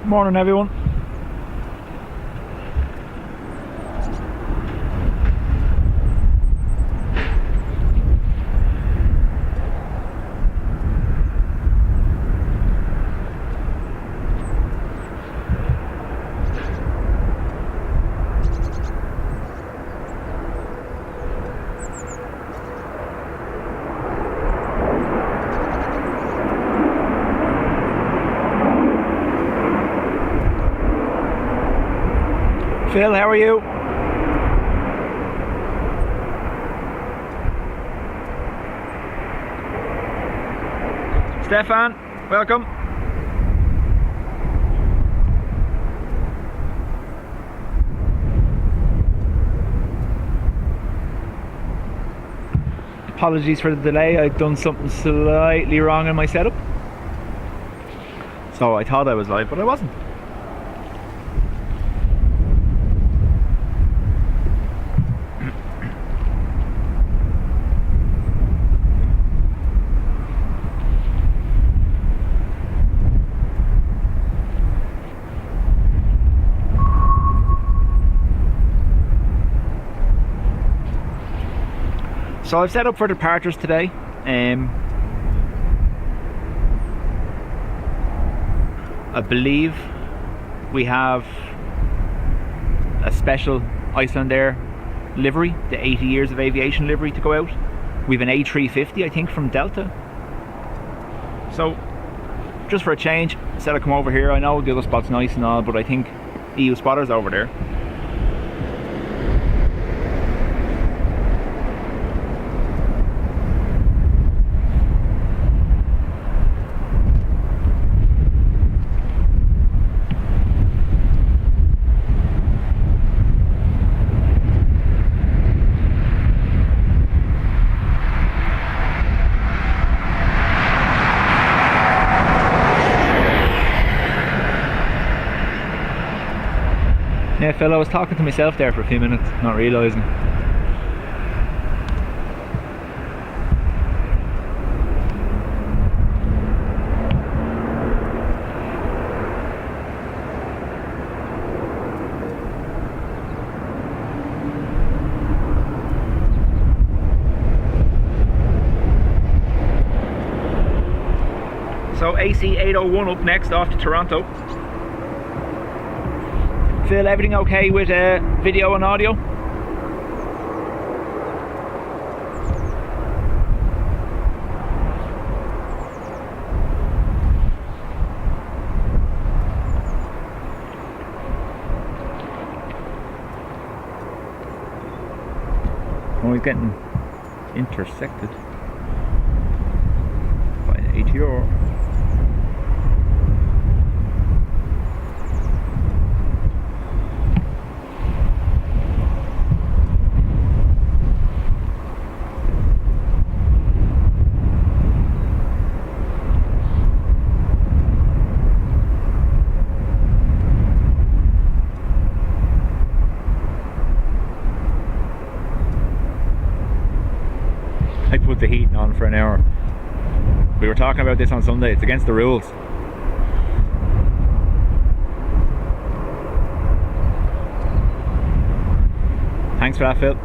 Morning everyone. Phil, how are you? Stefan, welcome. Apologies for the delay, I'd done something slightly wrong in my setup. So I thought I was live, but I wasn't. So I've set up for departures today. I believe we have a special Icelandair livery, the 80 years of aviation livery to go out. We have an A330 I think from Delta. So just for a change, I said I'd come over here. I know the other spot's nice and all, but I think EU Spotter's over there. Yeah, Phil, I was talking to myself there for a few minutes, not realising. So AC801 up next off to Toronto. Phil, everything okay with video and audio? Oh, he's getting intersected by an ATR. I put the heating on for an hour. We were talking about this on Sunday, it's against the rules. Thanks for that, Phil.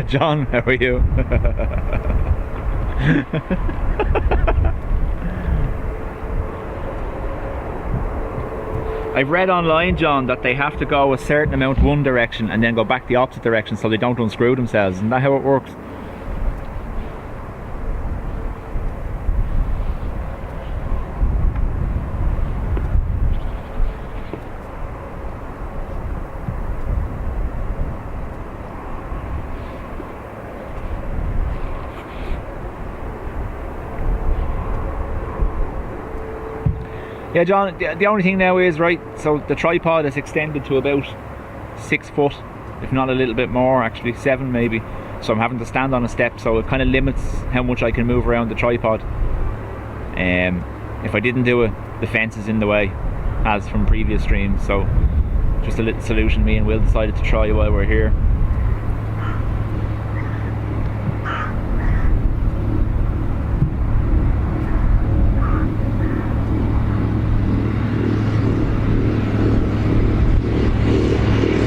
John, how are you? I've read online, John, that they have to go a certain amount one direction and then go back the opposite direction so they don't unscrew themselves. Isn't that how it works? Yeah, John, the only thing now is, right, so the tripod is extended to about 6 foot, if not a little bit more, actually 7 maybe. So I'm having to stand on a step, so it kind of limits how much I can move around the tripod. If I didn't do it, the fence is in the way, as from previous streams. So just a little solution me and Will decided to try while we're here.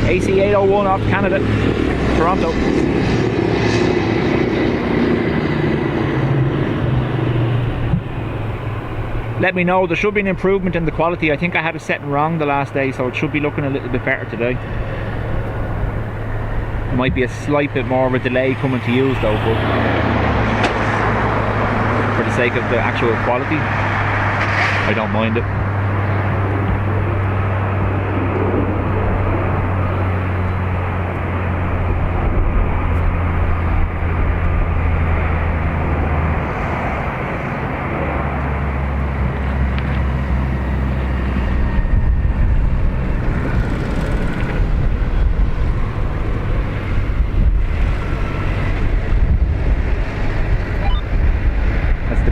AC801 off Canada, Toronto. Let me know, there should be an improvement in the quality. I think I had it setting wrong the last day, so it should be looking a little bit better today. There might be a slight bit more of a delay coming to use though, but for the sake of the actual quality, I don't mind it.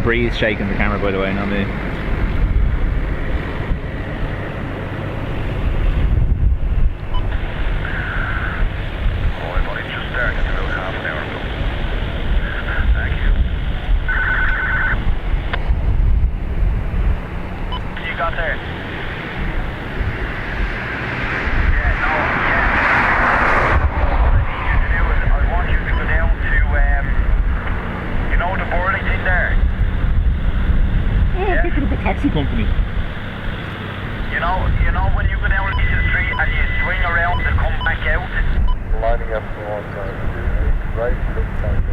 Breeze shaking the camera, by the way, not me. Oh, I've only just started about half an hour ago. Thank you. You got there? Yeah, no, yeah. What I need you to do is, I want you to go down to, you know the boarding thing there? Yeah, picking up a taxi company. You know when you go down the street and you swing around and come back out? Lining up the one side, right, left side,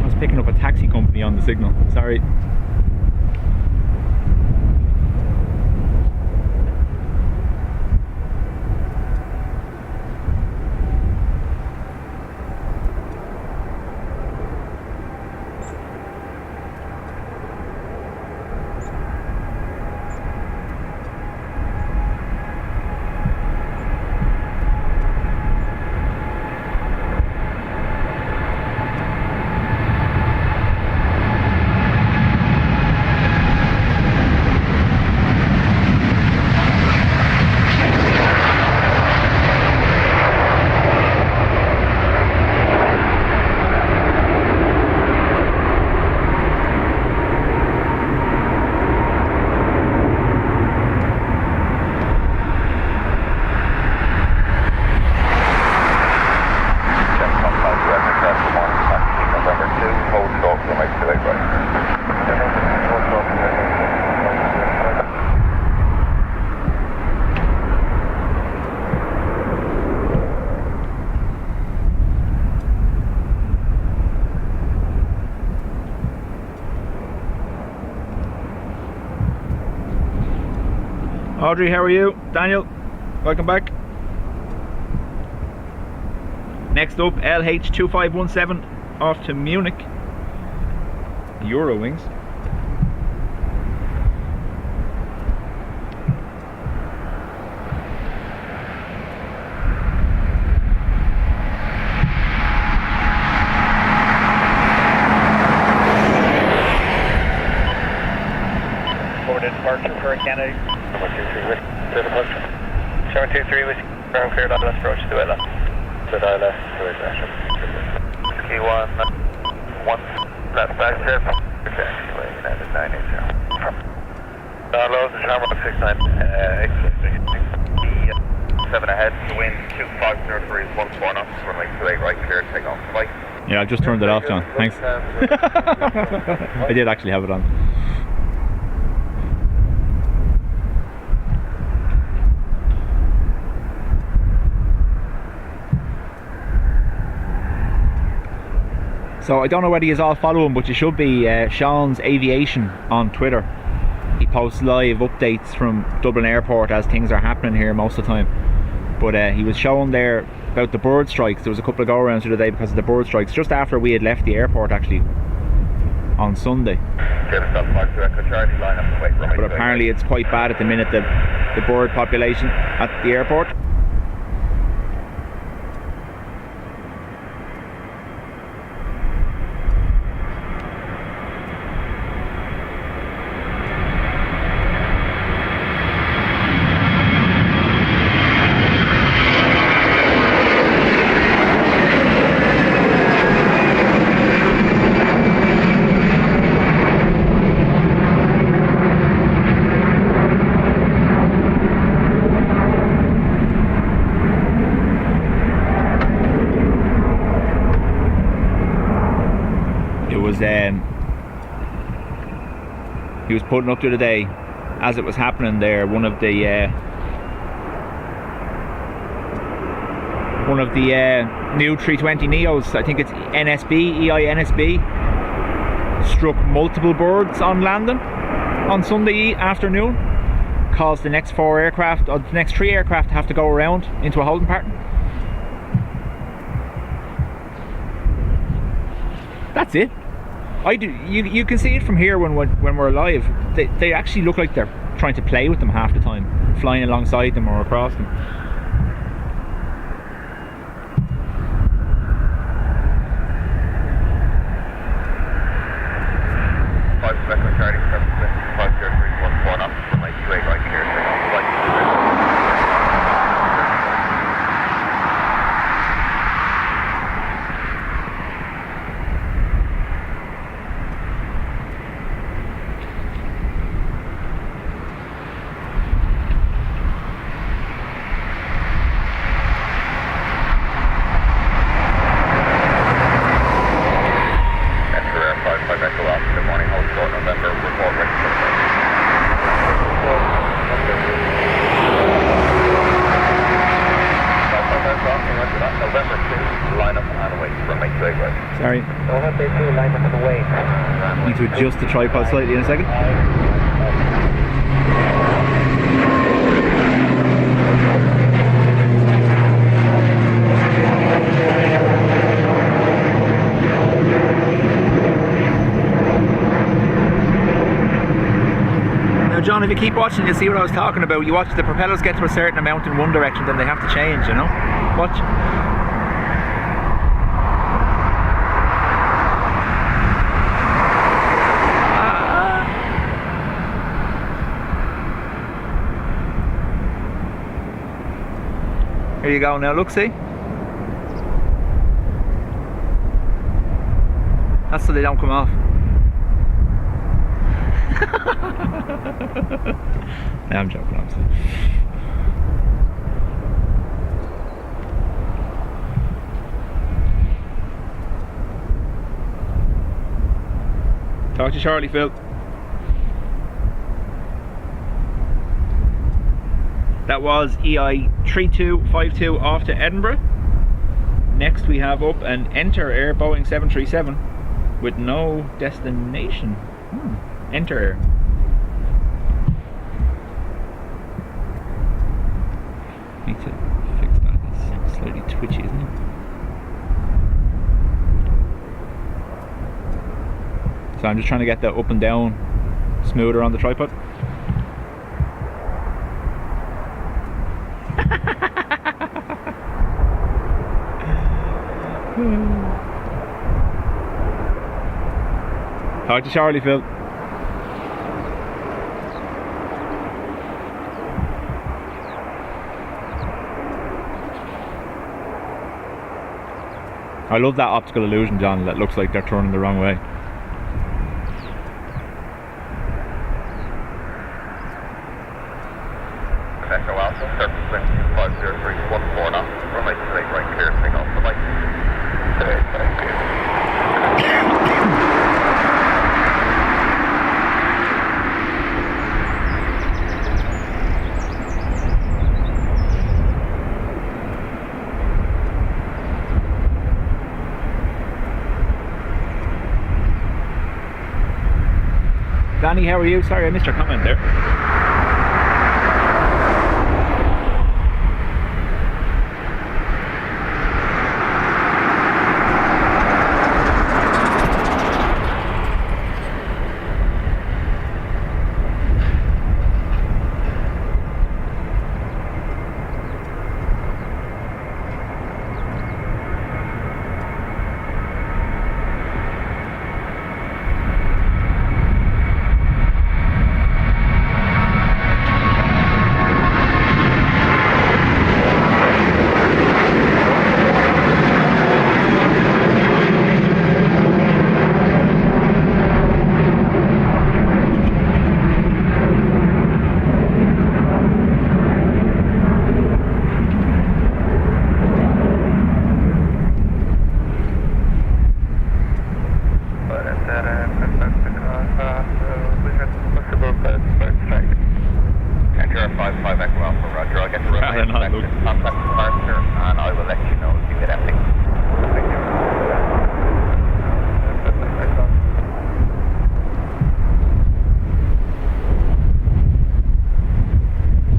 I was picking up a taxi company on the signal, sorry. Audrey, how are you? Daniel, welcome back. Next up, LH2517 off to Munich. Eurowings. Forwarded departure for Kennedy. 723 with clear departure. 723 with clear left approach to it left. To the left, to it left. Key 1 left back step. Taxiway United 980. Loads of Shamrock 69, 7 ahead, the wind 2503 is 14 knots, runway 28 right, clear to take off. Bye. Yeah, I've just turned it off, John. Thanks. I did actually have it on. So I don't know whether you all follow him, but you should be. Sean's Aviation on Twitter. He posts live updates from Dublin Airport as things are happening here most of the time. But he was showing there about the bird strikes. There was a couple of go-arounds the other day because of the bird strikes, just after we had left the airport actually on Sunday. But apparently it's quite bad at the minute, the bird population at the airport. He was putting up the other day as it was happening there, one of the new 320 Neos, I think it's NSB, struck multiple birds on landing on Sunday afternoon, caused the next 4 aircraft, or the next 3 aircraft to have to go around into a holding pattern. That's it. You can see it from here when we're live. They actually look like they're trying to play with them half the time, flying alongside them or across them. Sorry. Need to adjust the tripod slightly in a second. Now John, if you keep watching, you'll see what I was talking about. You watch the propellers get to a certain amount in one direction, then they have to change, you know? Watch. Here you go now, look, see? That's so they don't come off. No, I'm joking, obviously. Talk to you shortly, Phil. That was EI 3252 off to Edinburgh. Next we have up an Enter Air Boeing 737 with no destination. Enter Air. Need to fix that. It's slightly twitchy, isn't it? So I'm just trying to get that up and down smoother on the tripod. Talk to Charlie, Phil. I love that optical illusion, John, that looks like they're turning the wrong way. Danny, how are you? Sorry, I missed your comment there.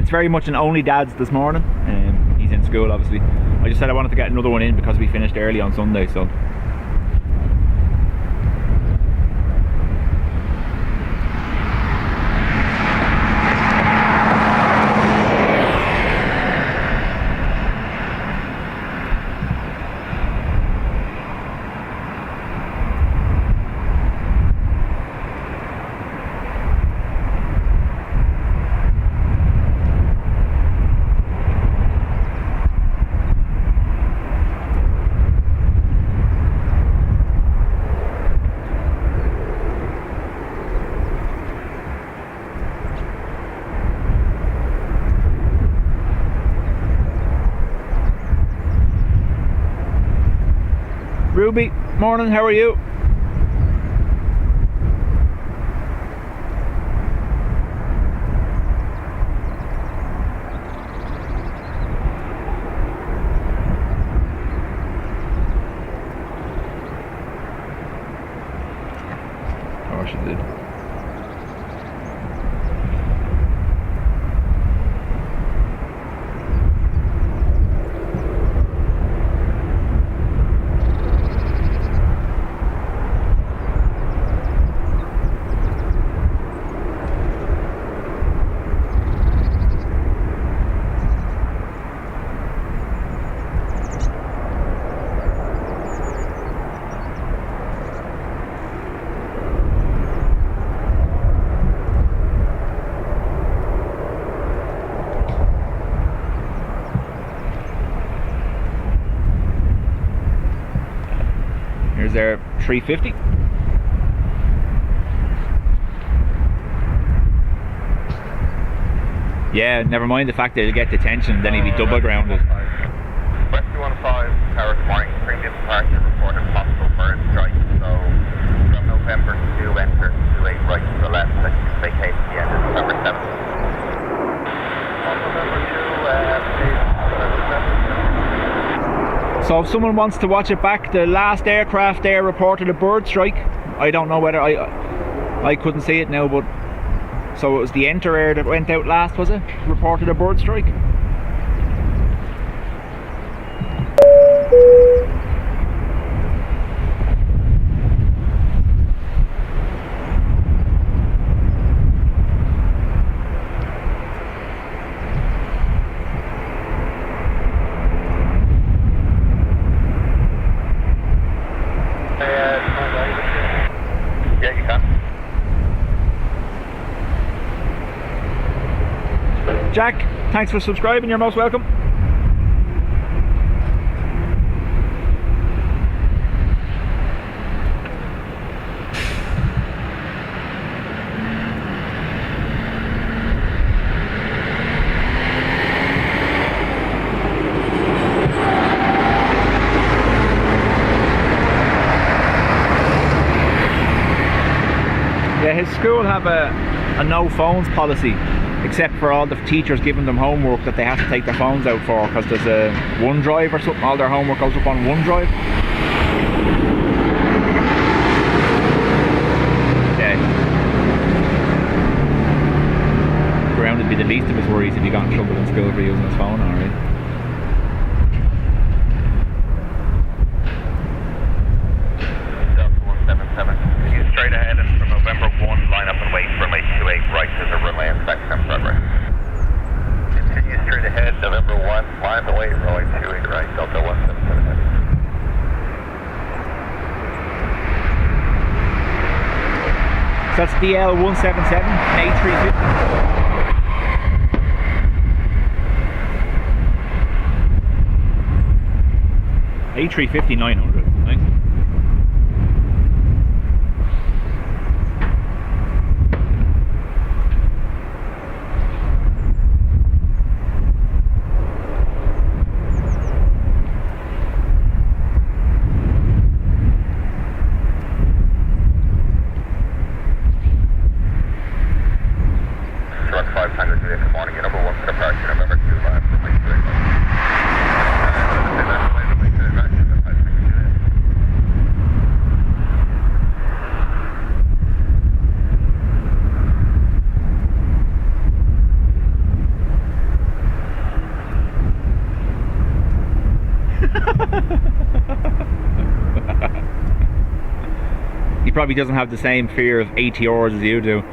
Very much an only dad's this morning. He's in school, obviously. I just said I wanted to get another one in because we finished early on Sunday, so Ruby, morning, how are you? Oh, she did. Here's their 350. Yeah, never mind the fact that he'll get detention, then he'll be double grounded. West 215, Tower, good morning. Previous departure reported possible bird strike. So from November 2 enter to a right to the left and vacate at the end of November 7th. On November 2, So if someone wants to watch it back, the last aircraft there reported a bird strike. I don't know whether I couldn't see it now, but so it was the Enter Air that went out last, was it? Reported a bird strike. yeah, you can. Jack, thanks for subscribing, you're most welcome. Yeah, his school have a no phones policy, except for all the teachers giving them homework that they have to take their phones out for, because there's a OneDrive or something. All their homework goes up on OneDrive. Yeah. be the least of his worries if he got in trouble in school for using his phone, alright. Delta 177. Continue straight ahead and from November 1, line up and wait for runway 28 right. There's a runway inspection in progress. Continue straight ahead, November 1, line up and wait, runway 28 right, Delta 177 heavy. So that's DL 177, an A350. A350 900, nice. Truck 500 today, good morning, your number 1 for departure, November 2, line up and wait for it. He probably doesn't have the same fear of ATRs as you do.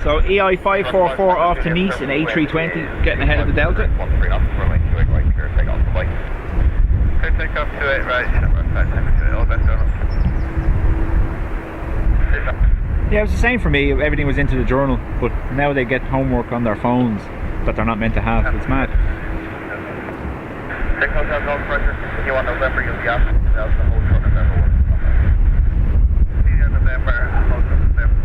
So EI 544 off to Nice in A320, getting ahead of the Delta. Takeoff 28 right, all best done. Yeah, it was the same for me. Everything was into the journal, but now they get homework on their phones that they're not meant to have. It's mad. Take hotel golf pressure, continue on November, you'll be after the Delta, hold short November 1. See you in November, hold short November 1.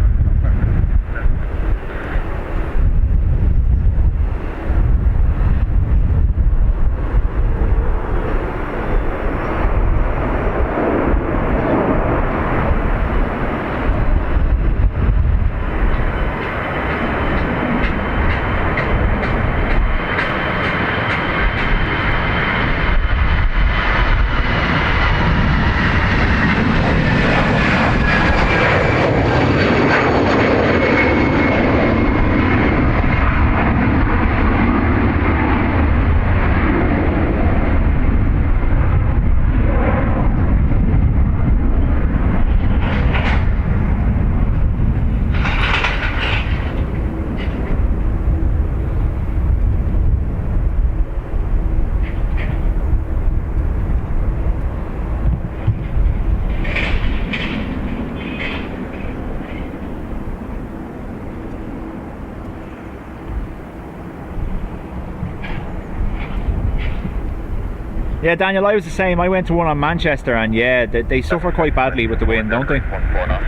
Yeah, Daniel, I was the same. I went to one on Manchester, and yeah, they suffer quite badly with the wind, don't they? 14 knots,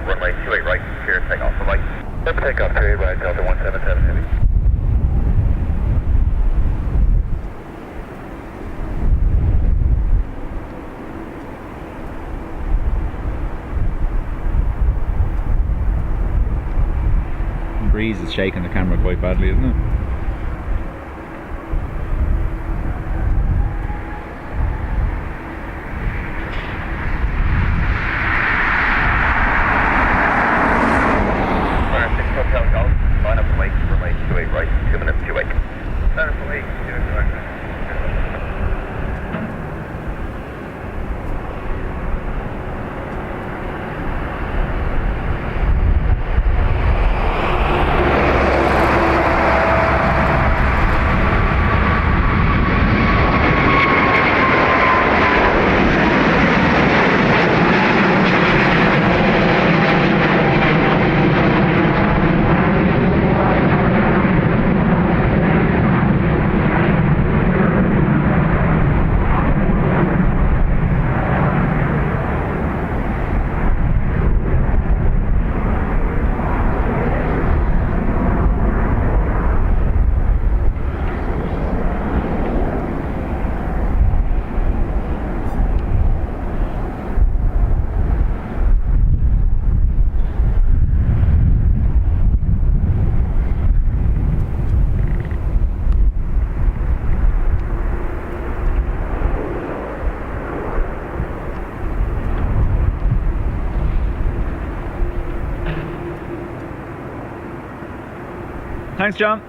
runway 28 right, clear takeoff for right. Takeoff 28 right, Delta 177 heavy. The breeze is shaking the camera quite badly, isn't it? Thanks, John.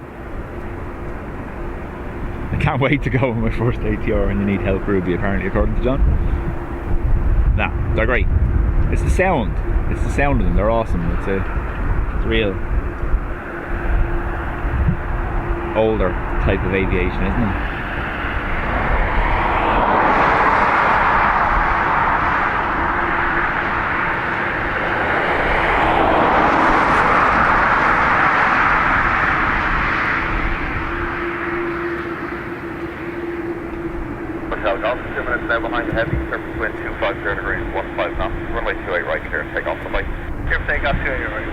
I can't wait to go on my first ATR and you need help, Ruby, apparently, according to John. Nah, they're great. It's the sound. It's the sound of them. They're awesome. It's real older type of aviation, isn't it? Now behind the heavy, surface wind 250 degrees, 15 knots, runway 28 right, clear, take off runway. Clear for takeoff, 28 right.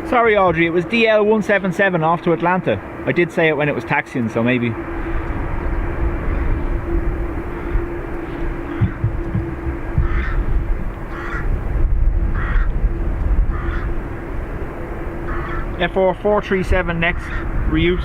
Sorry, Audrey, it was DL177 off to Atlanta. I did say it when it was taxiing, so maybe. F4 437 next, reuse.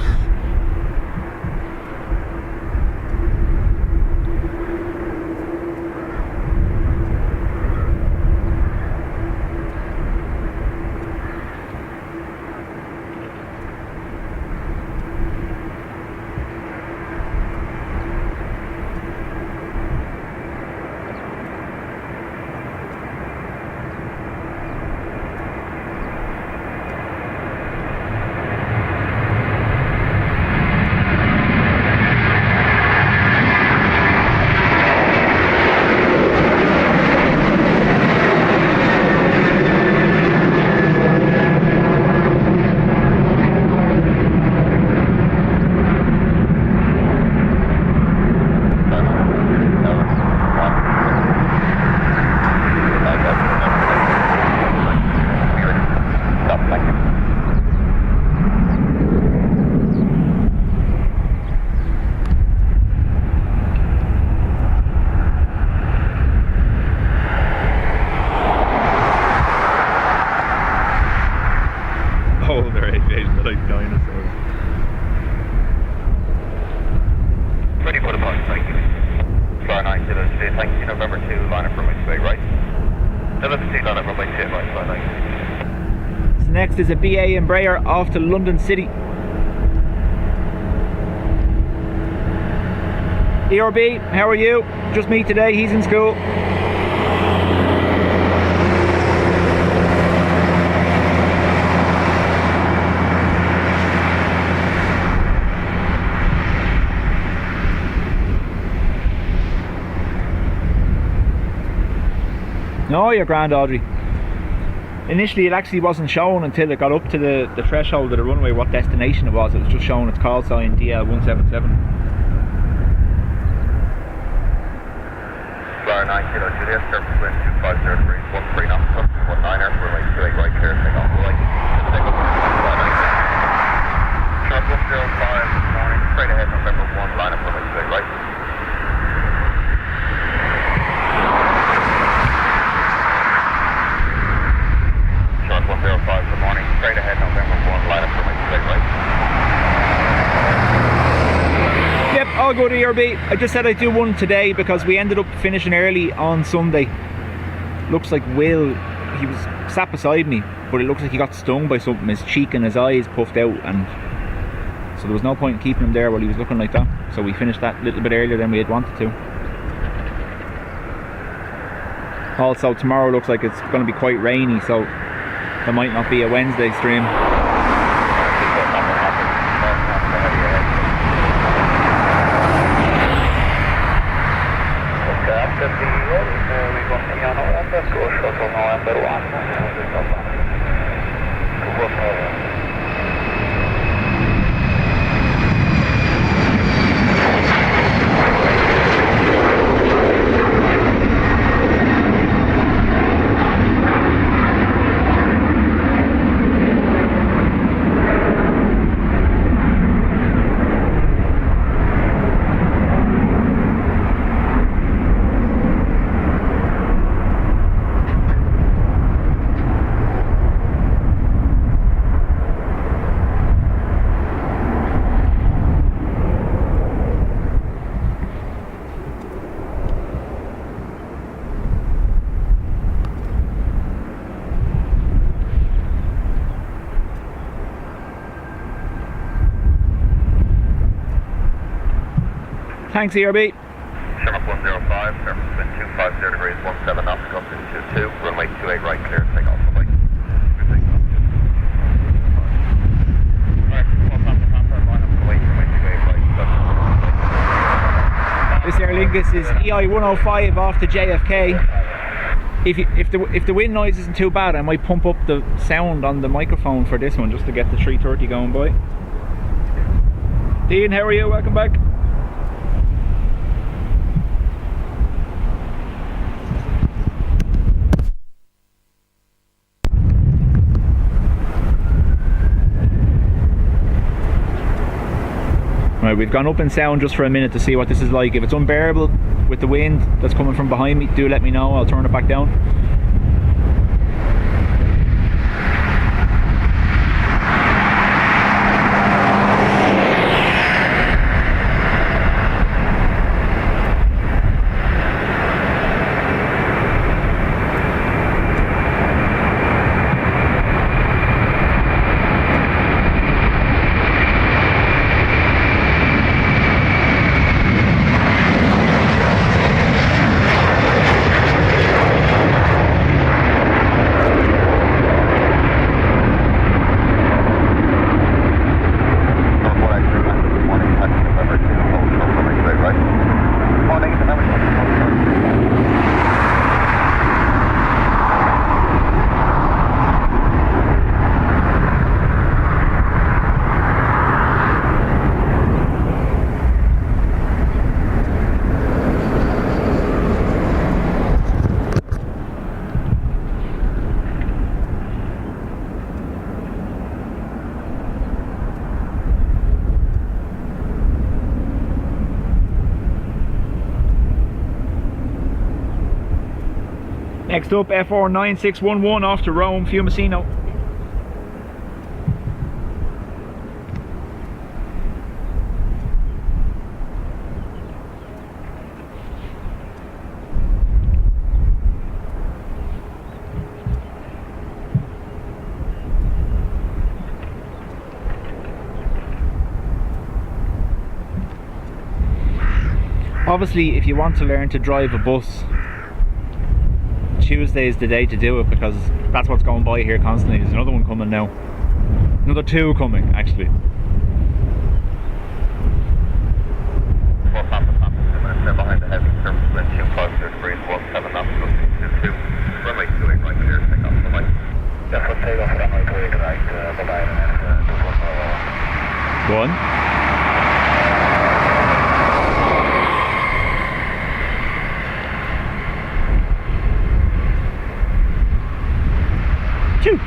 Next is a BA Embraer off to London City. ERB, how are you? Just me today, he's in school. No, you're grand, Audrey. Initially it actually wasn't shown until it got up to the threshold of the runway what destination it was. It was just showing its call sign DL177. Flyer 9 Kilo Juliet, surface wind 250 degrees, 13 knots, 19er, runway 28 right, clear, take off right. Sharp 105, morning, straight ahead, November 1, line up runway 28 right. Sharp 105, good morning, straight ahead, November 1, line up runway 28 right. Yep, all good, ERB. I just said I'd do one today because we ended up finishing early on Sunday. Looks like Will, he was sat beside me, but it looks like he got stung by something. His cheek and his eyes puffed out, and so there was no point in keeping him there while he was looking like that. So we finished that a little bit earlier than we had wanted to. Also, tomorrow looks like it's going to be quite rainy, so there might not be a Wednesday stream. Thanks, ERB. Shamrock 105, surface wind 250 degrees, 17 knots, gust 22, runway 28 right, clear to take off. Bye-bye. This Aer Lingus is EI 105 off to JFK. If the wind noise isn't too bad, I might pump up the sound on the microphone for this one just to get the 330 going by. Dean, how are you? Welcome back. Right, we've gone up in sound just for a minute to see what this is like. If it's unbearable with the wind that's coming from behind me, do let me know. I'll turn it back down. Next up, FR9611 off to Rome, Fiumicino. Obviously, if you want to learn to drive a bus, Tuesday is the day to do it, because that's what's going by here constantly. There's another one coming now. Another two coming, actually. Behind the heavy surface wind 250 degrees, 17 knots, gust 22, runway 28 right, clear to take off. Bye-bye. Yeah, for takeoff, runway 28 right, bye-bye, and then One. Two.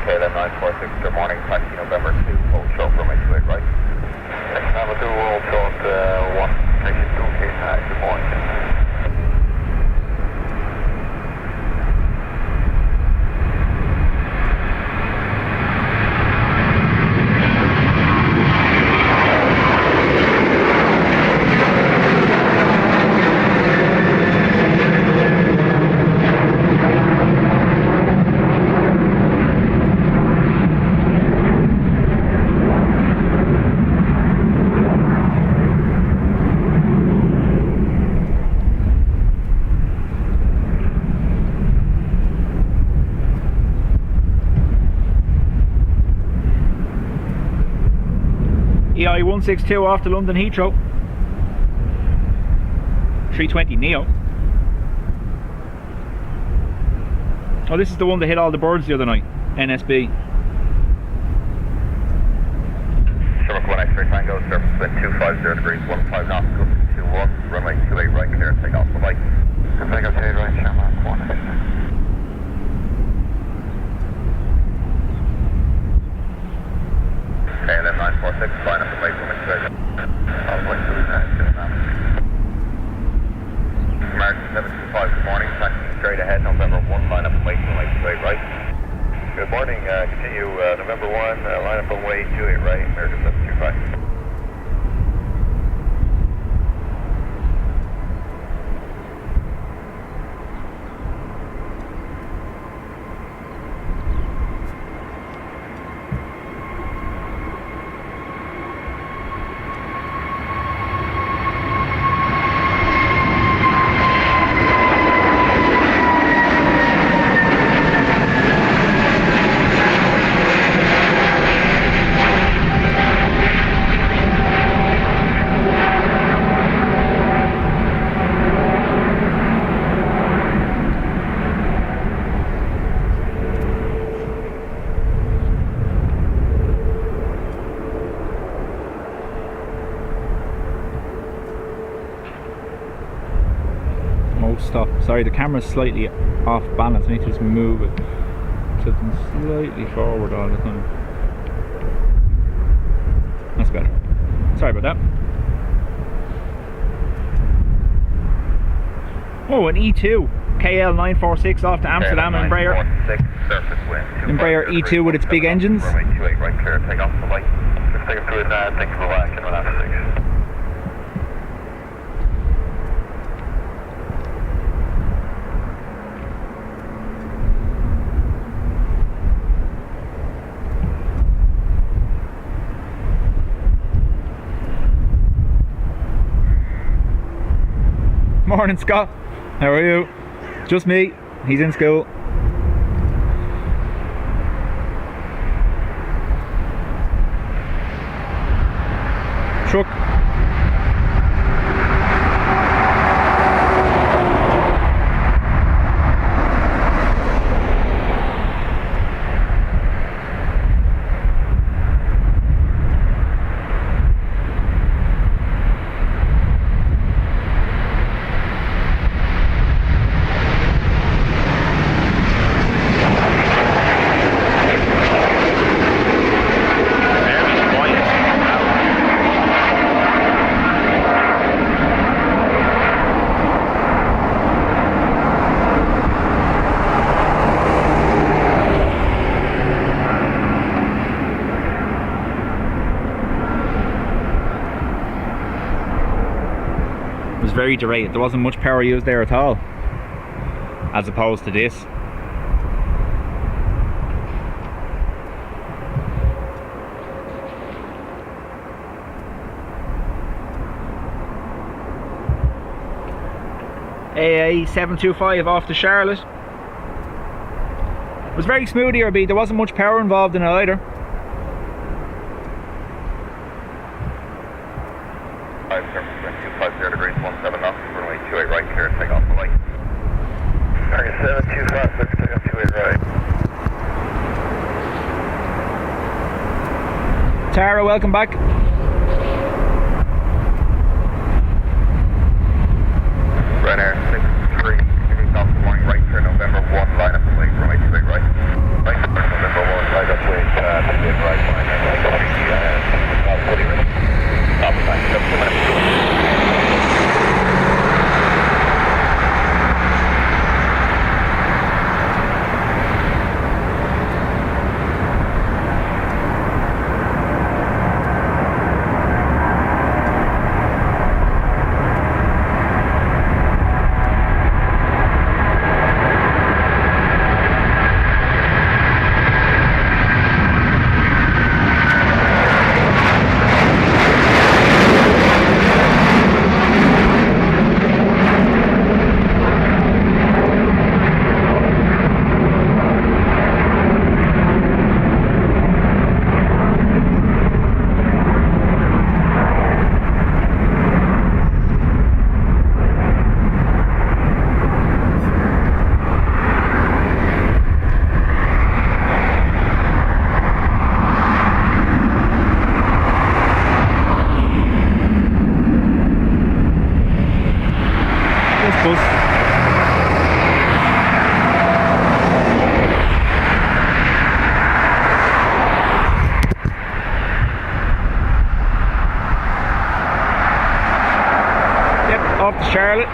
KLM 946, good morning, taxi November 2, hold short, runway 28 right. Next time we'll do hold short 1, taxi 2, good morning. EI 162 off to London Heathrow. 320 Neo. Oh, this is the one that hit all the birds the other night. NSB. Shamrock 1 X-ray Tango, surface wind 250 degrees, 15 knots, gust 21, runway 28 right, clear to take off. Bye-bye. Take off 28 right, Shamrock 1 X-ray. KLM 946, flying up the way from Australia. All the way to Vietnam. American 725, good morning, taxi straight ahead, November 1, line up and wait from way 28 right. Good morning, continue November 1, line up and way 28 right, American 725. Oh, stop. Sorry, the camera's slightly off balance. I need to just move it. Tilting slightly forward all the time. That's better. Sorry about that. Oh, an E2. KL946 off to Amsterdam, Embraer. Embraer E2 with its big engines. Right, clear, take off the light. Just take a fluid now, think of the back and we'll have 6. Morning, Scott. How are you? Just me. He's in school. Truck. Very derated. There wasn't much power used there at all, as opposed to this. AA725 off to Charlotte. It was very smooth ERB. There wasn't much power involved in it either. Tara, welcome back. Ryanair 63, takeoff this morning, right for November 1, line up the way, runway 28 right. Right for November 1, right up way, 28 right, line up, fully ready. Stop the time, just 2 minutes. Off to Charlotte.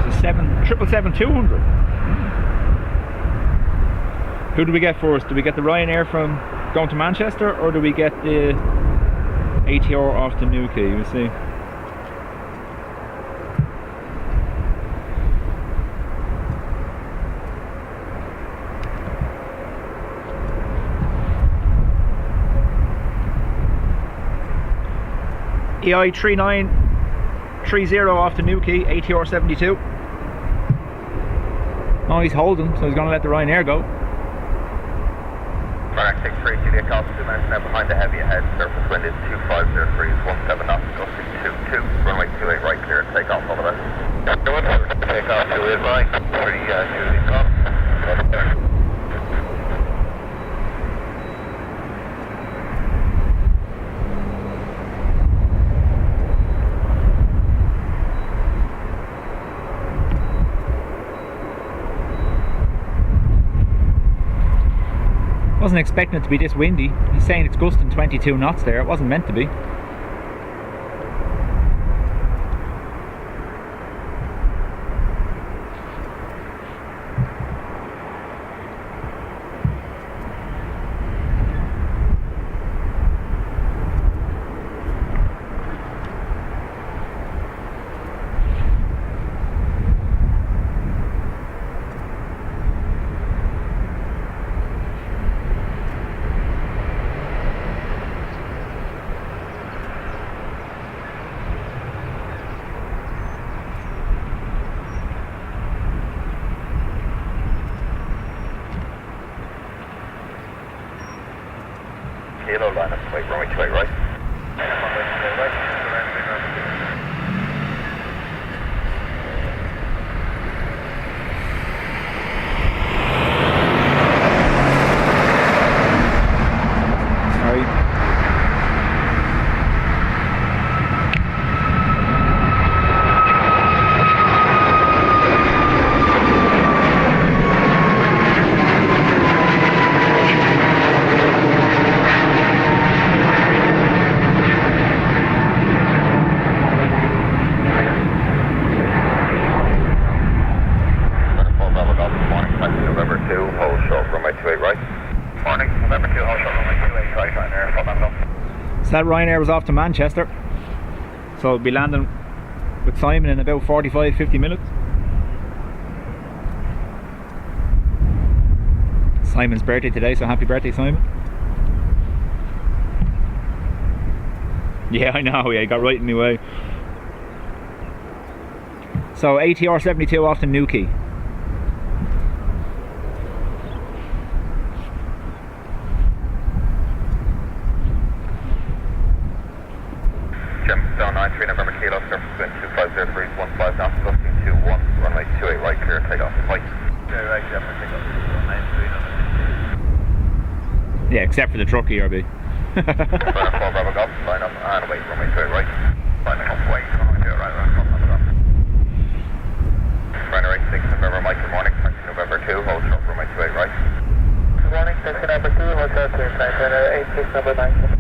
It's a 777-200. Who do we get first? Do we get the Ryanair from going to Manchester, or do we get the ATR off to Newquay? We'll see. EI 3930 off to Newquay, ATR 72. Oh, he's holding, so he's going to let the Ryanair go. Ryanair 63, takeoff 2 minutes now behind the heavy ahead. Surface wind is 2503, 17 knots, gusting 22. Runway 28 right, clear, takeoff, all the best. Takeoff 28 right, 30 knots. Wasn't expecting it to be this windy. He's saying it's gusting 22 knots there. It wasn't meant to be. Kilo line up, wait, runway 28 right. Sorry. So that Ryanair was off to Manchester, so we'll be landing with Simon in about 45-50 minutes. Simon's birthday today, so happy birthday, Simon. Yeah, I know, yeah, he got right in my way. So ATR 72 off to Newquay. Down 93 November Kilo, surface wind 250315 knots, gusting 21, runway 28 right, clear takeoff. Flight. Right, definitely takeoff. 193. Yeah, except for the truck ERB. Line up 4 Bravo Golf, line up and wait, runway 28 right. Line up, wait, runway 28 right, run up. Runway 6 November Mike, good morning, 20 November 2, hold short, runway 28 right. Good morning, 6 November 2, hold short, 86 number 9.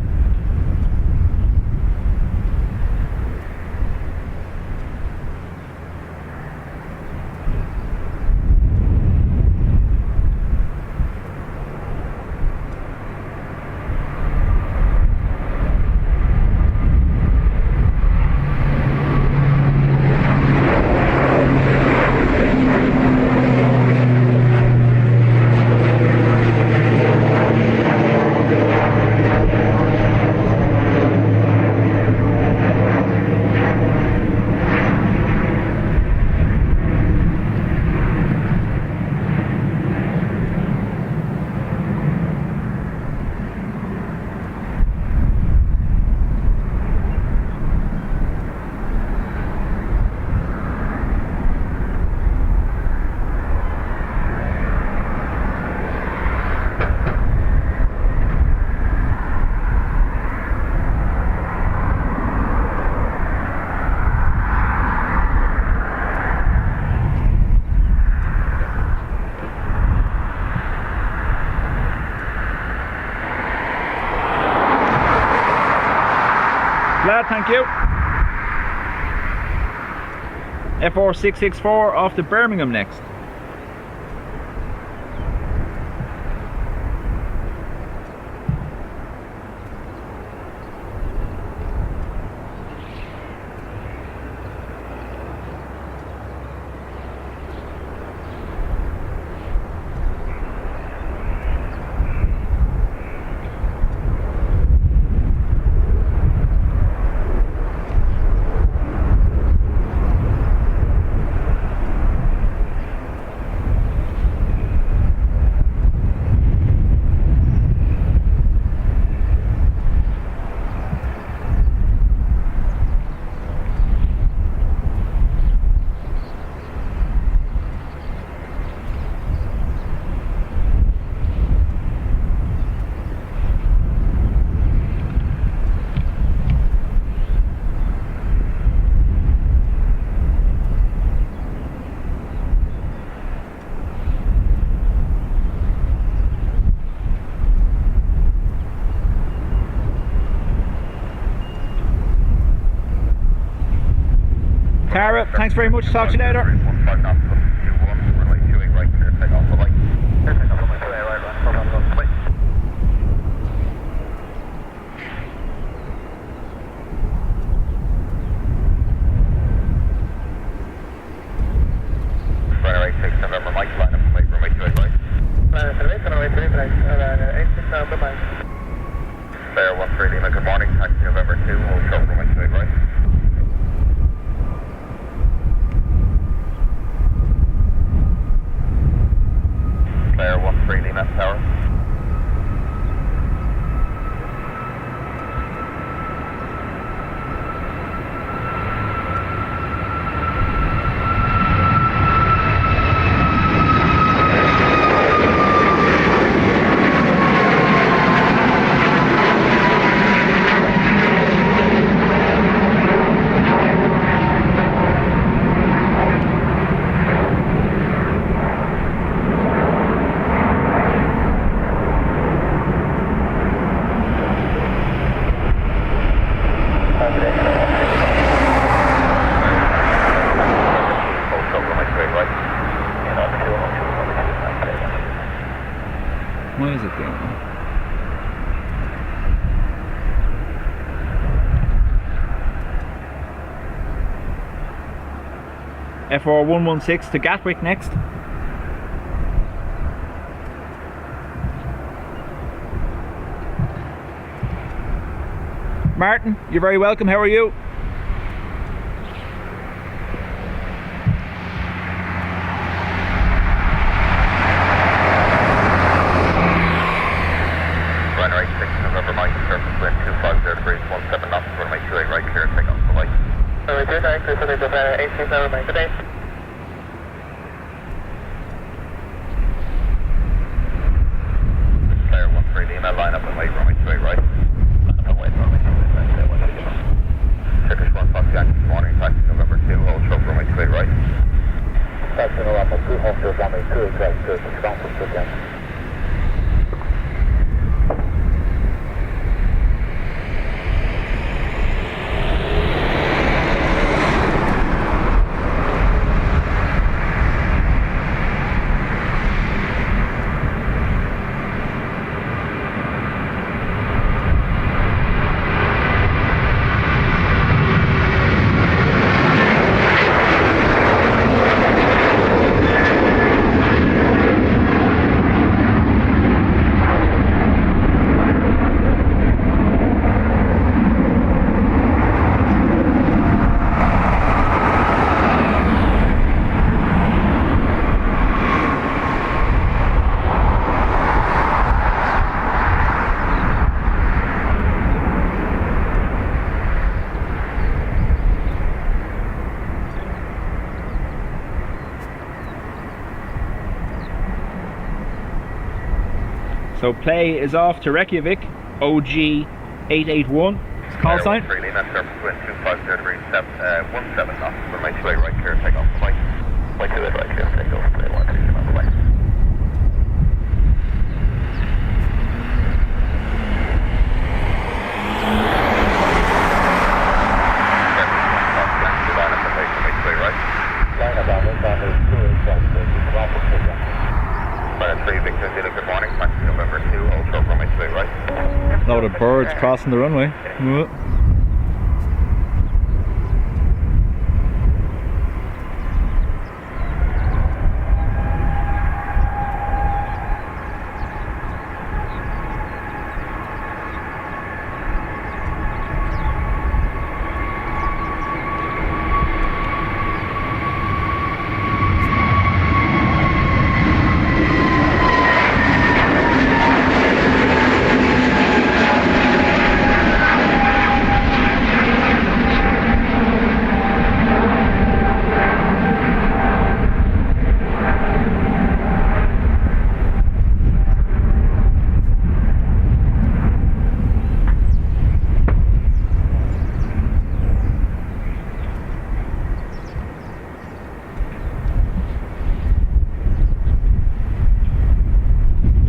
Glad, thank you. FR664 off to Birmingham next. Tara, thanks very much. Talk to you later. 15 knots, 21, runway 28 right, clear takeoff, bye-bye. Clear takeoff, runway 28 right, hold on, bye. Runway 86 November, Mike, line up, runway 28 right. Runway 28 right, 86 November, Mike. Player 13 Lima, good morning, taxi November 2, hold short, runway 28 right. Player 13 Lima, tower. Why is it there? FR 116 to Gatwick next. Martin, you're very welcome. How are you? Runway 6 November, Mike, surface wind 2503, 17 knots, runway 28 right, clear takeoff, bye-bye. Runway 28 right, clear takeoff, 86 November, Mike, good day. Player 13 Lima, line up and wait, runway 28 right. Line up and wait, runway 28 right, stay 180. Turkish 1 Fox Yankee, morning, taxi November 2, hold short, runway 28 right. Taxi November 2, hold short, runway 28 right, clear takeoff, good day. So play is off to Reykjavik, OG 881. It's call sign. Really, that's surface wind 2503, 17 knots, runway 28 right, clear takeoff, bye. Runway 28 right, clear takeoff, play 160 knots, bye. Good morning, taxi November 2, hold short, runway 28 right. Load of birds crossing the runway.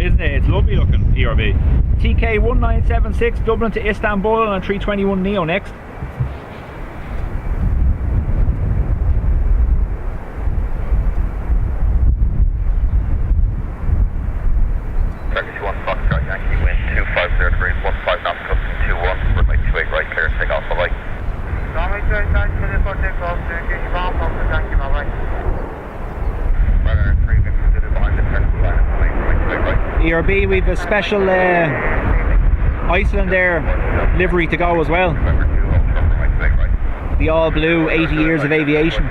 Isn't it? It's lovely looking, ERB. TK 1976, Dublin to Istanbul on a 321 Neo next. ERB, we've a special Iceland Air livery to go as well. The all blue 80 years of aviation.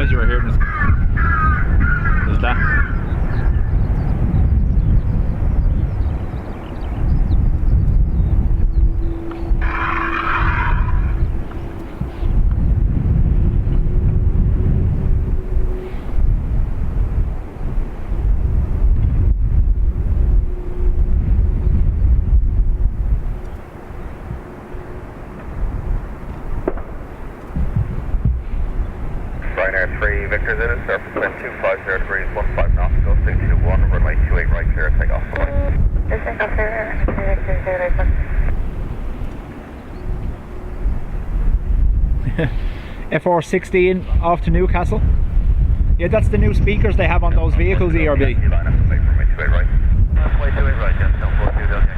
You were hearing is that Ryanair 3 Victor Zeta, surface wind 250 degrees, 15 knots, go 221, runway 28 right, clear, take off. Takeoff here, Victor Zeta. FR16 off to Newcastle. Yeah, that's the new speakers they have on those vehicles, ERB. Line up and wait for runway 28 right. Runway 28 right, yes, no 42, okay.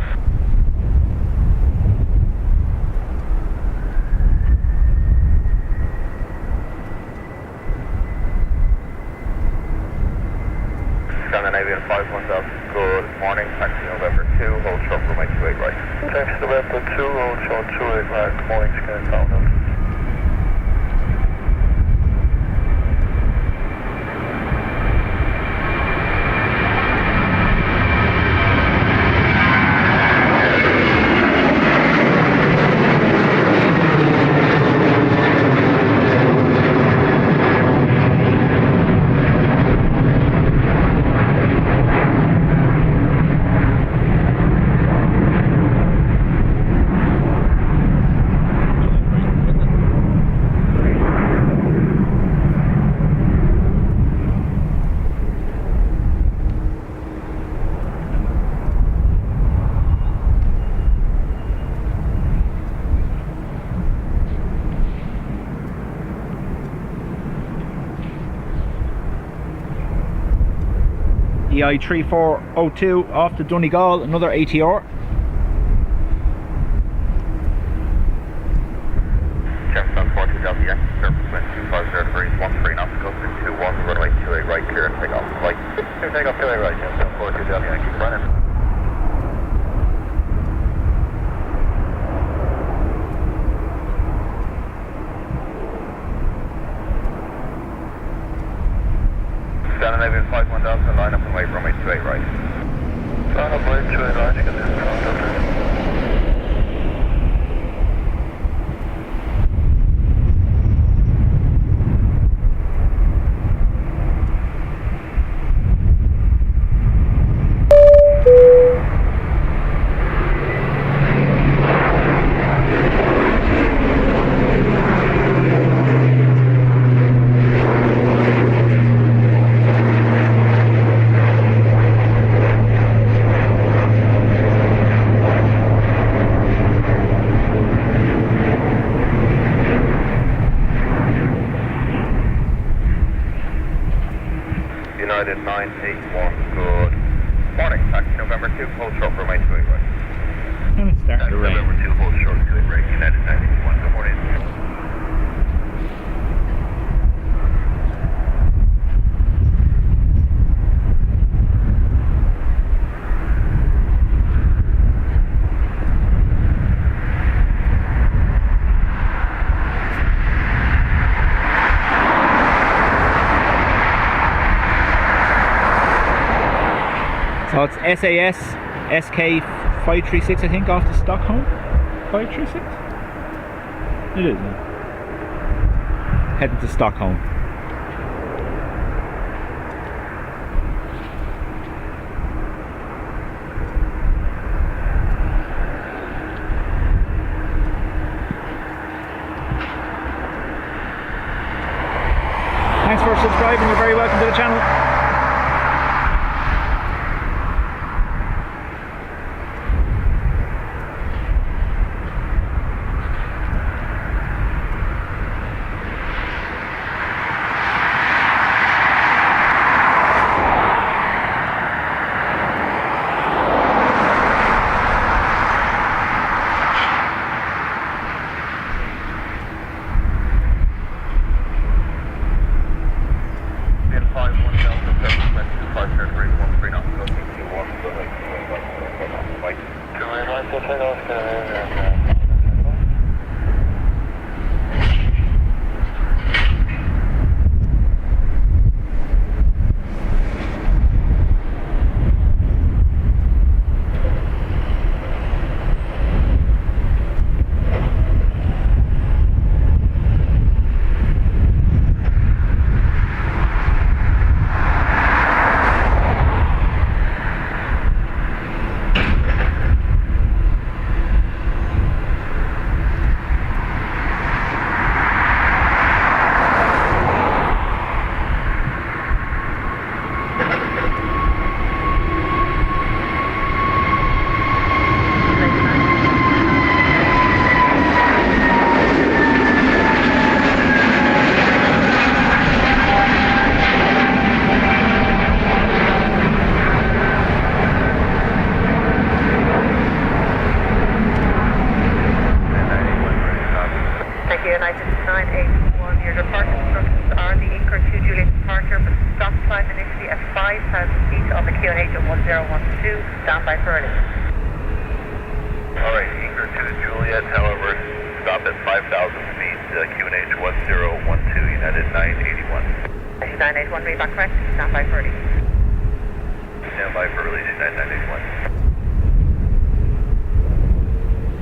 Scandinavian 510, good morning, taxi November 2, hold short runway 28 right. Taxi November 2, hold short 28 right, good morning, Scandinavian. EI 3402 off to Donegal, another ATR. Jamestown 40 Delta Yankee, surface wind 250 degrees, 13 knots, go 221, runway 28 right, clear, take off. Right. Take off 28 right, Jamestown 40 Delta Yankee, running. Scandinavian 510, line up and wait, runway 28 right. Line up, wait, 28 right, get this contact. United 981, good morning, taxi November 2, hold short for my 28 right. And it's starting to rain. November 2, hold short, 28 right, United 981, good morning. So it's SAS SK 536, I think, off to Stockholm. 536? It is, yeah. Heading to Stockholm. Thanks for subscribing, you're very welcome to the channel.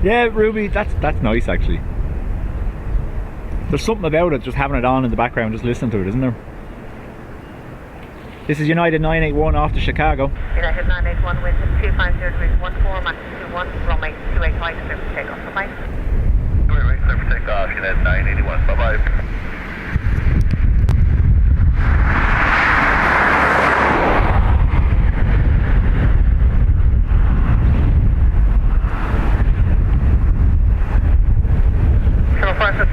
Yeah, Ruby, that's nice actually. There's something about it, just having it on in the background, just listening to it, isn't there? This is United 981 off to Chicago. United 981 wind 250.14, max 21, runway 285, clear for takeoff. Bye-bye. Clear for takeoff, United 981, bye-bye.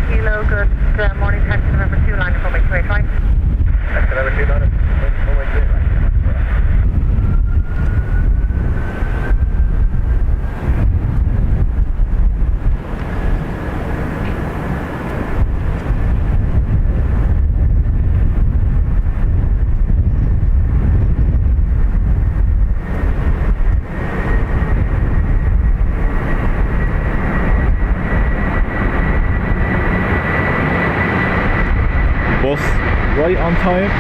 Kilo, good morning, taxi November 2, line of runway 285. Taxi November 2, line of runway 285. Bus right on time.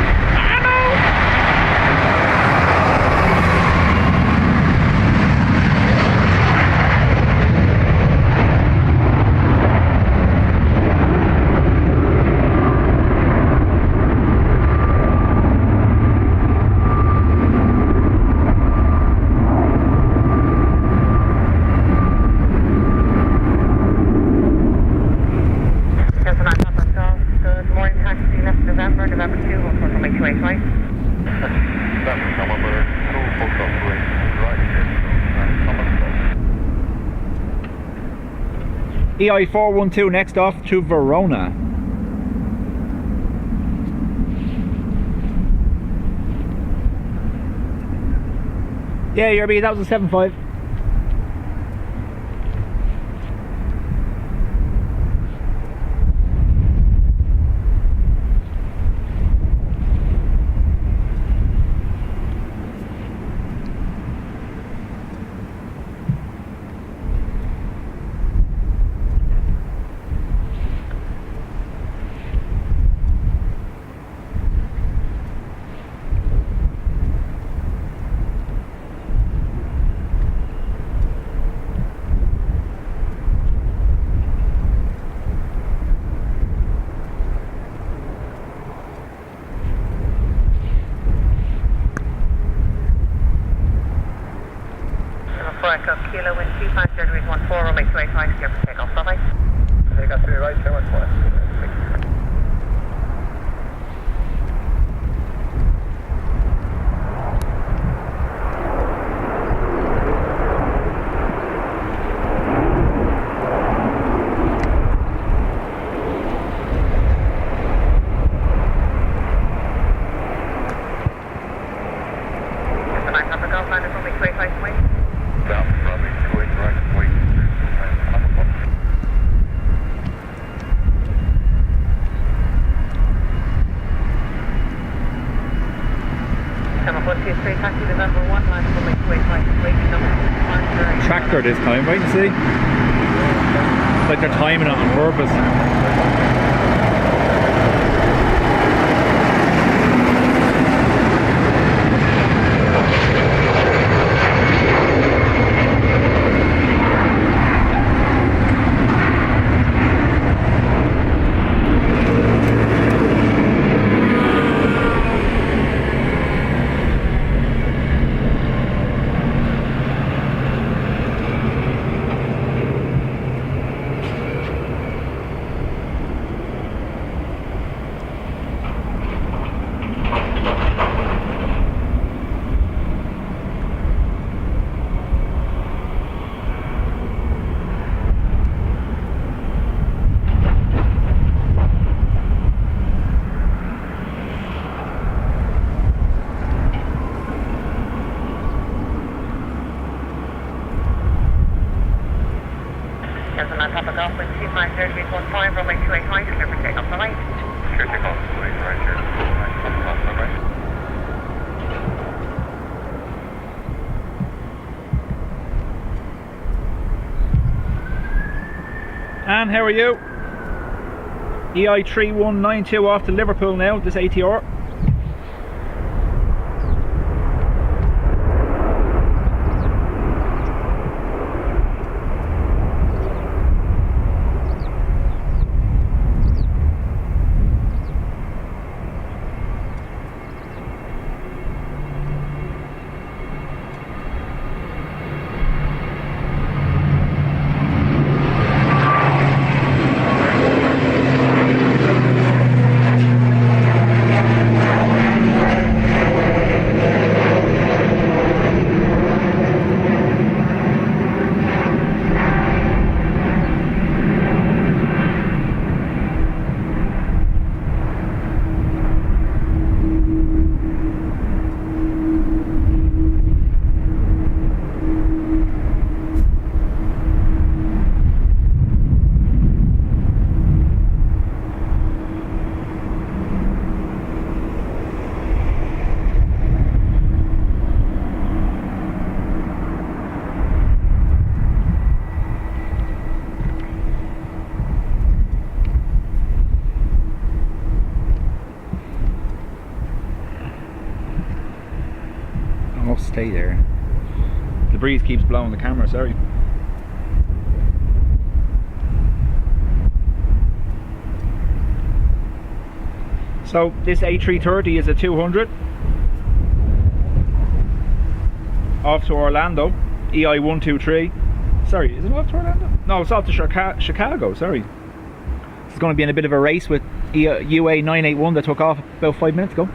EI 412 next off to Verona. Yeah, Yerby, that was a 7.5. 4 Echo Kilo, wind 250 degrees 14, runway 285, clear for takeoff. Bye bye. Take off to your right, show us what. Tractor this time, right? You see? Like they're timing it on purpose. Gentlemen, Takeoff, wind 250 degrees 15, runway 285, clear for takeoff. Bye bye. Clear takeoff, right here. Bye bye. And how are you? EI3192 off to Liverpool now, this ATR. Stay there. The breeze keeps blowing the camera, sorry. So this A330 is a 200 off to Orlando, EI123. Sorry, is it off to Orlando? No, it's off to Chicago, sorry. It's going to be in a bit of a race with UA981 that took off about 5 minutes ago.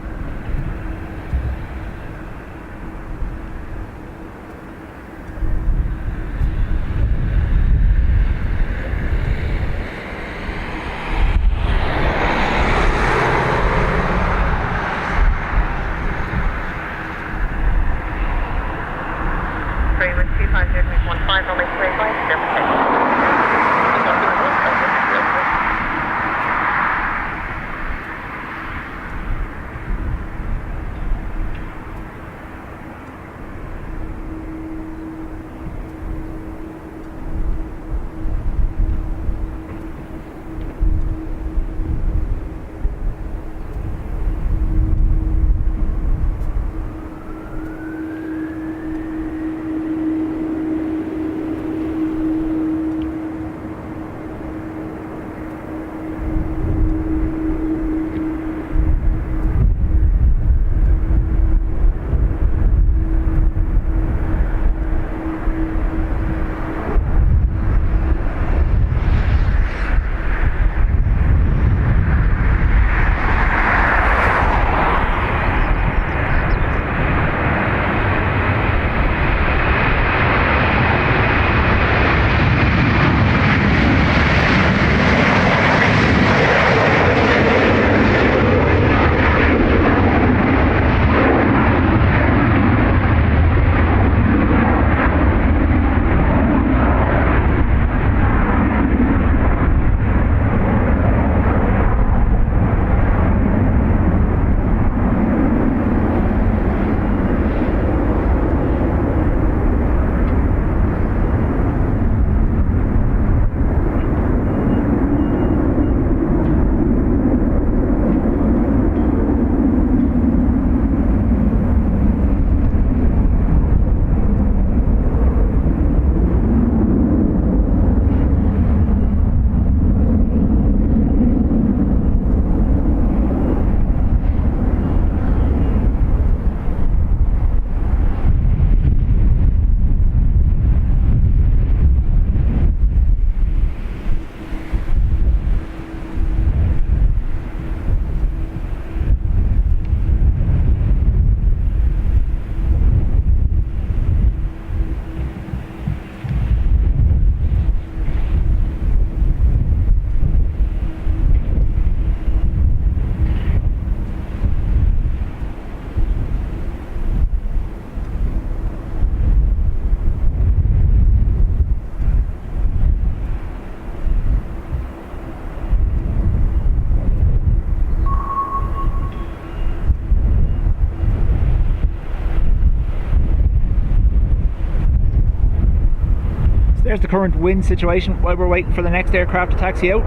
there's the current wind situation while we're waiting for the next aircraft to taxi out.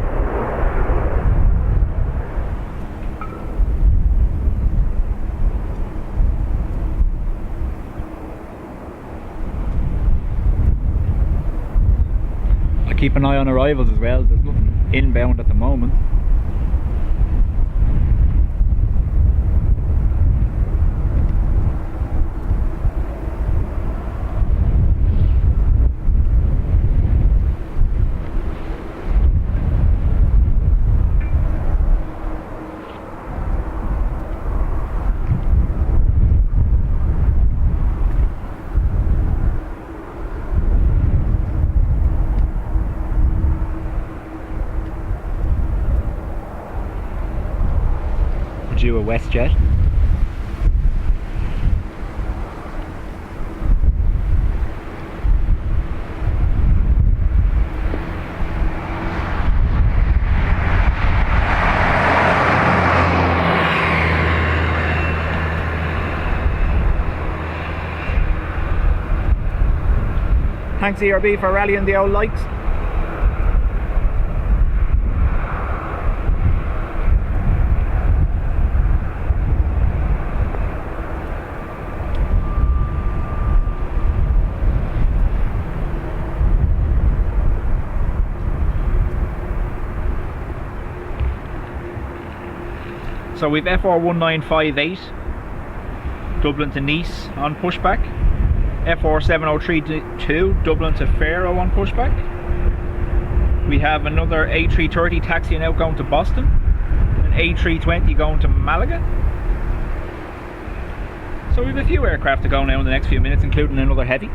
I'll keep an eye on arrivals as well. There's nothing inbound at the moment. Due a WestJet. Thanks ERB for rallying the old likes. So we've FR1958 Dublin to Nice on pushback, FR7032 Dublin to Faro on pushback. We have another A330 taxiing out going to Boston, an A320 going to Malaga. So we have a few aircraft to go now in the next few minutes, including another heavy.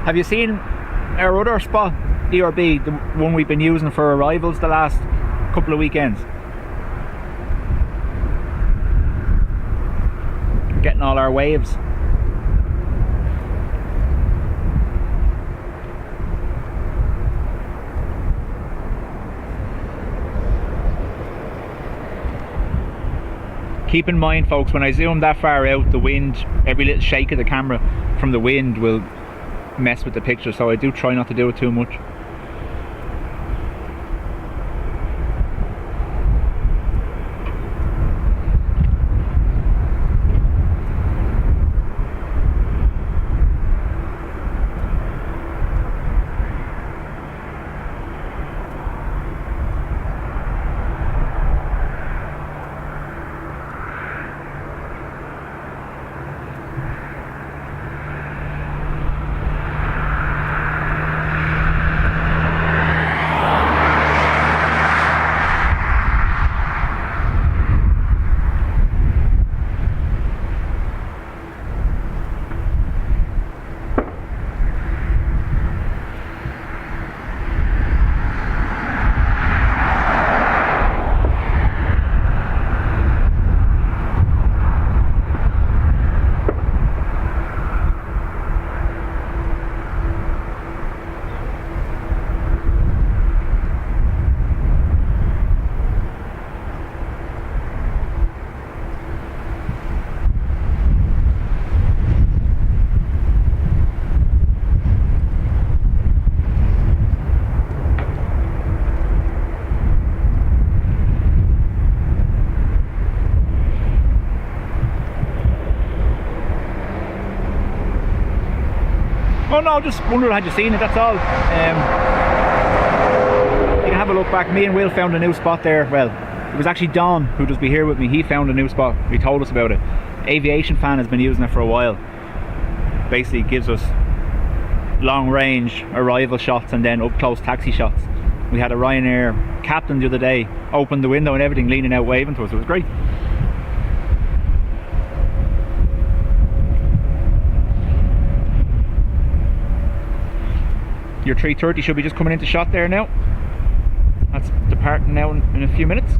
Have you seen our other spot, ERB, the one we've been using for arrivals the last couple of weekends? Getting all our waves. Keep in mind folks, when I zoom that far out, the wind, every little shake of the camera from the wind will mess with the picture, so I do try not to do it too much. Oh no, just wondered had you seen it, that's all. You can have a look back. Me and Will found a new spot there. Well, it was actually Don who just be here with me. He found a new spot. He told us about it. Aviation fan has been using it for a while. Basically gives us long range arrival shots and then up close taxi shots. We had a Ryanair captain the other day, opened the window and everything, leaning out waving to us. It was great. Your 330 should be just coming into shot there now. That's departing now in a few minutes.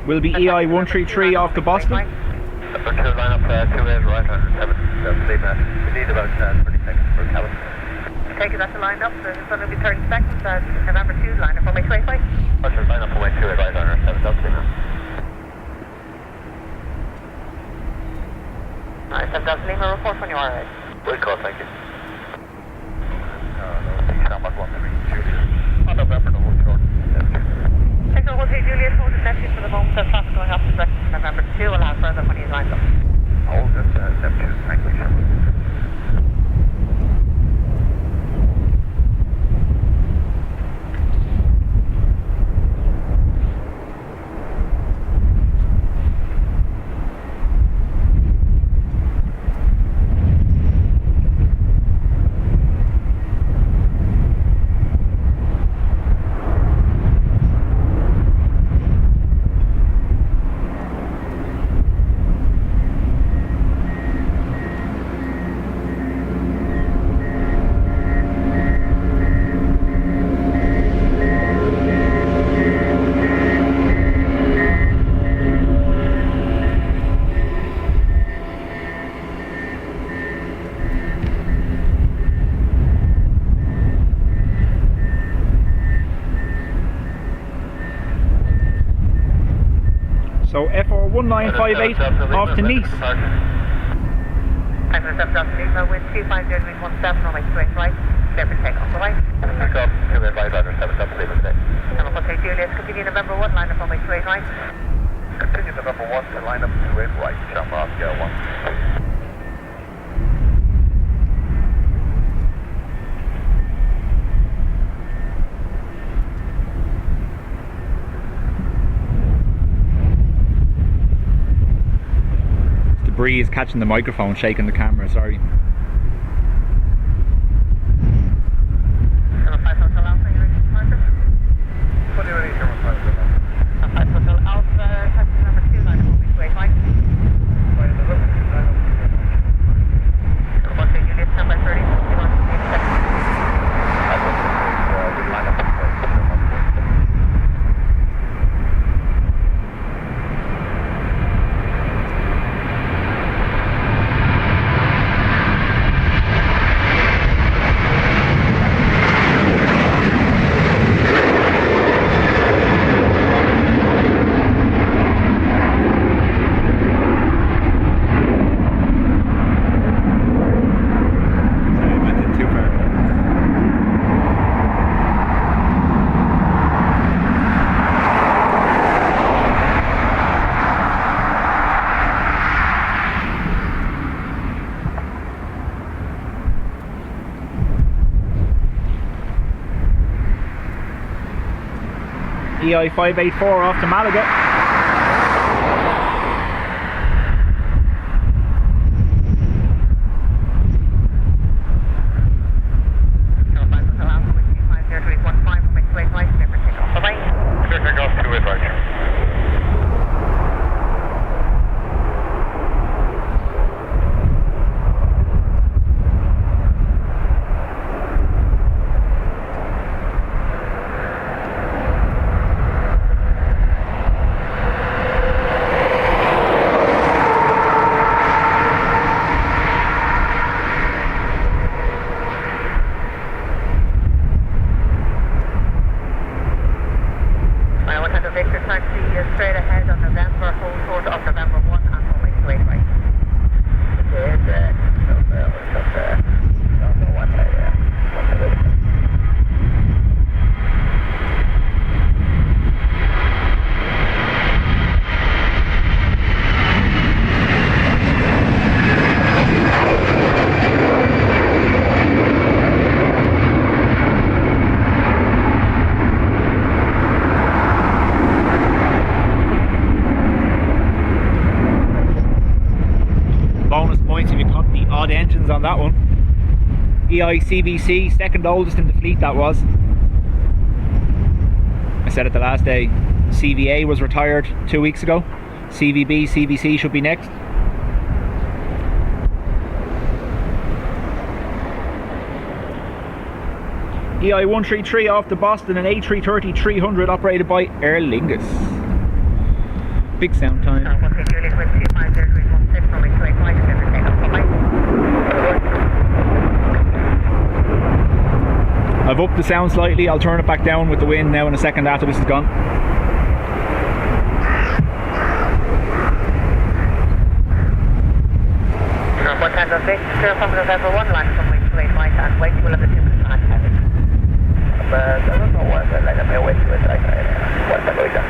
Will be EI 133 off to Boston. Number 2, line up 28 right under 7 Lima. We need about 30 seconds for cabin. Take it, that's the line up. There's going to be 30 seconds. November 2, line up for my 25. Roger, line up for 28 right under 7 Lima. Alright, 7 Lima, report when you are right. Good call, thank you. On November, the whole short. Take the Hotel Juliet, hold it nephew for the moment. There's traffic going up to breakfast November 2. We'll have further when he's lined up. Hold it, Neptune, thank you. So FR 1958 off to Nice. I'm going to 7 Lima with 250 degrees 17 on my straight right. Clear for takeoff, alright? Takeoff, 28 right under 7 Lima today. Number Hotel Juliet, continue November 1, line up on my straight right. Continue November 1 to line up 28 right, Shamrock, yeah, 1. Breeze catching the microphone, shaking the camera, sorry. Number 5 Hotel Alpha, you ready to departure? What are you ready to Number 5 Hotel Alpha, taxi number 2, line up on my straight right. Number Hotel Juliet, stand by 30, you want to take a second. line up EI 584 off to Malaga. Number 5 Hotel Alpha with 250 degrees 15 on my straight right. Clear for takeoff, bye-bye. Clear takeoff, 28 right. Victor taxi straight ahead on November, hold short of November 1 and on my straight right. Bonus points if you caught the odd engines on that one. EI CVC, second oldest in the fleet that was. I said it the last day, CVA was retired 2 weeks ago. CVB, CVC should be next. EI 133 off to Boston, an A330 300 operated by Aer Lingus. Big sound time. Hotel Juliet with 250 runway 285, clear for takeoff. Bye-bye. I've upped the sound slightly. I'll turn it back down with the wind now in a second after this is gone. What time does this? 0 from November 1 line from way 285 and wait will have the 2% heavy. But I don't know what like I'm going to it like what's that going on?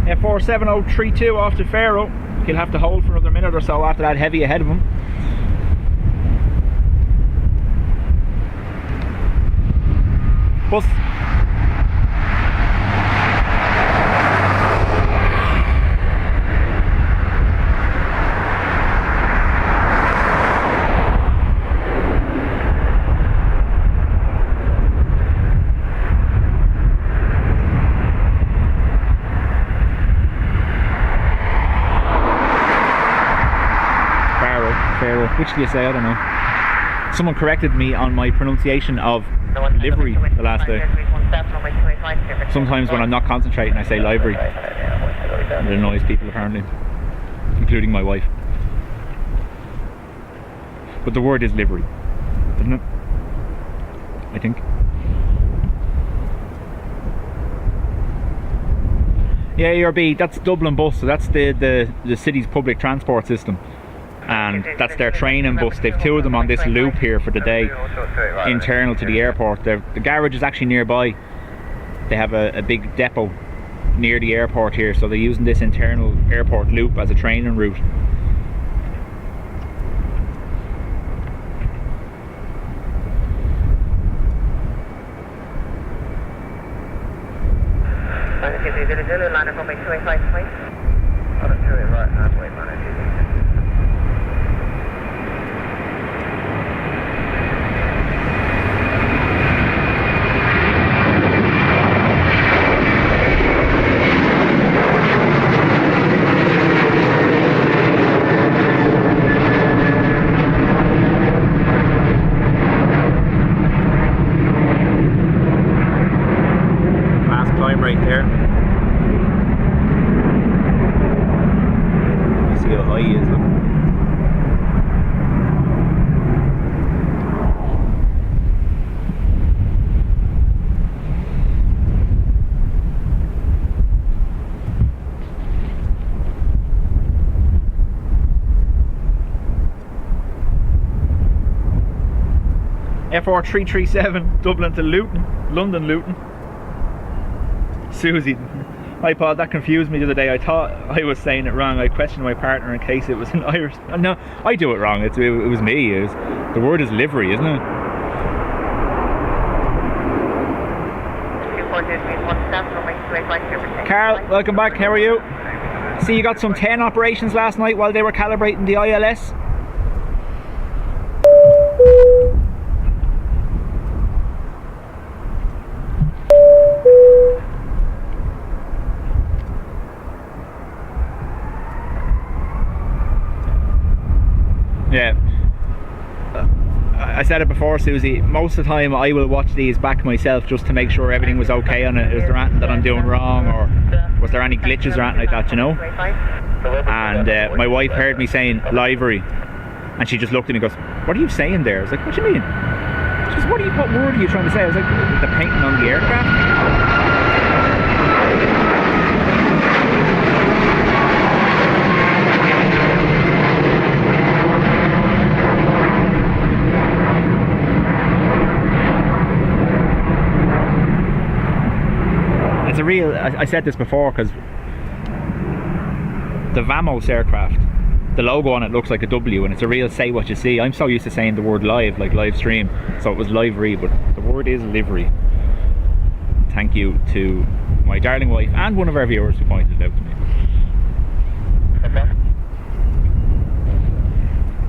F47032 off to Faro. He'll have to hold for another minute or so after that heavy ahead of him. Bus. Which do you say? I don't know. Someone corrected me on my pronunciation of livery the last day. Sometimes when I'm not concentrating I say livery. It annoys people apparently, including my wife. But the word is livery, isn't it? I think. Yeah, ARB, that's Dublin Bus, so that's the city's public transport system. And that's their training bus. They've two of them on this loop here for the day, internal to the airport. The garage is actually nearby. They have a big depot near the airport here, so they're using this internal airport loop as a training route. Dreamliner from 285, please. On a 2 right halfway, man. Right there. You see how high he is, look. F4337 Dublin to Luton, London Luton. Susie, hi Paul, that confused me the other day. I thought I was saying it wrong. I questioned my partner in case it was an Irish. No, I do it wrong. It was me. The word is livery, isn't it? Carl, welcome back. How are you? See, you got some 10 operations last night while they were calibrating the ILS. Yeah, I said it before, Susie, most of the time I will watch these back myself just to make sure everything was okay on it. Is there anything that I'm doing wrong, or was there any glitches or anything like that, you know? And my wife heard me saying livery, and she just looked at me and goes, "What are you saying there?" I was like, "What do you mean?" She goes, what word are you trying to say? I was like, "The painting on the aircraft." It's a real, I said this before, because the Vamos aircraft, the logo on it looks like a W, and it's a real say what you see. I'm so used to saying the word live, like live stream, so it was livery, but the word is livery. Thank you to my darling wife and one of our viewers who pointed it out to me.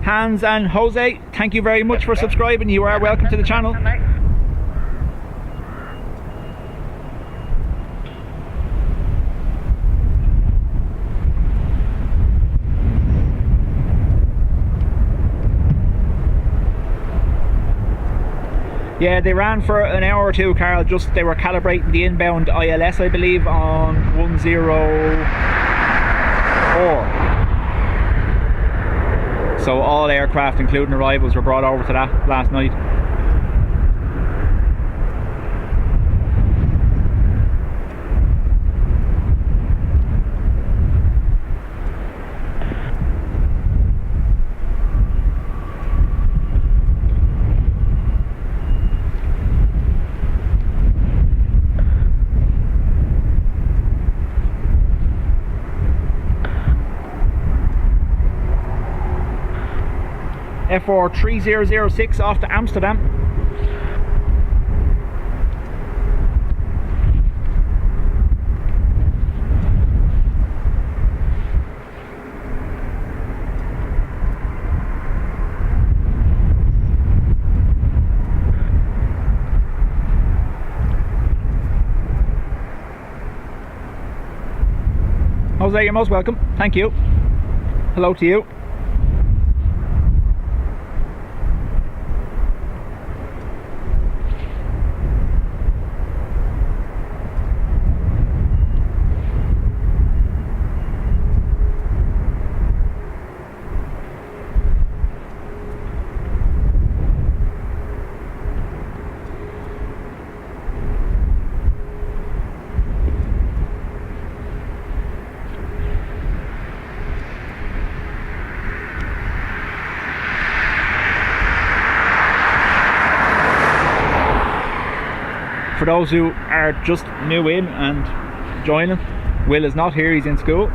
Hans and Jose, thank you very much for subscribing. You are welcome to the channel. Yeah, they ran for an hour or two, Carl. Just they were calibrating the inbound ILS, I believe, on 104. So all aircraft, including arrivals, were brought over to that last night. FR3006 off to Amsterdam. Jose, you're most welcome. Thank you. Hello to you. For those who are just new in and joining, Will is not here, he's in school.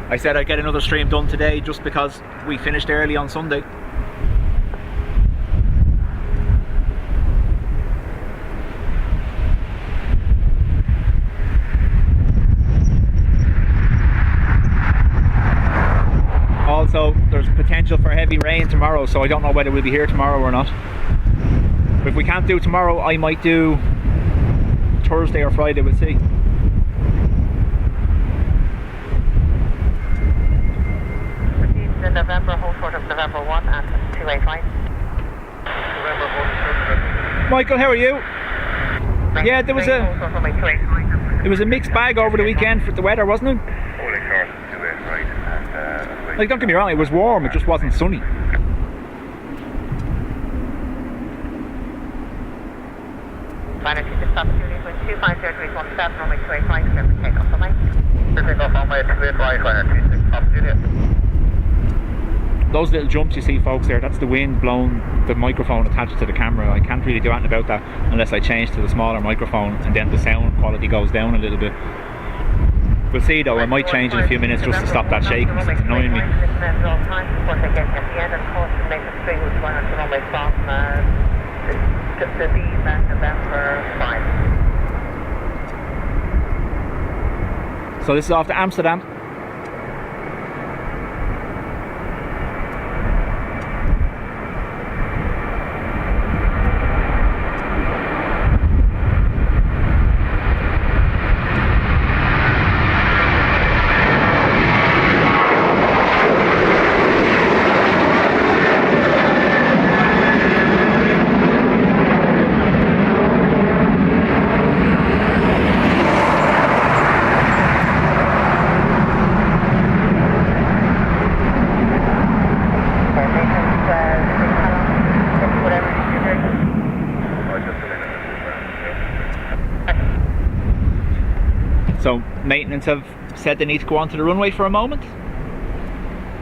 I said I'd get another stream done today just because we finished early on Sunday. Also, there's potential for heavy rain tomorrow, so I don't know whether we'll be here tomorrow or not. If we can't do tomorrow, I might do Thursday or Friday, we'll see. Proceed to November, hold short of November 1 and 285. Michael, how are you? Yeah, there was a mixed bag over the weekend for the weather, wasn't it? Holding short of 285 and Like, don't get me wrong, it was warm, it just wasn't sunny. Vanity to stop tuning with 250.17, runway 285, clear for takeoff, bye-bye. Takeoff runway 285, runway 26, up Juliet. Those little jumps you see, folks, there, that's the wind blowing the microphone attached to the camera. I can't really do anything about that unless I change to the smaller microphone, and then the sound quality goes down a little bit. We'll see though, I might change in a few minutes just to stop that shaking, because it's annoying me. So this is off to Amsterdam. So maintenance have said they need to go onto the runway for a moment.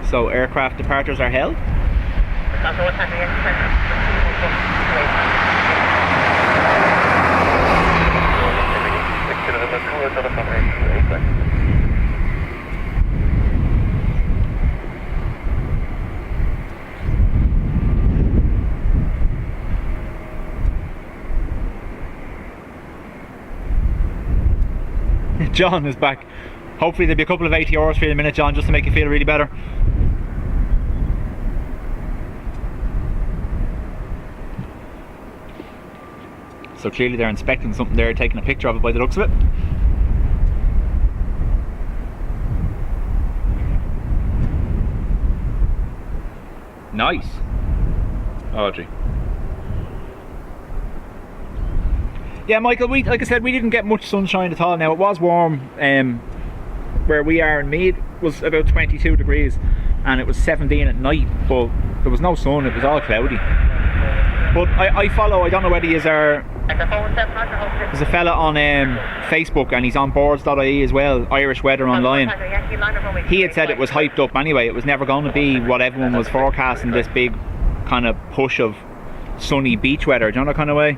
So aircraft departures are held. John is back. Hopefully there'll be a couple of ATRs for you in a minute, John, just to make you feel really better. So clearly they're inspecting something there, taking a picture of it by the looks of it. Nice. Audrey. Yeah, Michael, like I said, we didn't get much sunshine at all. Now, it was warm where we are in Meath. It was about 22 degrees and it was 17 at night, but there was no sun, it was all cloudy. But I follow, I don't know whether you are, there's a fella on Facebook and he's on boards.ie as well, Irish Weather Online. He had said it was hyped up anyway, it was never going to be what everyone was forecasting, this big kind of push of sunny beach weather, do you know that kind of way?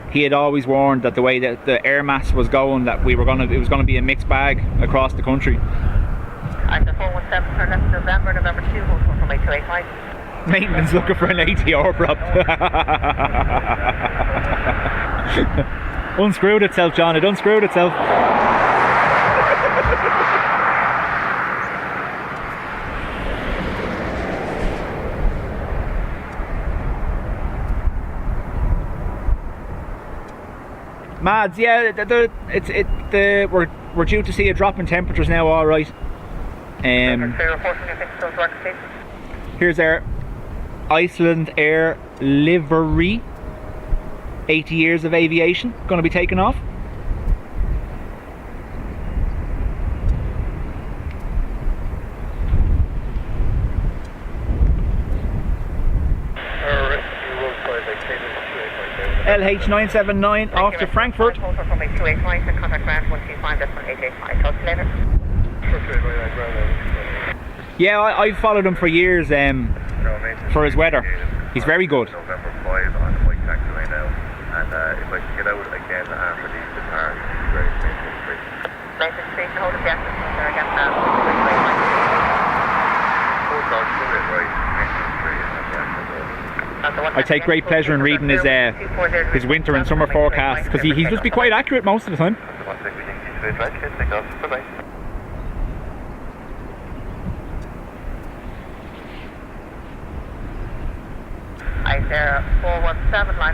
He had always warned that the way that the air mass was going, that it was going to be a mixed bag across the country. November 2, from 8285. Maintenance looking for an ATR prop. Unscrewed itself, John, it unscrewed itself. Mads, yeah, we're due to see a drop in temperatures now, alright. Here's our Iceland Air livery. 80 years of aviation, going to be taken off. LH979 off to Frankfurt. Yeah, I've followed him for years for his weather. He's very good. November 5 on the bike taxiway now, and if I can get out again after these guitars, it's very I take great pleasure in reading his winter and summer forecasts, because he's just be quite accurate most of the time.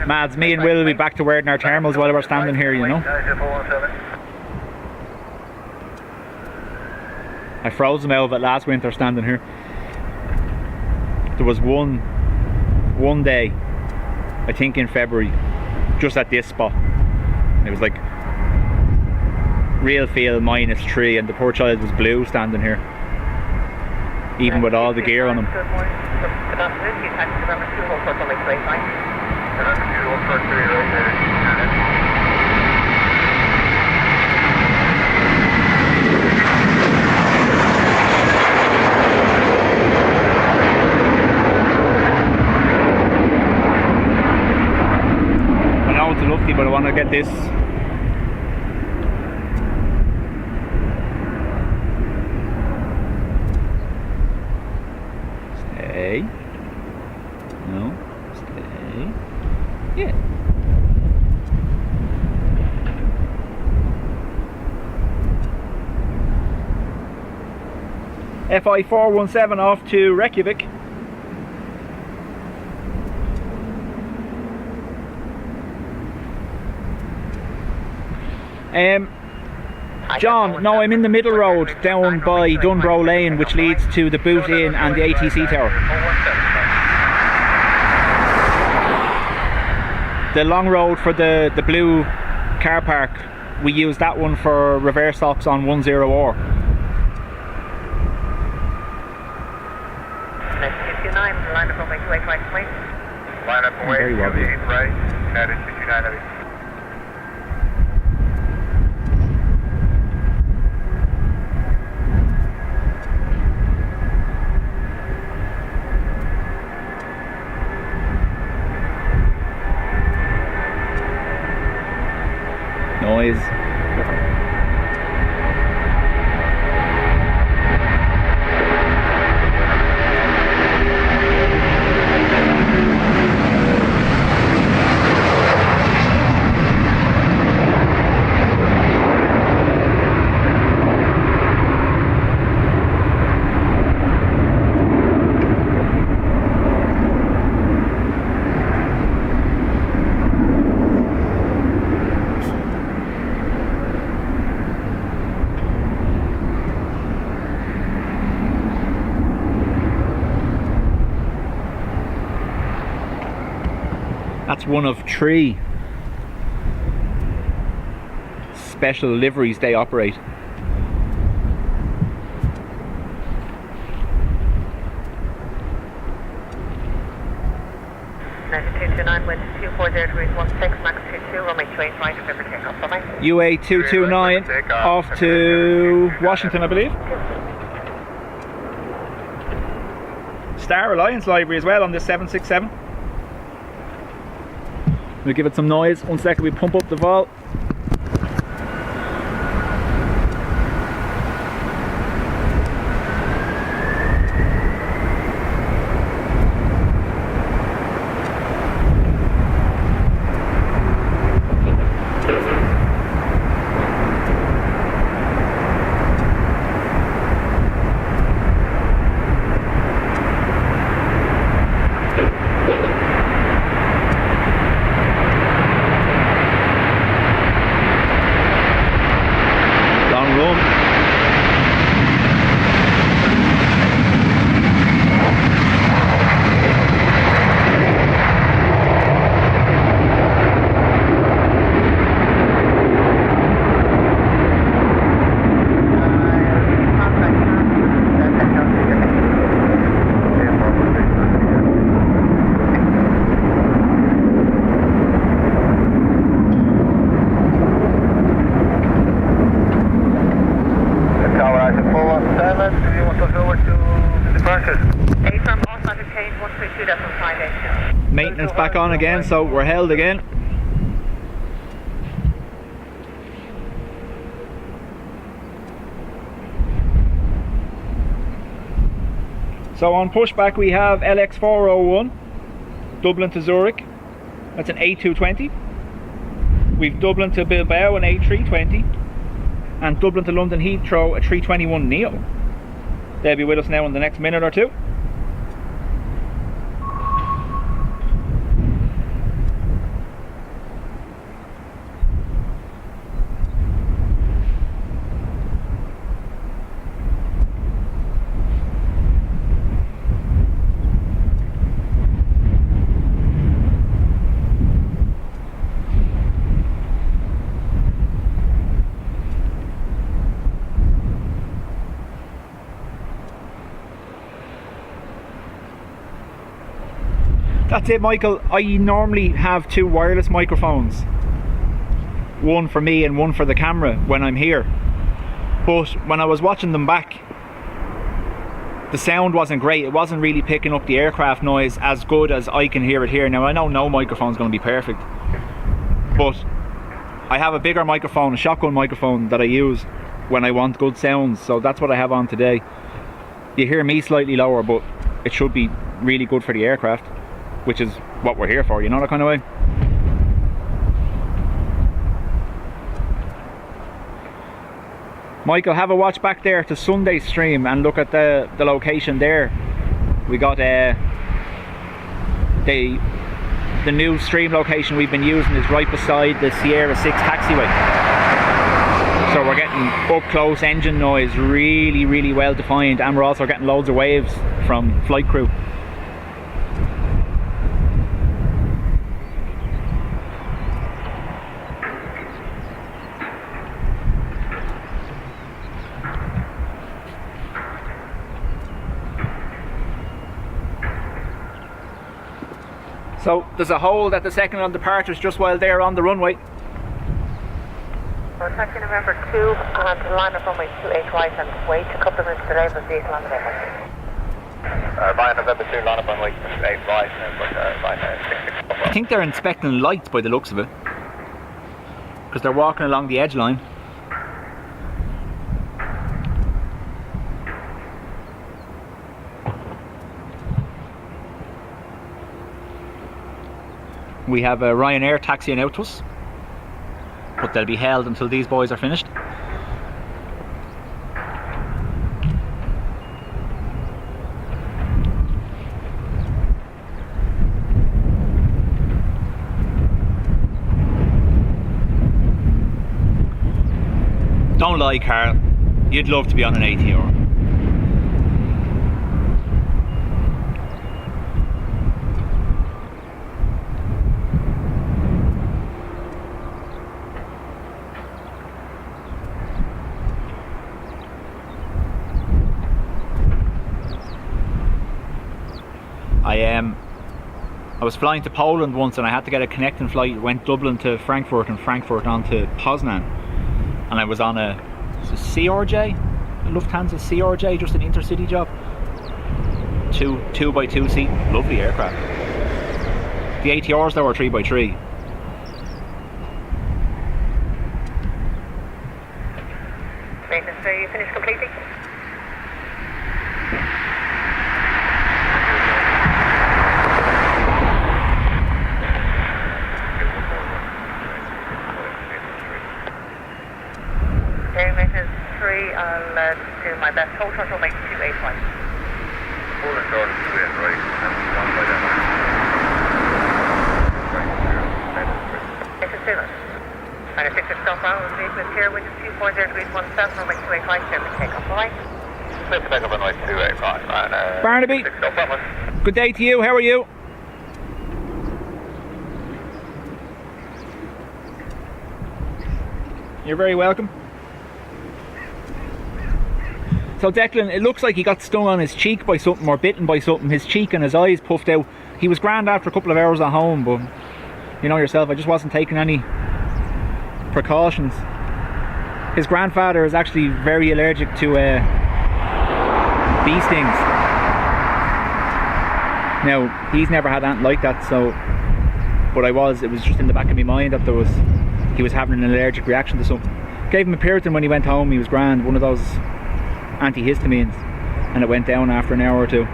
Mads, me and Will will be back to wearing our thermals while we're standing here, you know. I froze them out of it last winter standing here. There was one day, I think in February, just at this spot. It was like real feel -3 and the poor child was blue standing here, even with all the gear on him. I know it's a lofty, but I want to get this. Stay. No. Stay. Yeah. FI 417 off to Reykjavik. John, no, I'm in the middle road down by Dunbro Lane, which leads to the boot in and the ATC tower. The long road for the blue car park, we use that one for reverse locks on 10R. Line up away, very wobbly. right, headed 59. Noise. That's one of 3 special liveries they operate. wind 240 degrees 16, max 22, runway 28 right, for takeoff, bye-bye. UA 229 off to Washington, I believe. Star Alliance library as well on this 767. We'll give it some noise. 1 second, we pump up the vol. Maintenance back on again, so we're held again. So on pushback we have LX401, Dublin to Zurich, that's an A220. We've Dublin to Bilbao, an A320, and Dublin to London Heathrow, a 321 Neo. They'll be with us now in the next minute or two. That's it, Michael. I normally have 2 wireless microphones, one for me and one for the camera when I'm here, but when I was watching them back, the sound wasn't great. It wasn't really picking up the aircraft noise as good as I can hear it here. Now I know no microphone's going to be perfect, but I have a bigger microphone, a shotgun microphone that I use when I want good sounds, so that's what I have on today. You hear me slightly lower, but it should be really good for the aircraft, which is what we're here for, you know, that kind of way. Michael, have a watch back there to Sunday's stream and look at the location there. We got the new stream location we've been using is right beside the Sierra 6 taxiway. So we're getting up close engine noise, really, really well defined, and we're also getting loads of waves from flight crew. So there's a hold at the second on departures just while they're on the runway. We're taxi November 2 and line up runway 28 right and wait a couple of minutes to Airbus A330 on the runway. Line November 2, line up runway 28 right and line 66. I think they're inspecting lights by the looks of it. because they're walking along the edge line. We have a Ryanair taxiing out to us, but they'll be held until these boys are finished. Don't lie, Carl, you'd love to be on an ATR. I was flying to Poland once and I had to get a connecting flight. It went Dublin to Frankfurt and Frankfurt on to Poznan. And I was on a CRJ, a Lufthansa CRJ, just an intercity job. Two by two seat, lovely aircraft. The ATRs though are 3x3. Maintenance, are you finished completely? I'll do my best. Hold short, make 285. Hold it short, right, and one by that. This is Susan. Minus 6 stop out, movement here, wind 240 degrees 17, runway 285, service takeoff, alright? Let's back up on runway 285, and Barnaby, 6 stop out. good day to you, how are you? You're very welcome. So Declan, it looks like he got stung on his cheek by something or bitten by something. His cheek and his eyes puffed out. He was grand after a couple of hours at home, but you know yourself, I just wasn't taking any precautions. His grandfather is actually very allergic to bee stings. Now, he's never had anything like that, so, but it was just in the back of my mind that he was having an allergic reaction to something. Gave him a Piriton when he went home, he was grand, one of those antihistamines, and it went down after an hour or two.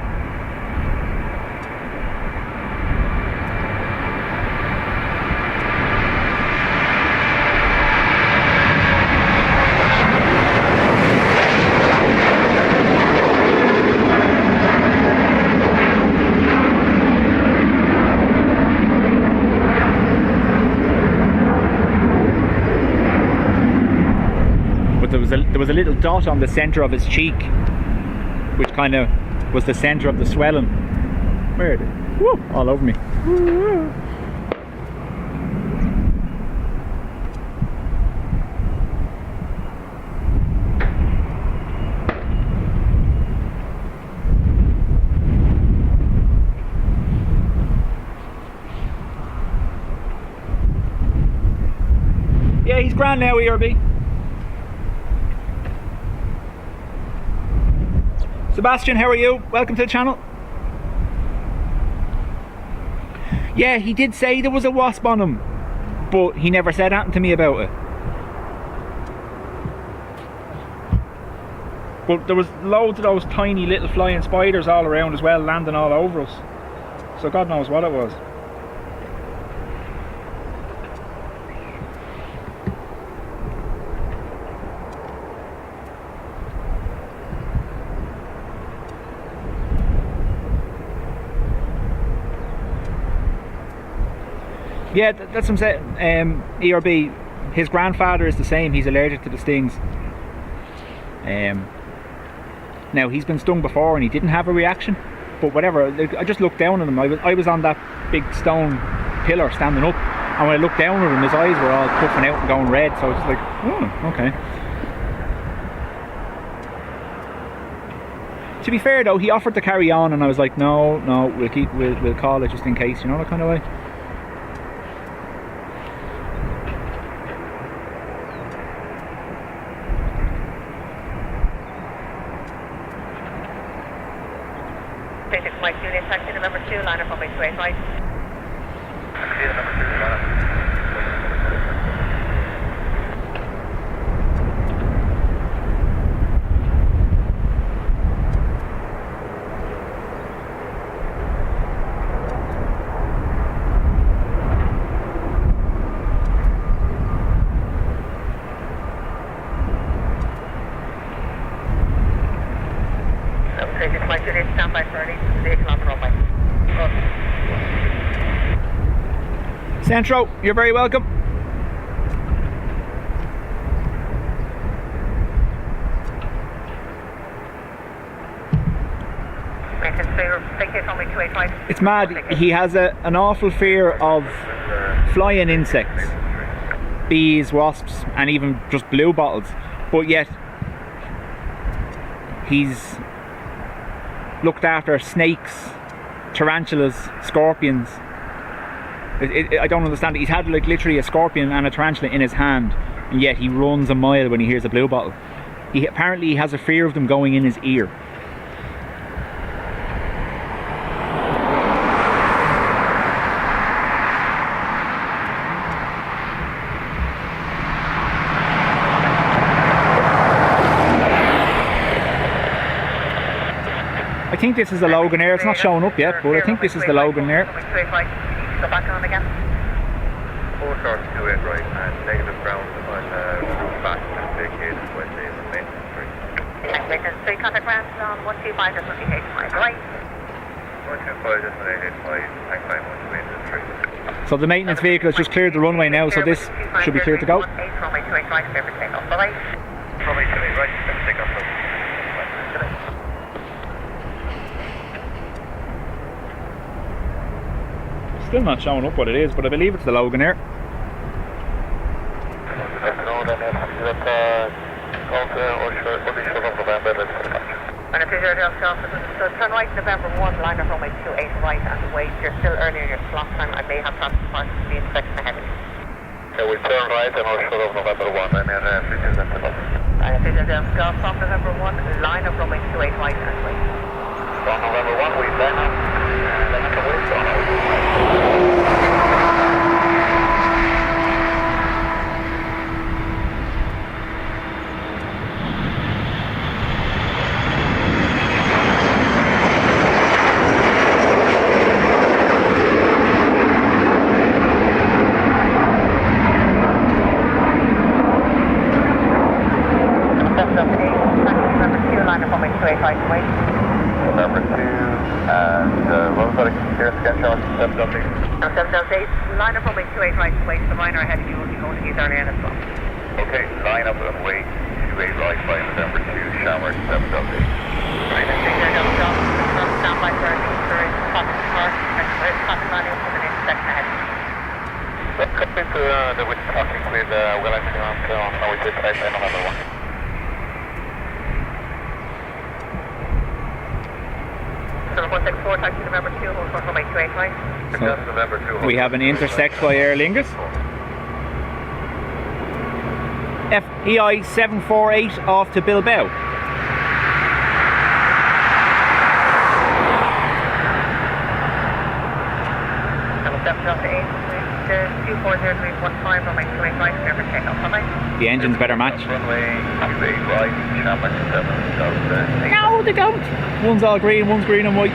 There was a little dot on the centre of his cheek, which kind of was the centre of the swelling. Where is it? Woo, all over me. Yeah, he's grand now, ERB. Sebastian, how are you? Welcome to the channel. Yeah, he did say there was a wasp on him, but he never said anything to me about it. But there was loads of those tiny little flying spiders all around as well, landing all over us. So God knows what it was. Yeah, that's what I'm saying. ERB, his grandfather is the same. He's allergic to the stings. Now he's been stung before and he didn't have a reaction, but whatever. I just looked down at him. I was on that big stone pillar standing up, and when I looked down at him, his eyes were all puffing out and going red. So I was just like, oh, okay. To be fair though, he offered to carry on, and I was like, no, we'll call it just in case, you know, that kind of way. Mike Juliet, taxi to number 2, line up on my 285. Juliet, stand by for release to the 8 kilometre runway. Centro, you're very welcome. It's mad. He has an awful fear of flying insects, bees, wasps, and even just blue bottles. But yet, he's looked after snakes, tarantulas, scorpions. I don't understand it. He's had like literally a scorpion and a tarantula in his hand, and yet he runs a mile when he hears a blue bottle. He apparently has a fear of them going in his ear. I think this is the Logan Air. It's not showing up yet, but I think this is the Logan Air. Go back on again. 428 right and negative ground on back and vacated by the maintenance street. Maintenance street, contact ground on 125, just 185, right? 125, just 185, hang time on maintenance street. So the maintenance vehicle has just cleared the runway now, so this should be clear to go. Runway 28 right, clear for takeoff, bye-bye. Runway 28 right, clear for takeoff. Still not showing up what it is, but I believe it's the Logan Air. And if you're just off, so turn right November 1, line up runway 28 right and wait. You're still early in your slot time. I may have transport parts to be inspection ahead of you. Yeah, we turn right and I'll shut off November 1 and then switches into November. And if you're just off from November 1, line up runway 28 right and wait. From November 1, we line up and then have to wait on November 2, and what was that? Here's the sketch on 778. Now 778, line up runway 28 right and wait. The liner ahead of you will be going to use our air as well. Okay, line up and wait 28 right by November 2, shower 778. Right, and take your nose off, stand by for pocket car, and pocket manual coming in section ahead. Come into the with talking with Wellington on how we did type in November 1. So 164, taxi November 2, hold for runway 28 right. So we have an intersect by Aer Lingus. FEI 748 off to Bilbao. The engines better match. No, they don't. One's all green, one's green and white.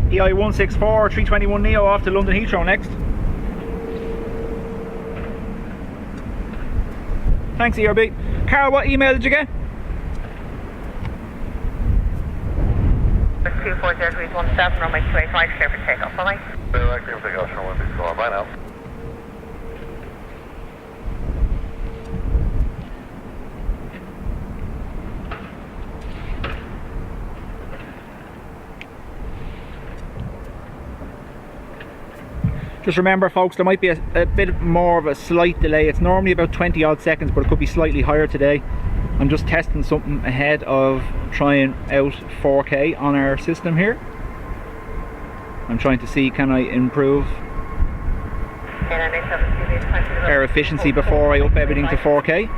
EI 164 321 Neo off to London Heathrow next. Thanks, ERB. Carl, what email did you get? 24017, runway 285, clear for takeoff. Bye-bye. Clear for takeoff, runway 285. Bye now. Just remember, folks, there might be a bit more of a slight delay. It's normally about 20 odd seconds, but it could be slightly higher today. I'm just testing something ahead of trying out 4K on our system here. I'm trying to see, can I improve our efficiency before I up everything to 4K.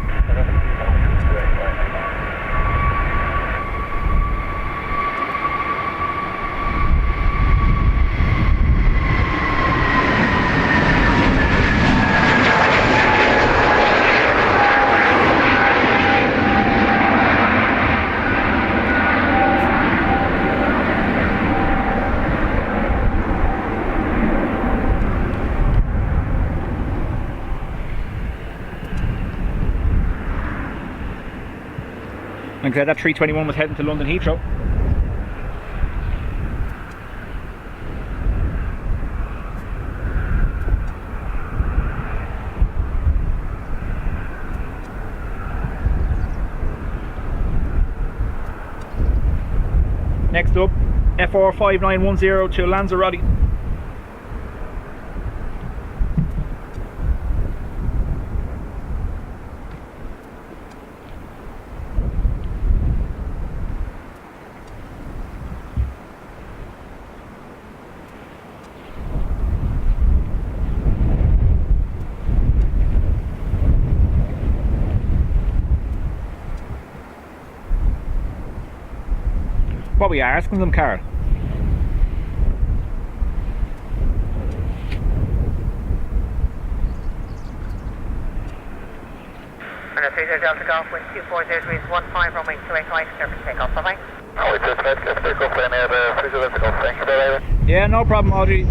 Like I said, that 321 was heading to London Heathrow. Next up, FR5910 to Lanzarote. What were you asking them, Carl? And a 30 Delta Golf with 24015, runway 285, clear for takeoff. Bye-bye. Oh, we just let take off in here, the 30 Delta Golf. Thank you, brother. Yeah, no problem, Audrey.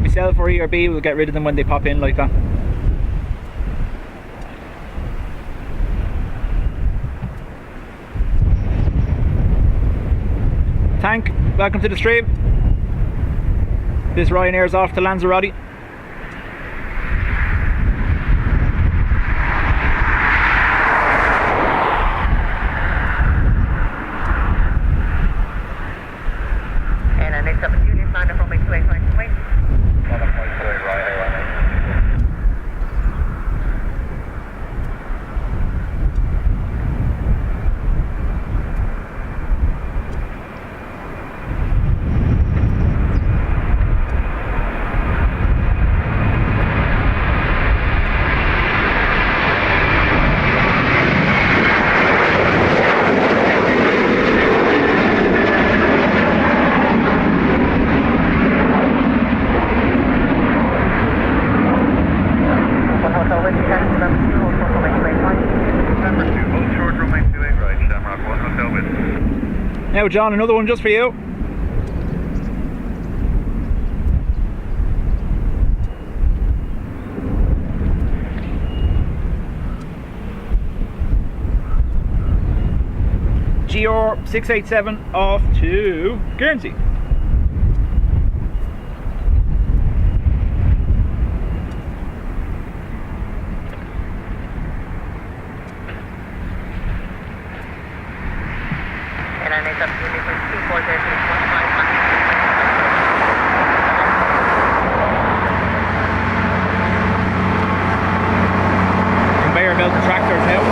Myself or ERB will get rid of them when they pop in like that. Tank, welcome to the stream. This Ryanair's off to Lanzarote. And next up is Julius Lander from 285 wait. Now John, another one just for you. GR 687 off to Guernsey. Conveyor belt and tractors now.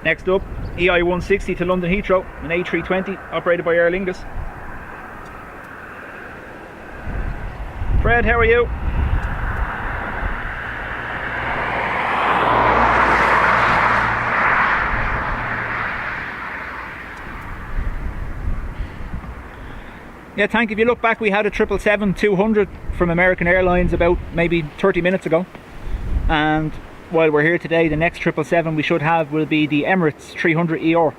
Next up, EI 160 to London Heathrow, an A320 operated by Aer Lingus. Fred, how are you? Yeah, Tank, if you look back, we had a 777-200 from American Airlines about maybe 30 minutes ago. And while we're here today, the next 777 we should have will be the Emirates 300ER.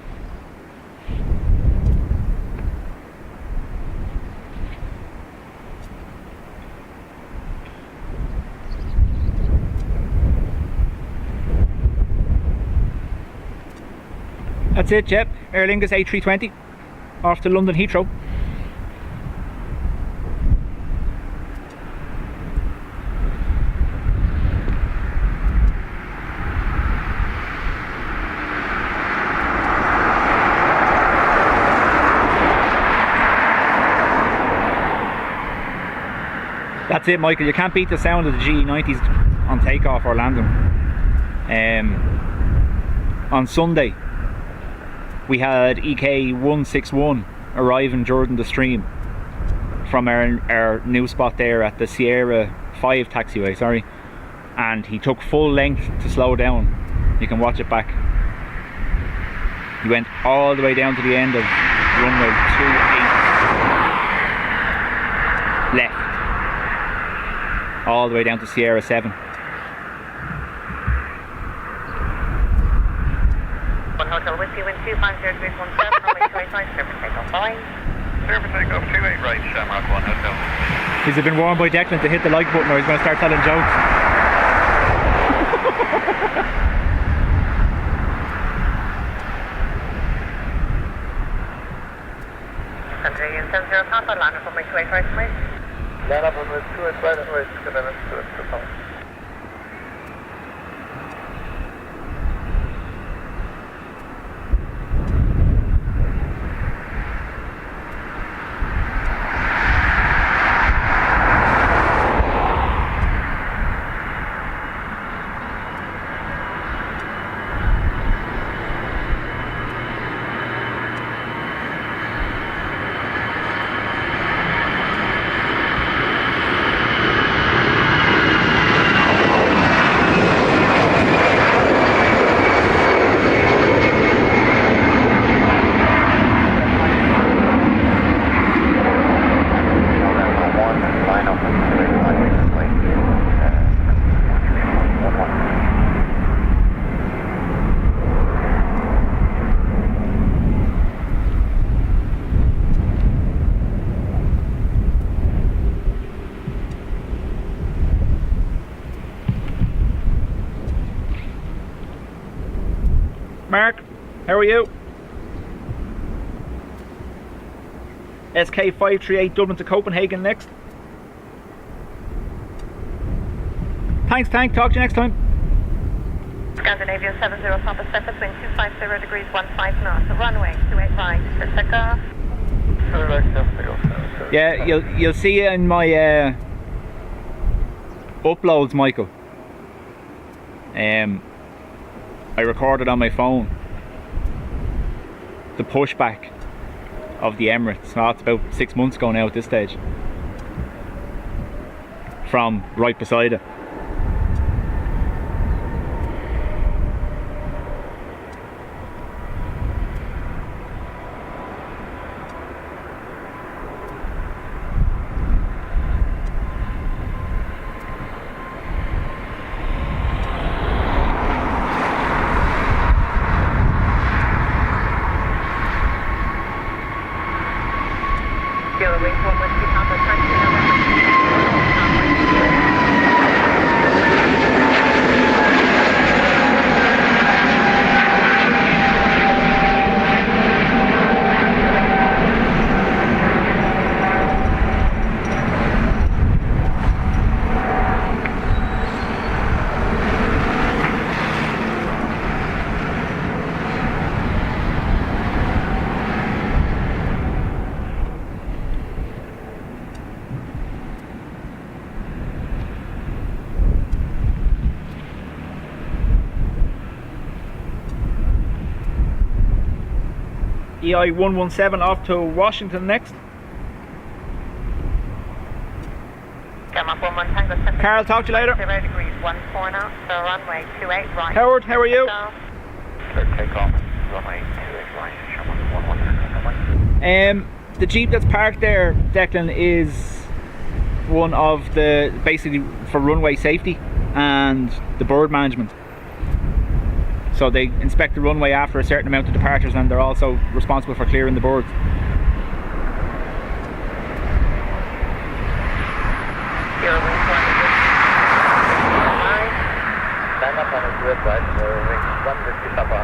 That's it, yep. Aer Lingus A320 off to London Heathrow. That's it, Michael. You can't beat the sound of the GE90s on takeoff or landing. On Sunday, we had EK 161 arriving during the stream from our new spot there at the Sierra 5 taxiway, sorry. And he took full length to slow down. You can watch it back. He went all the way down to the end of runway 28 left. All the way down to Sierra 7. 1 Hotel Whiskey, wind 250 degrees 17, runway 25, service takeoff fine. Service takeoff 28 right, Shamrock 1 Hotel. He's been warned by Declan to hit the like button or he's going to start telling jokes. Continue 70 Papa, land up runway 28 right, please. Land up runway 28 right, and wait, get in to it, to fine. Mark, how are you? SK 538 Dublin to Copenhagen next. Thanks, Tank. Talk to you next time. Scandinavia 70 Papa Stefan, wind 250 degrees 15 knots, runway 28 right for takeoff. Yeah, you'll see it in my uploads, Michael. I recorded on my phone the pushback of the Emirates. Oh, it's about 6 months ago now at this stage. From right beside it. Kilo wing 1 Whiskey Papa, 20 November. EI 117 off to Washington next. Carl, talk to you later. 0 degrees 14 knots, so runway 28 right. Howard, how are you? Takeoff, runway 28 right, Sherman 11. The Jeep that's parked there, Declan, is one of the, basically for runway safety and the bird management. So they inspect the runway after a certain amount of departures, and they're also responsible for clearing the birds. Stand up on the website, wing 150 Papa.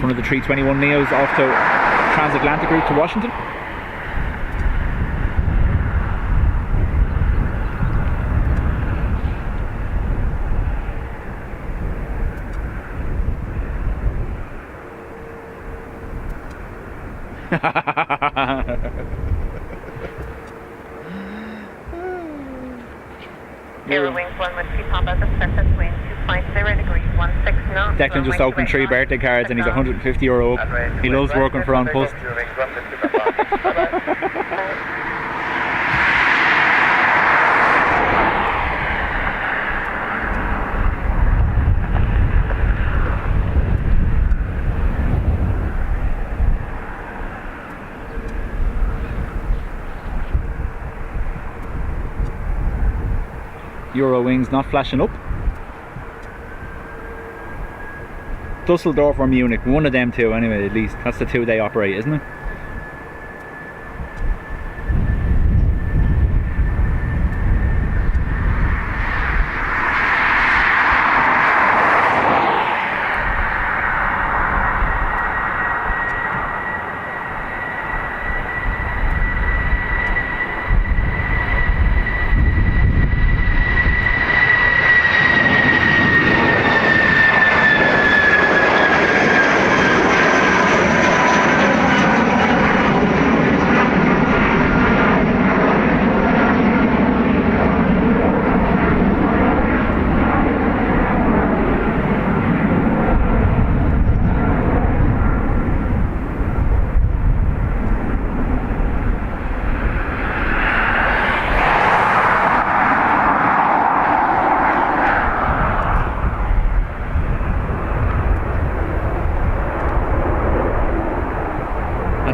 One of the 321 Neos off to transatlantic route to Washington. Wings 1 with Papa, the surface wind 2.0 degrees 16 knots. Declan just opened 3 birthday cards and he's €150 up. He loves working for On Post. Eurowings not flashing up. Dusseldorf or Munich, one of them two anyway, at least. That's the two they operate, isn't it?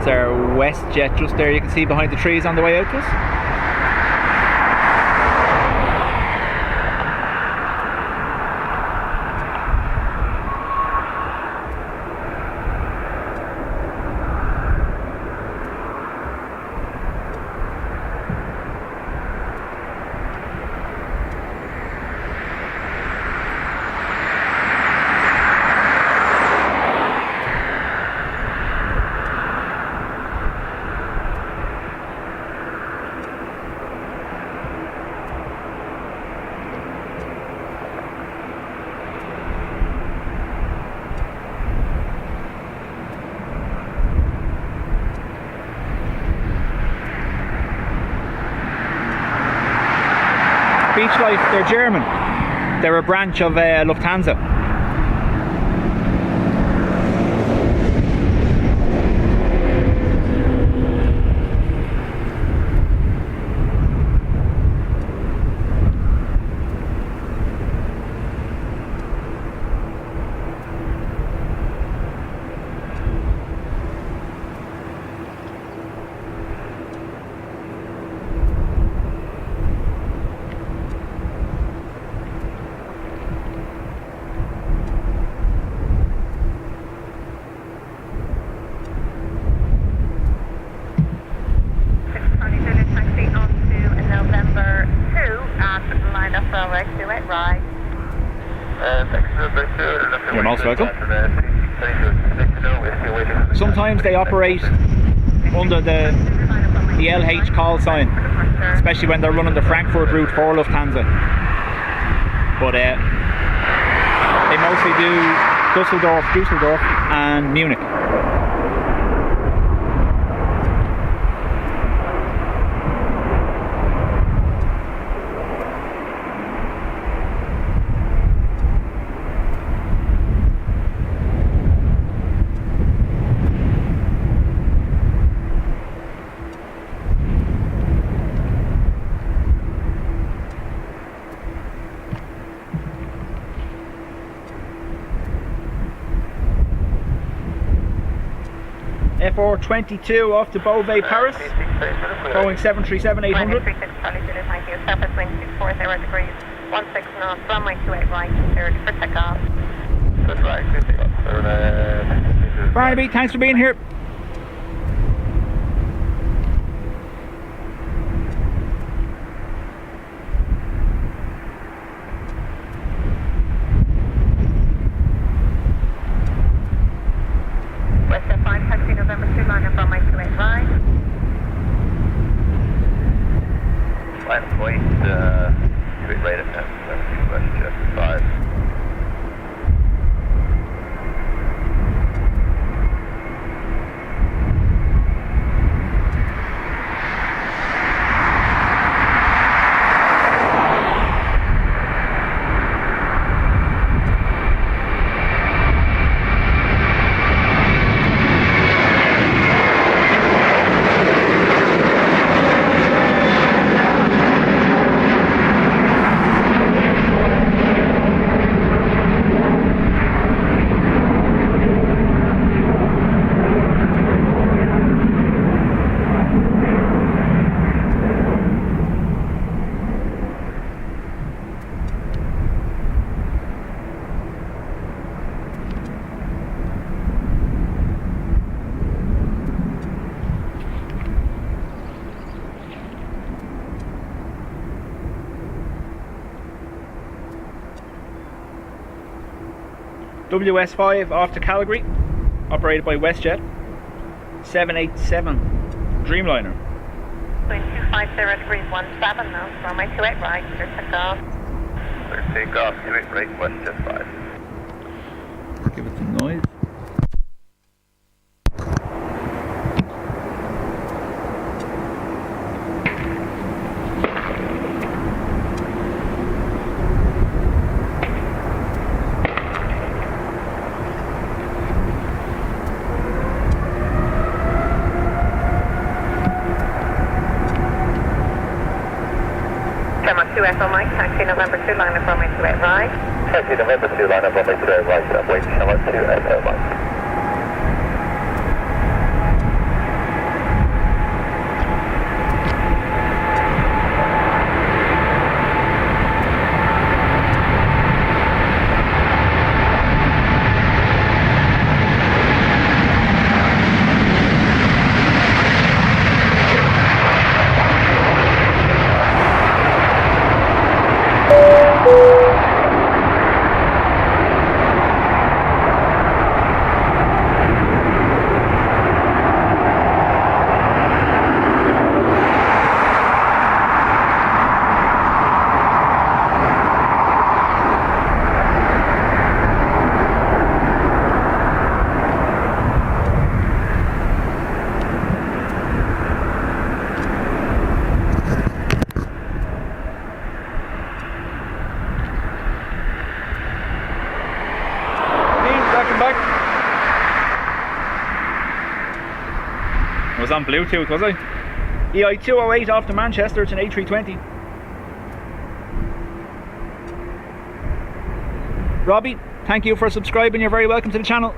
Our WestJet just there, you can see behind the trees on the way out to us. Beachlife, they're German. They're a branch of Lufthansa. most welcome. Sometimes they operate under the LH call sign, especially when they're running the Frankfurt route for Lufthansa. But they mostly do Dusseldorf and Munich. F422 off to Beauvais, Paris. Boeing 737-800. 36 Charlie Zulu, thank you. Surface wind 240 degrees, 16 knots, runway 28 right, cleared for takeoff. Good right, Barnaby, thanks for being here. November 2 liner from my 28 right. Flight point, 28 right at West 5. WS5 off to Calgary, operated by WestJet. 787 Dreamliner. Wind 250 degrees, 17 knots, runway 28 right, clear takeoff. Clear takeoff, 28 right, West 5. Give it some noise. Echo Mike, taxi November 2 liner from my 28 right. Taxi November 2 liner from my 28 right, runway 2 Echo Mike. I was on Bluetooth, was I? EI 208 off to Manchester, it's an A320. Robbie, thank you for subscribing, you're very welcome to the channel.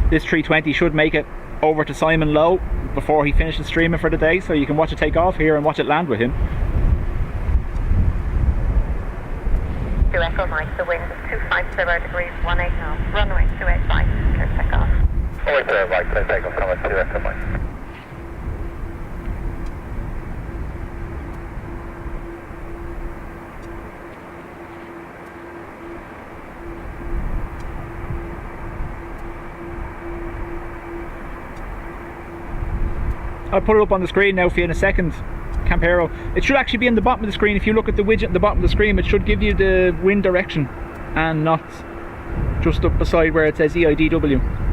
This 320 should make it over to Simon Lowe before he finishes streaming for the day, so you can watch it take off here and watch it land with him. Eagle Mike, the wind is 250 degrees, 18 knots, runway 28 right, clear takeoff. Always right, clear takeoff, come at 2 Echo Mike. I'll put it up on the screen now for you in a second, Campero. It should actually be in the bottom of the screen. If you look at the widget at the bottom of the screen, it should give you the wind direction and not just up beside where it says EIDW.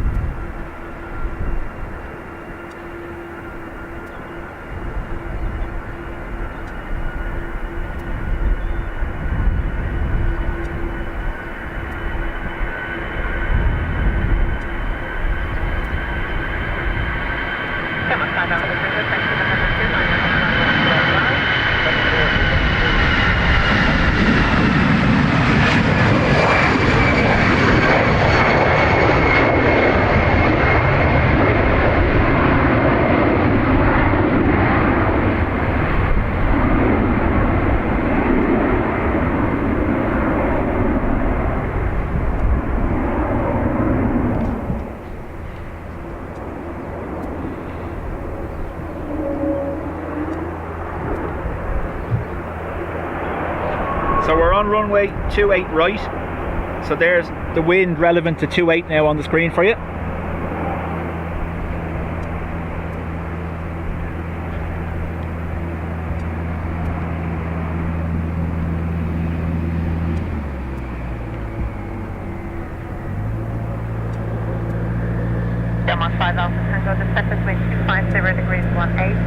So we're on runway 28 right. So there's the wind relevant to 28 now on the screen for you. Denmark 5 Alpha Tango, descent wind 250 degrees, 18,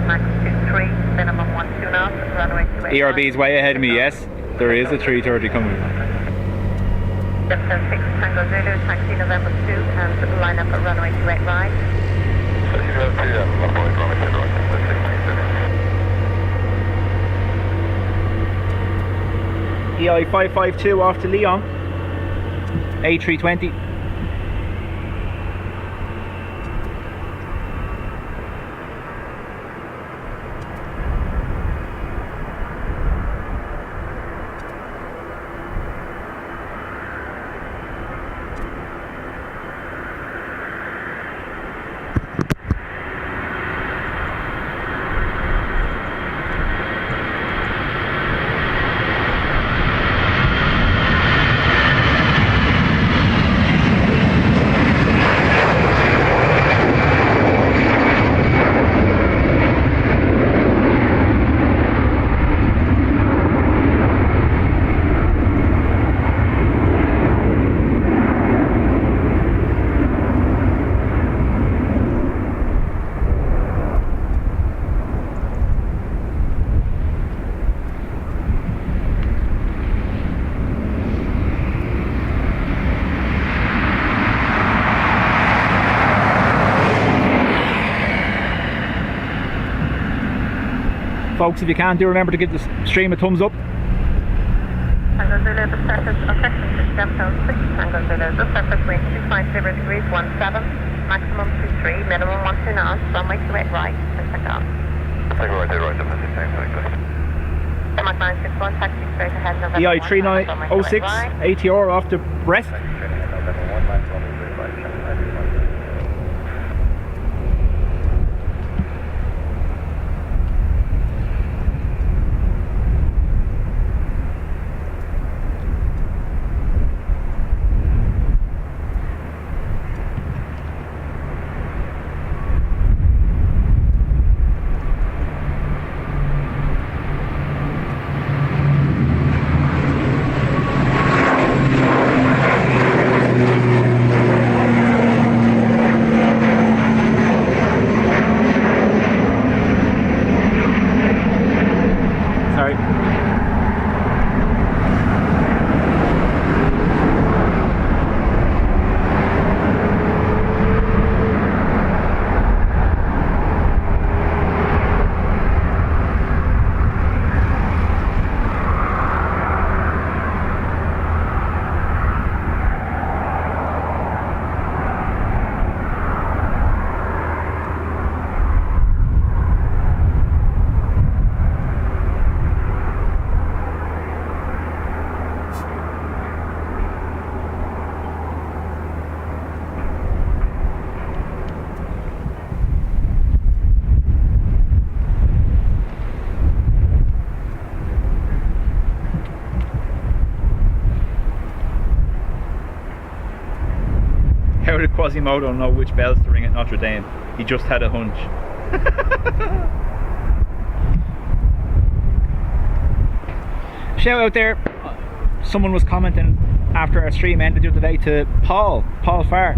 max 23, minimum 12 knots, runway 28 ERB is way ahead of me, yes. There is a 330 coming. Descent 6 Tango Zulu, taxi November 2, and line up at runway 28 right. EI 552 off to Leon, A320. Folks, if you can, do remember to give the stream a thumbs up. Tango Zulu, the surface affection system, 6 Tango Zulu, the surface wind 250 degrees, 17, maximum 23, minimum 12 knots, runway 28 right, and pick up. Tango right, defensive tank, like this. Denmark 961, taxi straight ahead, November EI 1, 3906, ATR off to Brest. Quasimodo know which bells to ring at Notre Dame. He just had a hunch. Shout out there. Someone was commenting after our stream ended the other day to Paul Farr.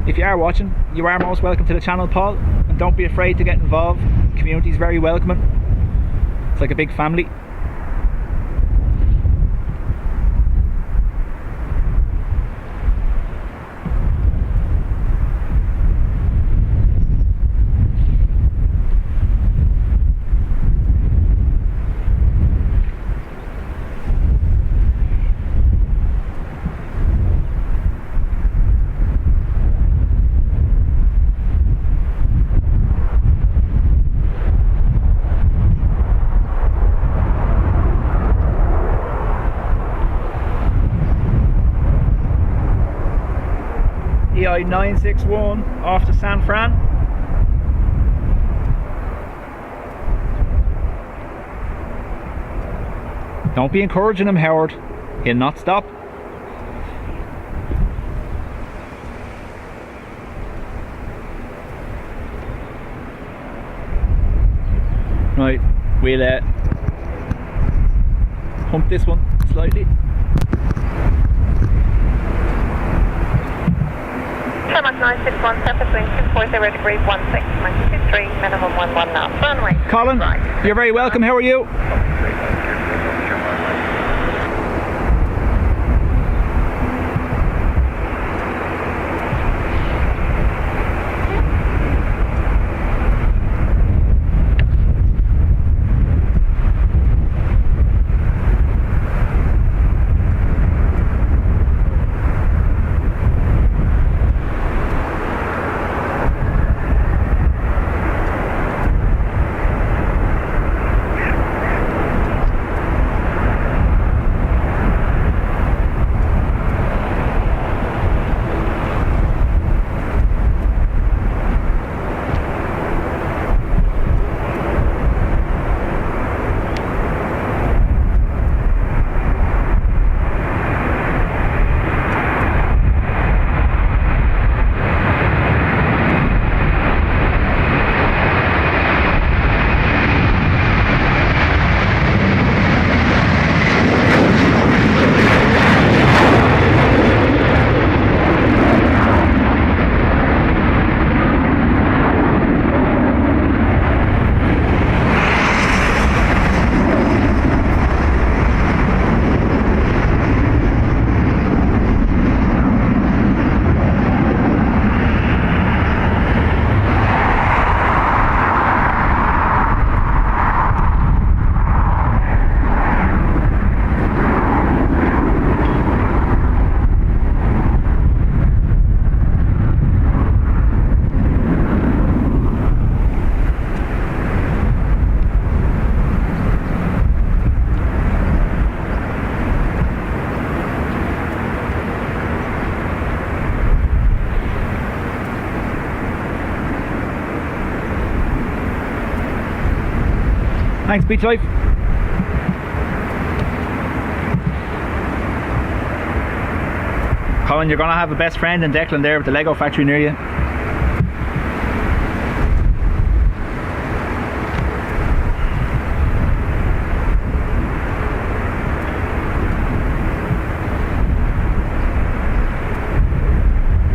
If you are watching, you are most welcome to the channel, Paul, and don't be afraid to get involved. The community is very welcoming. It's like a big family. EI 961 off to San Fran. Don't be encouraging him, Howard. He'll not stop. Right, we'll hump this one slightly. Tarmac 961, surface wind 240 degree 16, magnitude 3, minimum 11 knots. Runway. Colin, right. You're very welcome. How are you? Thanks, Beach Life. Colin, you're going to have a best friend in Declan there with the Lego factory near you.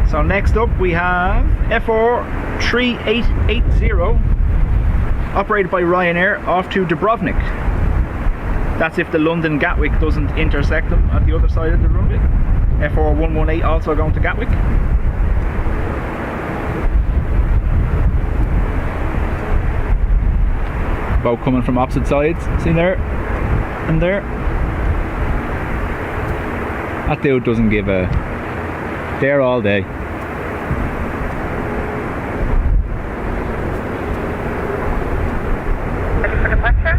So next up we have FR3880, operated by Ryanair, off to Dubrovnik. That's if the London Gatwick doesn't intersect them at the other side of the runway. FR118 also going to Gatwick. Both coming from opposite sides. See there and there. That dude doesn't give a... There all day. Ready for departure?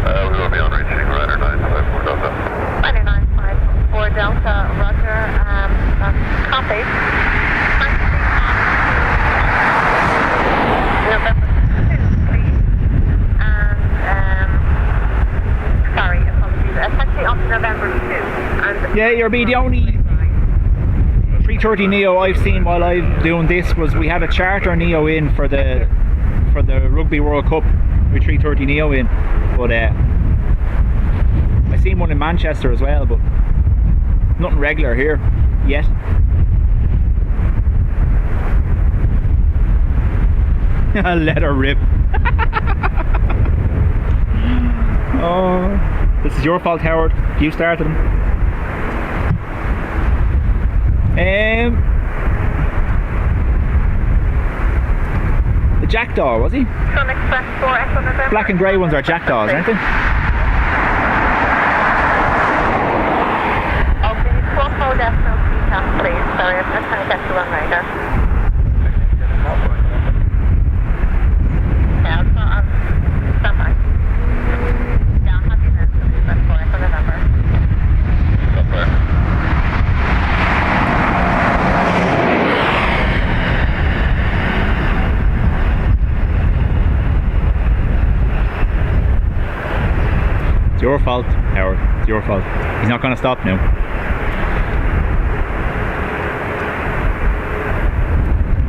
We will be on reaching Ryder 954 Delta. 9954 Delta, roger. Copy. November 2, please. And, sorry, apologies. Taxi on November 2. And Yeah, you're be the only 330 A330 Neo I've seen while I'm doing this was we had a charter Neo in for the Rugby World Cup with A330 Neo in, but I seen one in Manchester as well, but nothing regular here yet. Let her rip. Oh, this is your fault, Howard. You started them. The Jackdaw, was he? Black and grey ones are Jackdaws, aren't they? Okay, 12 decimal Takeoff, please. Sorry, I'm just trying to get to one right now. Yeah, I'll stand by. Yeah, I'll have you then. That's 4 Echo November. It's your fault, Howard. It's your fault. He's not going to stop now.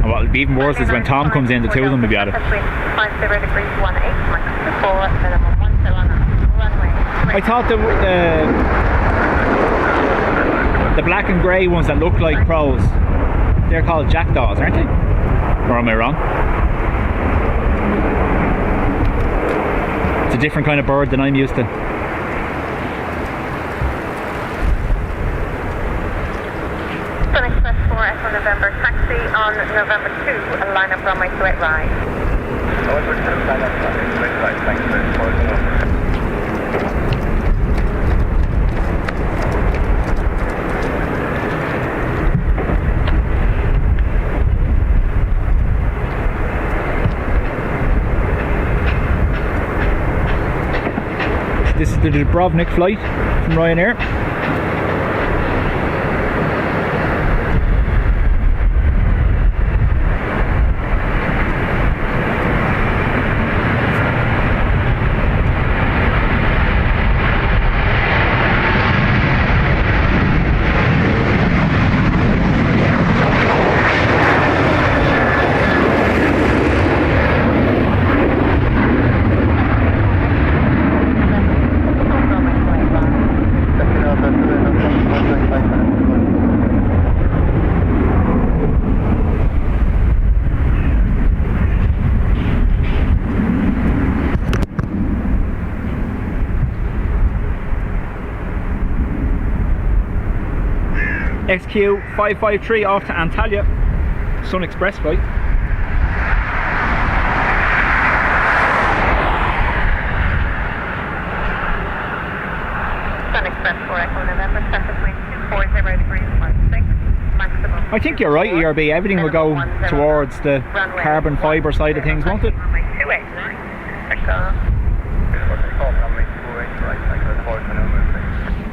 And what'll be even worse is when Tom comes in, the two of them will be at it. 50 degrees 18, max 4, minimum 1 runway. I thought the black and grey ones that look like crows, they're called Jackdaws, aren't they? Or am I wrong? It's a different kind of bird than I'm used to. Express 4 Echo November, taxi on November 2, line up runway 28 right. November 2, line up runway 28 right, thanks for This is the Dubrovnik flight from Ryanair. XQ553 off to Antalya, Sun Express flight. Sun Express 4 Echo November, surface wind 240 degrees 16, maximum. I think you're right, ERB. Everything will go towards the carbon fibre side of things, won't it? Runway 28 right. Echo.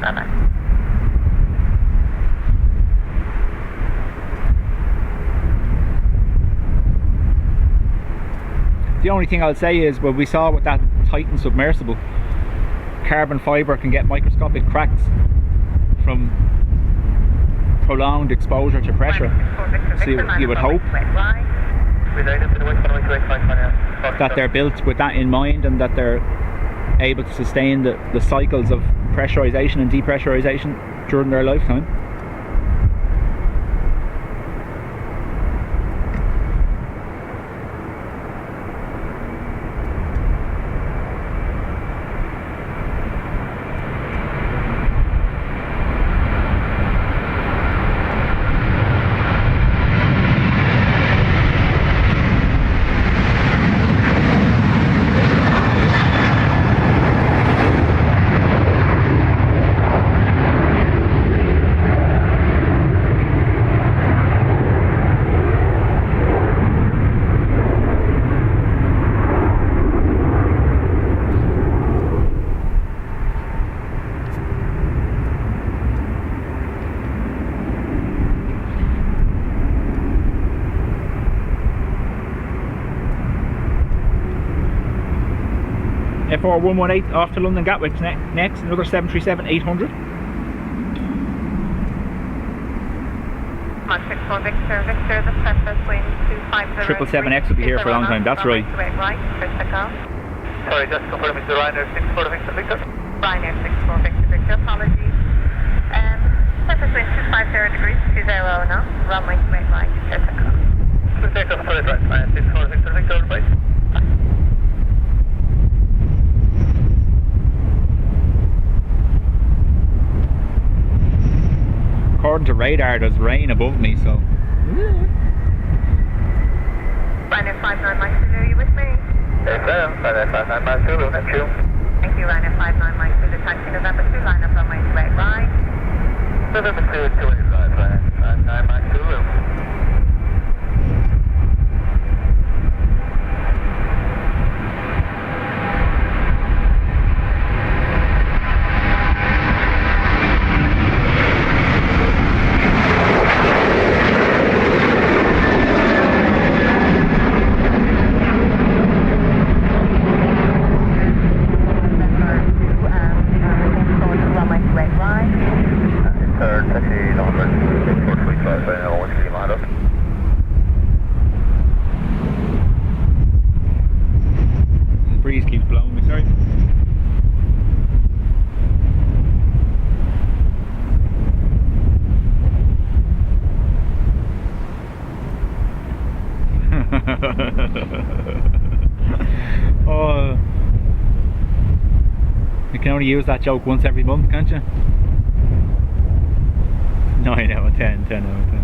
Bye-bye. The only thing I'll say is, well, we saw with that Titan submersible, carbon fibre can get microscopic cracks from prolonged exposure to pressure. So you would hope that they're built with that in mind and that they're able to sustain the cycles of pressurization and depressurization during their lifetime. F4118 off to London Gatwick next, another 737-800. contact for Victor. Victor, the surface wind 250. 777X will be here for a long time, that's right. Right, for takeoff. Sorry, just confirming the Ryanair 64 Victor Victor. Ryanair 64 Victor Victor, apologies. Surface wind 250 degrees, 20 knots, runway 28 right, for takeoff. To takeoff, sorry, right, Ryanair 64 Victor Victor, right. According to radar, there's rain above me, so. Ryanair 59 Mike Zulu, are you with me? Yes, Ryanair 59 Mike Zulu, Neptune. Thank you, Ryanair 59 Mike Zulu, taxi November 2, line up runway 28 right. November 2, 28 right, Ryanair 59 Mike Zulu. The breeze keeps blowing me, sorry. Oh, you can only use that joke once every month, can't you? 9 out of 10, 10 out of 10.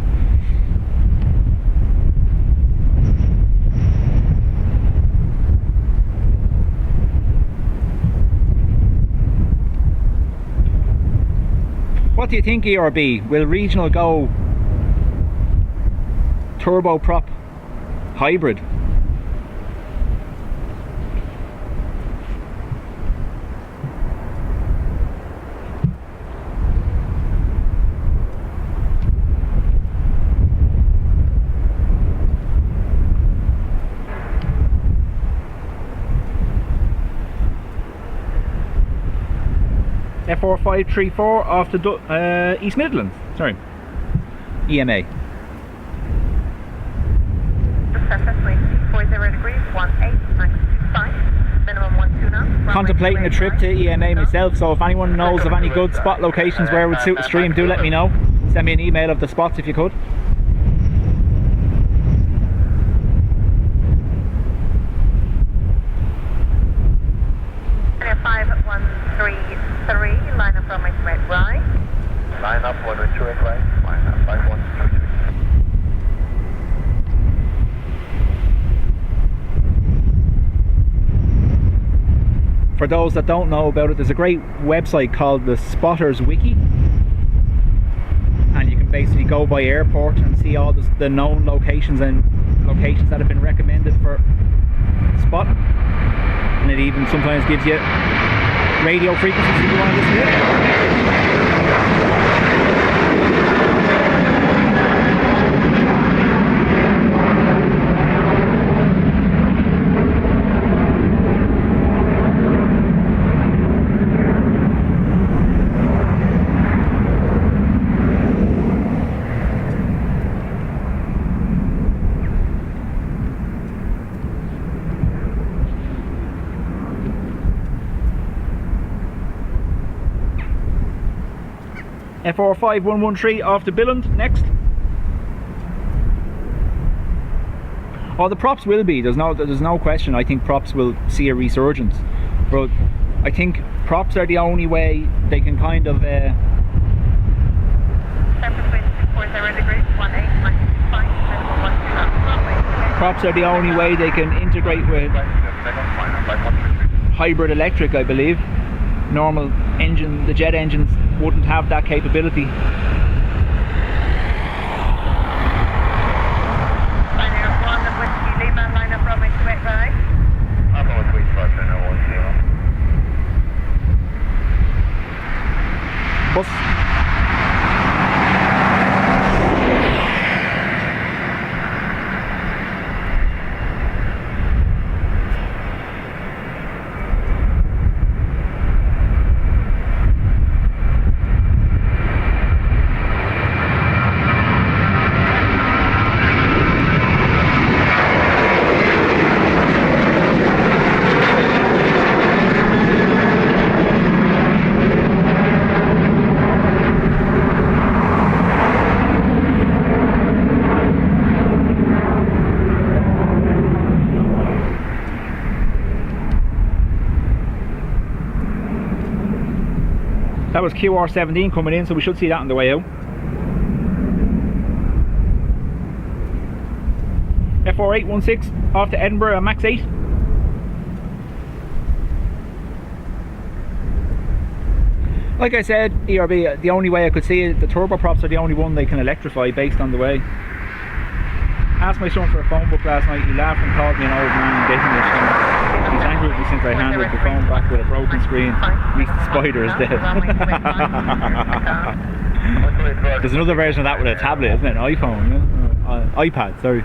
What do you think, ERB? Will regional go turboprop hybrid? F4534 off the East Midlands, sorry, EMA. The surface wind 40 degrees, 18, max 25, minimum 12 knots. Contemplating a trip to EMA myself, so if anyone knows of any good spot locations where it would suit the stream, do let me know. Send me an email of the spots if you could. Air 5133, line up runway 28 right. Line up 128 right, line up 5133. For those that don't know about it, there's a great website called the Spotters Wiki, and you can basically go by airport and see all the known locations and locations that have been recommended for spot, and it even sometimes gives you radio frequencies if you want to listen to it. F45113 off to Billund next. Oh, the props will be. There's no question. I think props will see a resurgence, but I think props are the only way they can kind of. Surface wind 40 degrees, 18, max 5, minimum 12 knots. Runway, okay. Props are the only way they can integrate with hybrid electric, I believe. Normal engine, the jet engines wouldn't have that capability. Ryanair 1 Whiskey Lima, line up runway 28 right. I'm on 25, I know what's Bus. That was QR17 coming in, so we should see that on the way out. F4816 off to Edinburgh at max 8. Like I said, ERB, the only way I could see it, the turboprops are the only one they can electrify based on the way. Asked my son for a phone book last night. He laughed and called me an old man and he's angry with me since I handed the phone back with a broken screen. At least the spider is dead. There's another version of that with a tablet, isn't it? An iPhone, yeah? iPad, sorry.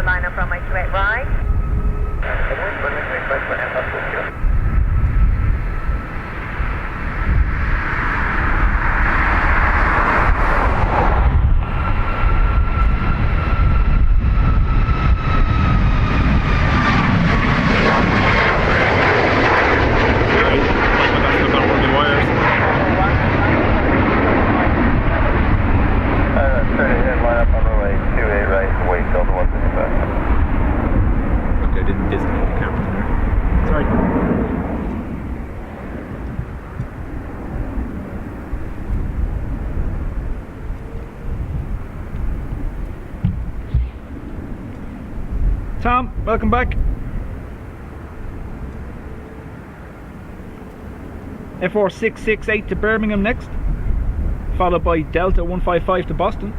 Line up runway 28 right. Tom, welcome back. F4668 to Birmingham next, followed by Delta 155 to Boston.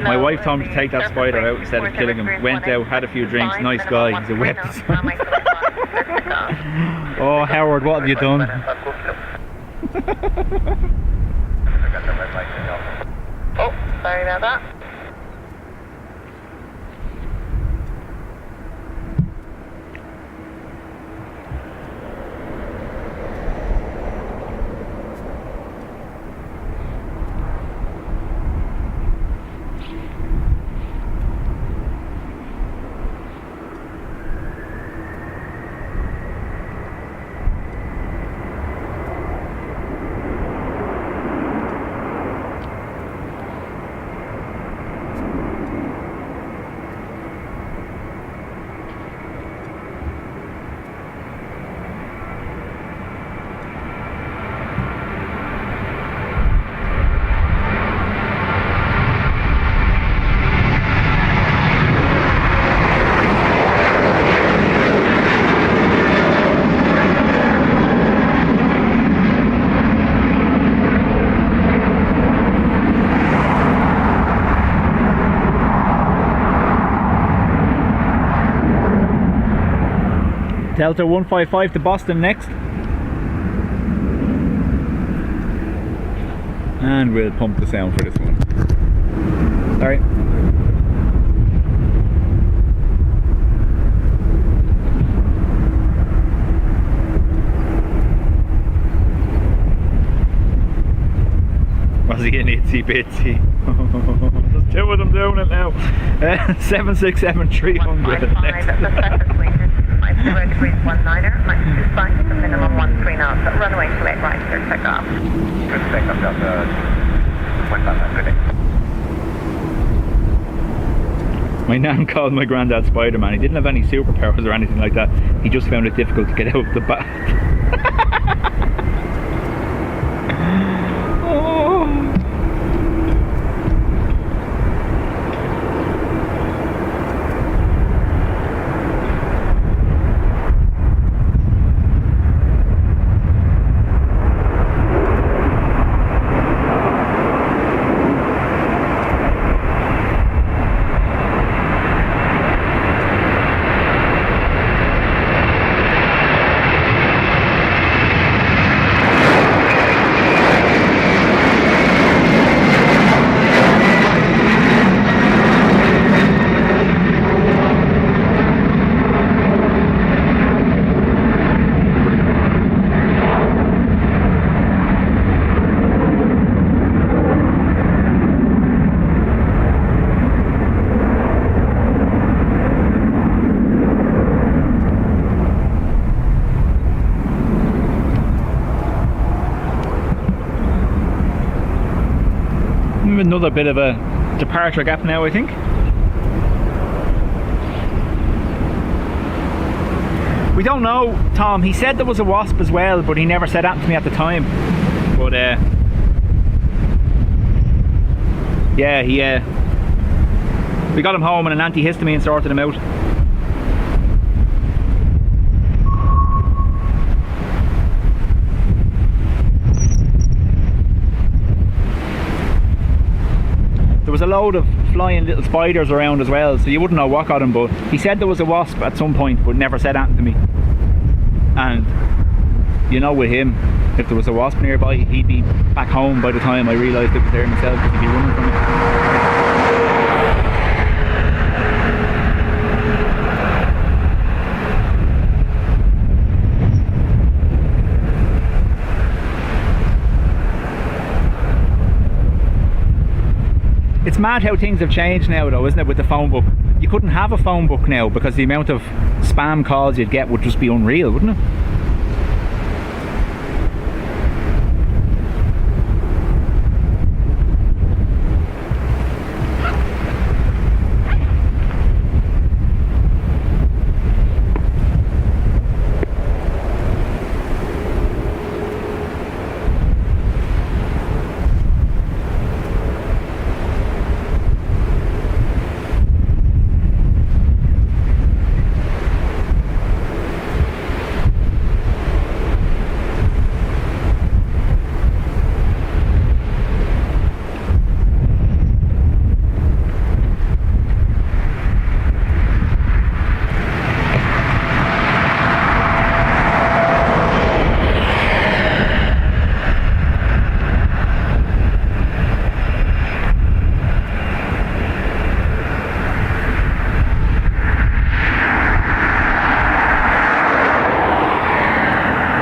My wife told me to take that spider out instead of killing him. Went out, had a few drinks, nice guy, he's a wet. Oh Howard, what have you done? Oh, sorry about that. Delta 155 to Boston next. And we'll pump the sound for this one. Sorry. Was he an itsy bitsy? There's two of them doing it now. 767-300 next. 0-19er, minus 25, the minimum 13 knots, runway 28 right, clear takeoff. Good takeoff, Delta 155, good day. My nan called my granddad Spider-Man. He didn't have any superpowers or anything like that. He just found it difficult to get out of the bath. Oh. another bit of a departure gap now, I think. We don't know, Tom. He said there was a wasp as well, but he never said that to me at the time. But yeah, we got him home and an antihistamine sorted him out. There was a load of flying little spiders around as well, so you wouldn't know what got him, but he said there was a wasp at some point, but never said anything to me. And you know, with him, if there was a wasp nearby, he'd be back home by the time I realised it was there myself, because he'd be running from it. It's mad how things have changed now though, isn't it, with the phone book? You couldn't have a phone book now because the amount of spam calls you'd get would just be unreal, wouldn't it?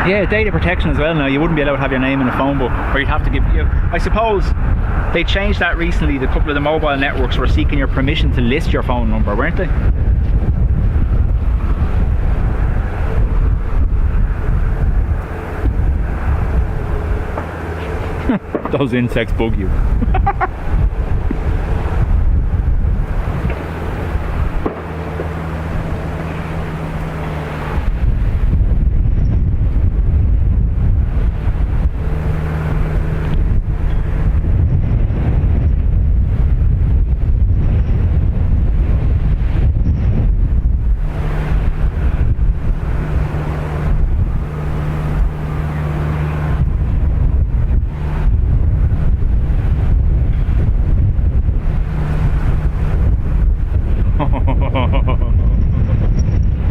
Yeah, data protection as well now. You wouldn't be allowed to have your name in a phone book, or you'd have to give you. I suppose they changed that recently. The couple of the mobile networks were seeking your permission to list your phone number, weren't they? Those insects bug you.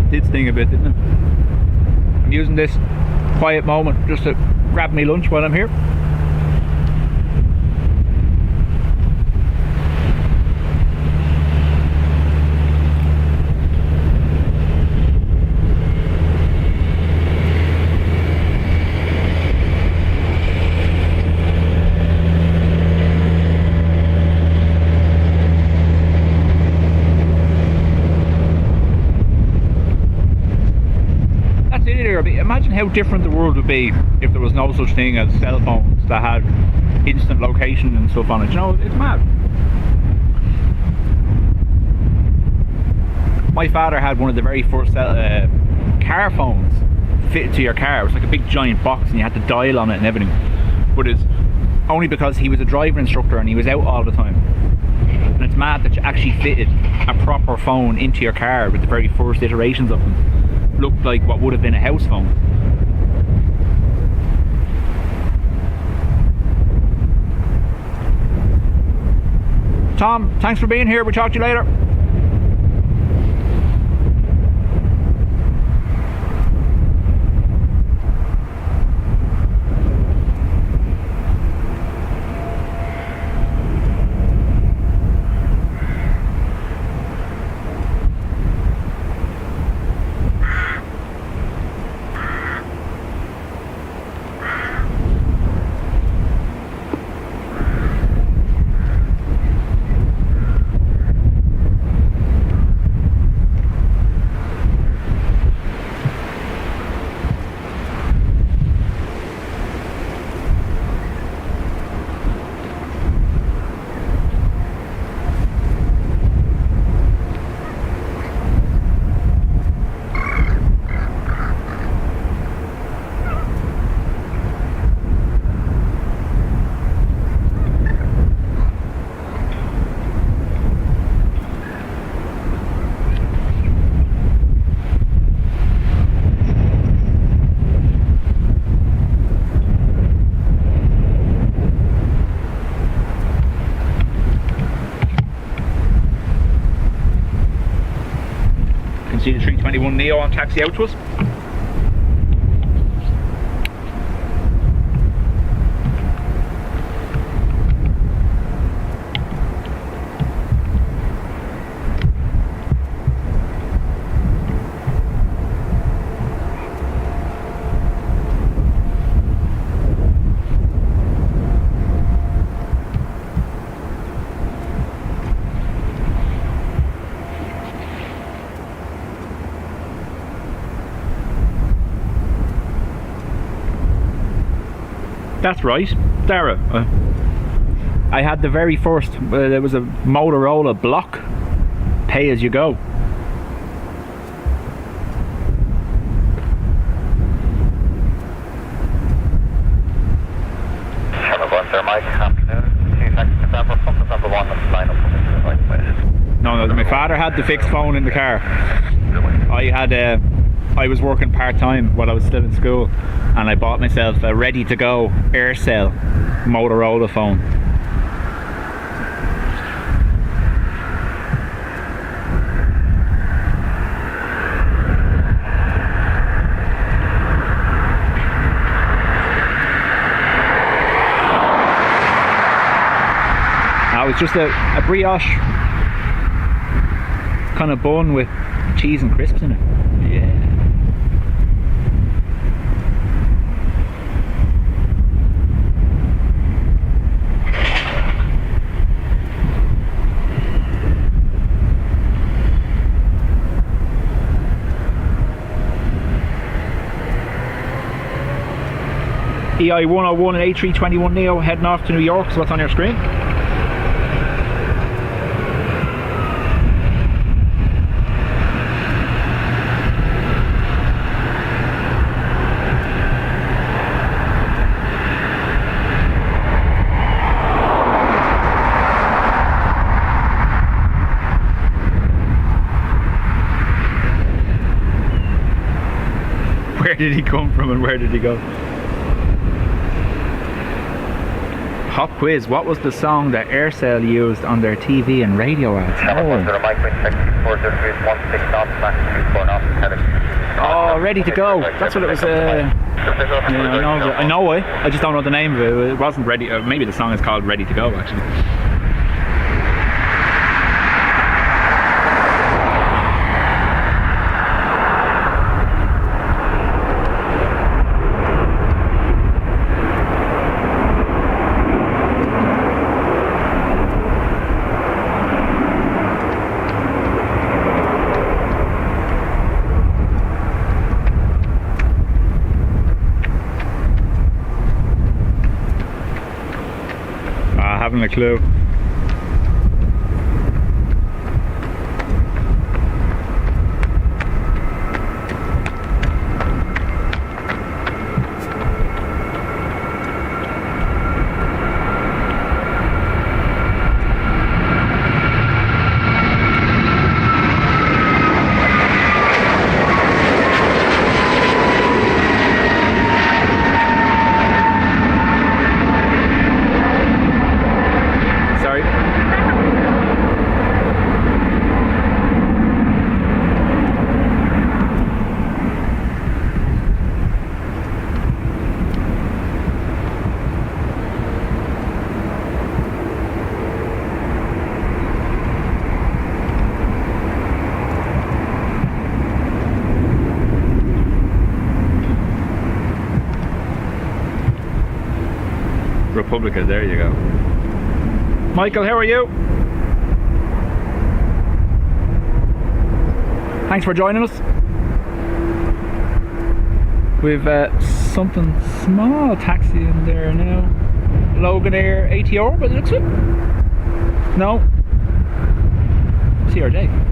Did sting a bit, didn't it? I'm using this quiet moment just to grab me lunch while I'm here. Imagine how different the world would be if there was no such thing as cell phones that had instant location and stuff on it. You know, it's mad. My father had one of the very first car phones fitted to your car. It was like a big giant box and you had to dial on it and everything. But it's only because he was a driver instructor and he was out all the time. And it's mad that you actually fitted a proper phone into your car with the very first iterations of them. Looked like what would have been a house phone. Tom, thanks for being here. We'll talk to you later. A321neo on taxi out to us. That's right, Dara. I had the very first, there was a Motorola block, pay as you go. Hello, there, Mike. Afternoon. 2 seconds, November. From November 1, let's line up for the right way. No, my father had the fixed phone in the car. I was working part-time while I was still in school, and I bought myself a ready-to-go Aircell Motorola phone. That was just a brioche kind of bun with cheese and crisps in it. Yeah. EI 101 and A321neo heading off to New York, so what's on your screen? Where did he come from and where did he go? Hot quiz, what was the song that Aircell used on their TV and radio ads? Oh, Ready to Go. That's what it was. Yeah, I know it. I just don't know the name of it. It wasn't Ready. Maybe the song is called Ready to Go, actually. Haven't a clue. Republica, there you go. Michael, how are you? Thanks for joining us. We've something small taxi in there now. Logan Air ATR, but it looks it. No. CRJ.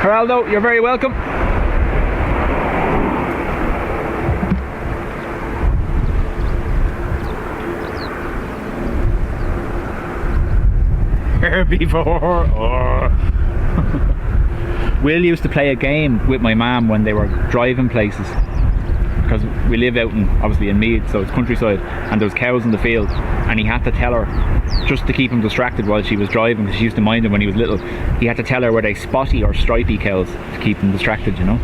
Geraldo, you're very welcome. Here before or Will used to play a game with my mum when they were driving places, because we live out obviously in Meath, so it's countryside, and there was cows in the field, and he had to tell her, just to keep him distracted while she was driving, because she used to mind him when he was little, he had to tell her were they spotty or stripy cows to keep him distracted, you know.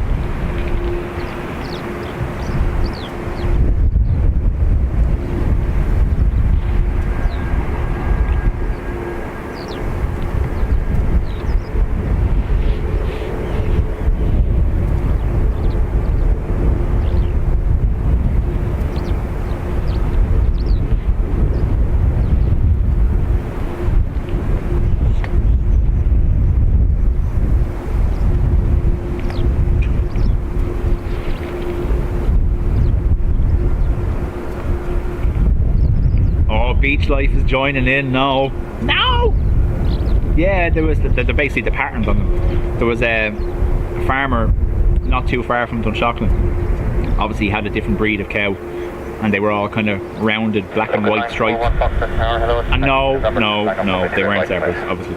Beach life is joining in now. No! Yeah, there was they're basically the patterns on them. There was a farmer not too far from Dunshaughlin. Obviously he had a different breed of cow, and they were all kind of rounded black and white stripes. And no, they weren't zebras, obviously.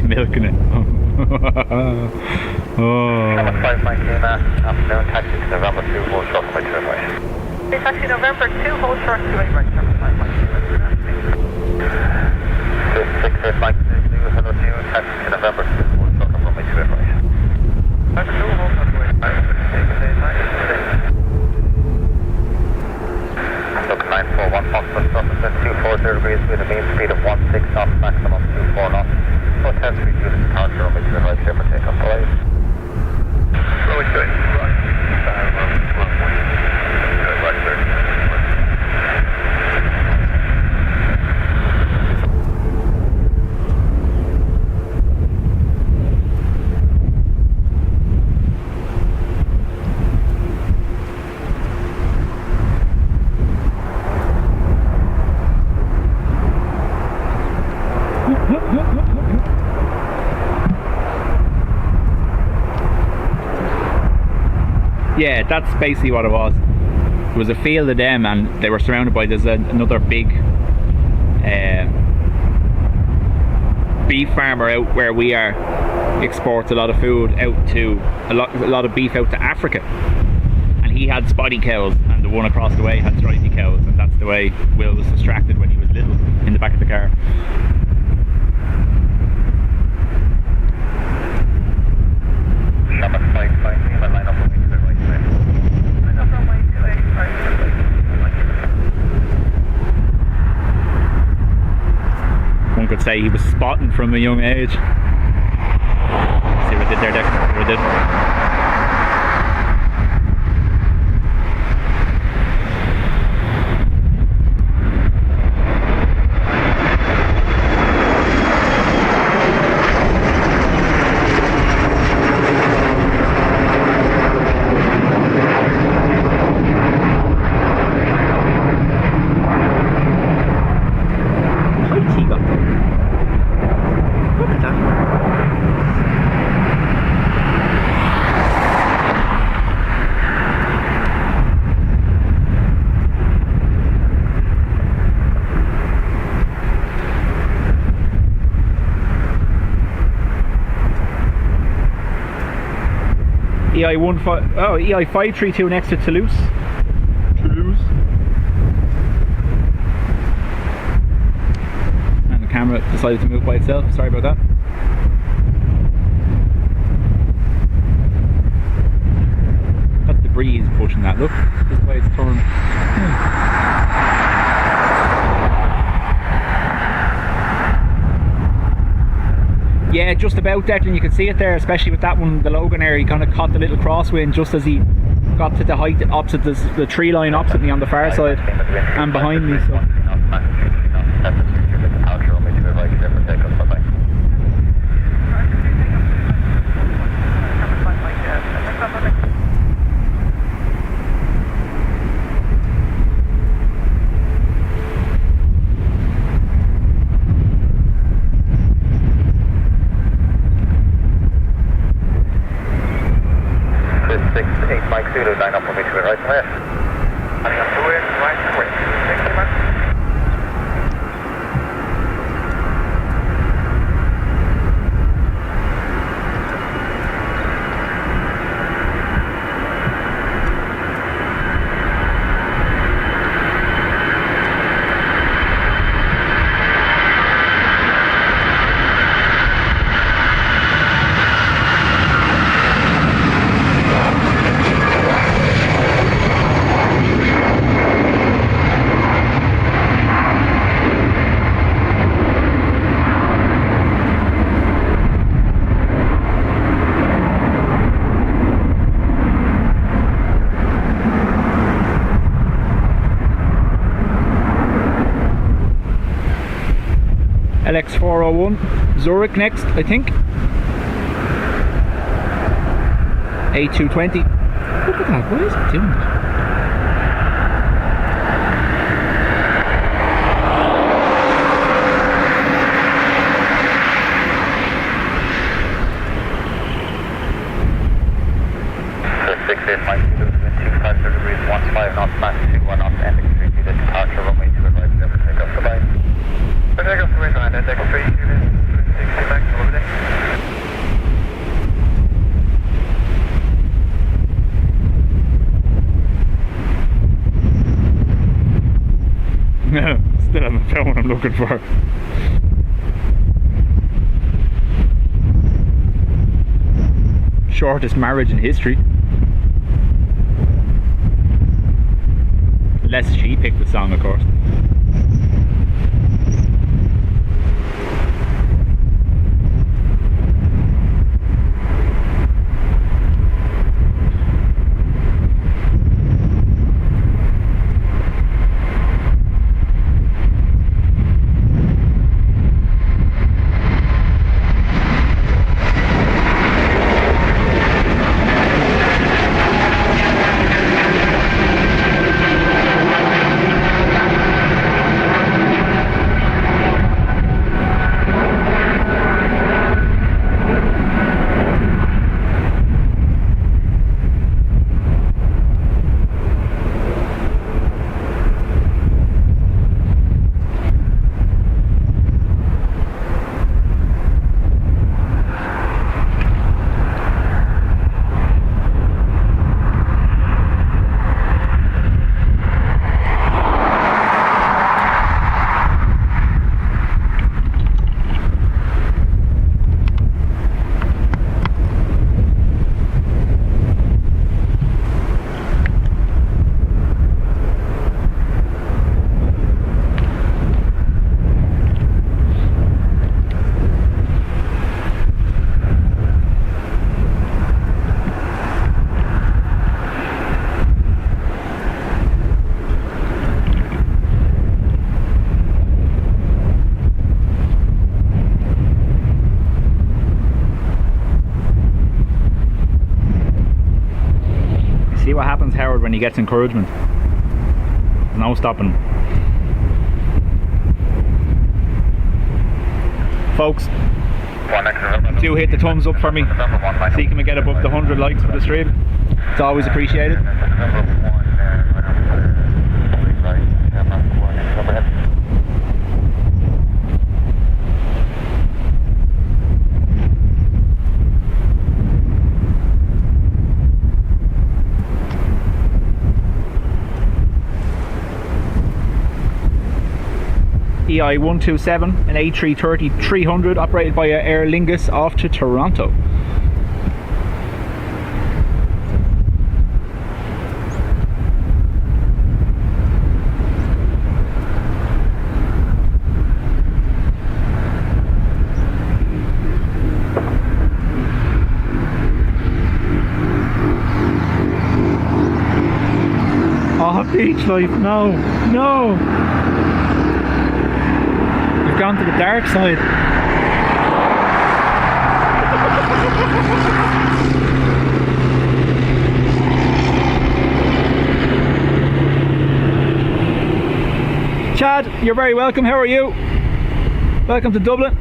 Milking it. Oh. Afternoon, taxi to November 2, hold short by 2 right. Taxi November 2, hold short to 8 right. 6 Mike 2, hello to you, taxi to November 2, hold short by 2 right. November 2, hold short to 8 right. Look, 941 Foxtrot, surface 240 degrees with a mean speed of 16 knots, maximum 24 knots. Hotel 3 units departure, runway 2 right, clear for takeoff, alright. Runway 2 right, Yeah, that's basically what it was. It was a field of them, and they were surrounded by, there's another big beef farmer out where we are, exports a lot of food out to, a lot of beef out to Africa. And he had spotty cows, and the one across the way had stripy cows, and that's the way Will was distracted when he was little in the back of the car. One could say he was spotting from a young age. See what I did there, Dex? See what I did? EI 532 next to Toulouse. And the camera decided to move by itself, sorry about that. That's the breeze pushing that, look. This way it's turned. Yeah, just about, Declan, you can see it there, especially with that one, the Logan Air, he kind of caught the little crosswind just as he got to the height opposite the tree line opposite me on the far side and behind me. So. to it right away. Running up to it, right away. Thank you, man. LX401 Zurich next, I think. A330. Look at that, why is it doing that? So 68 might be losing 25 degrees, 15 knots, max 21 knots, ending 3 to departure runway 2 and right, never take off the line. But take off the wind line, index 3, unit 60 max, over there. No, still haven't found what I'm looking for. Shortest marriage in history. Unless she picked the song, of course. See what happens, Howard, when he gets encouragement. No stopping. Folks, do hit the thumbs up for me. See can we get above the 100 likes for the stream. It's always appreciated. EI 127, an A330-300 operated by Aer Lingus off to Toronto. Oh, beach life, no, no! You've gone to the dark side. Chad, you're very welcome. How are you? Welcome to Dublin.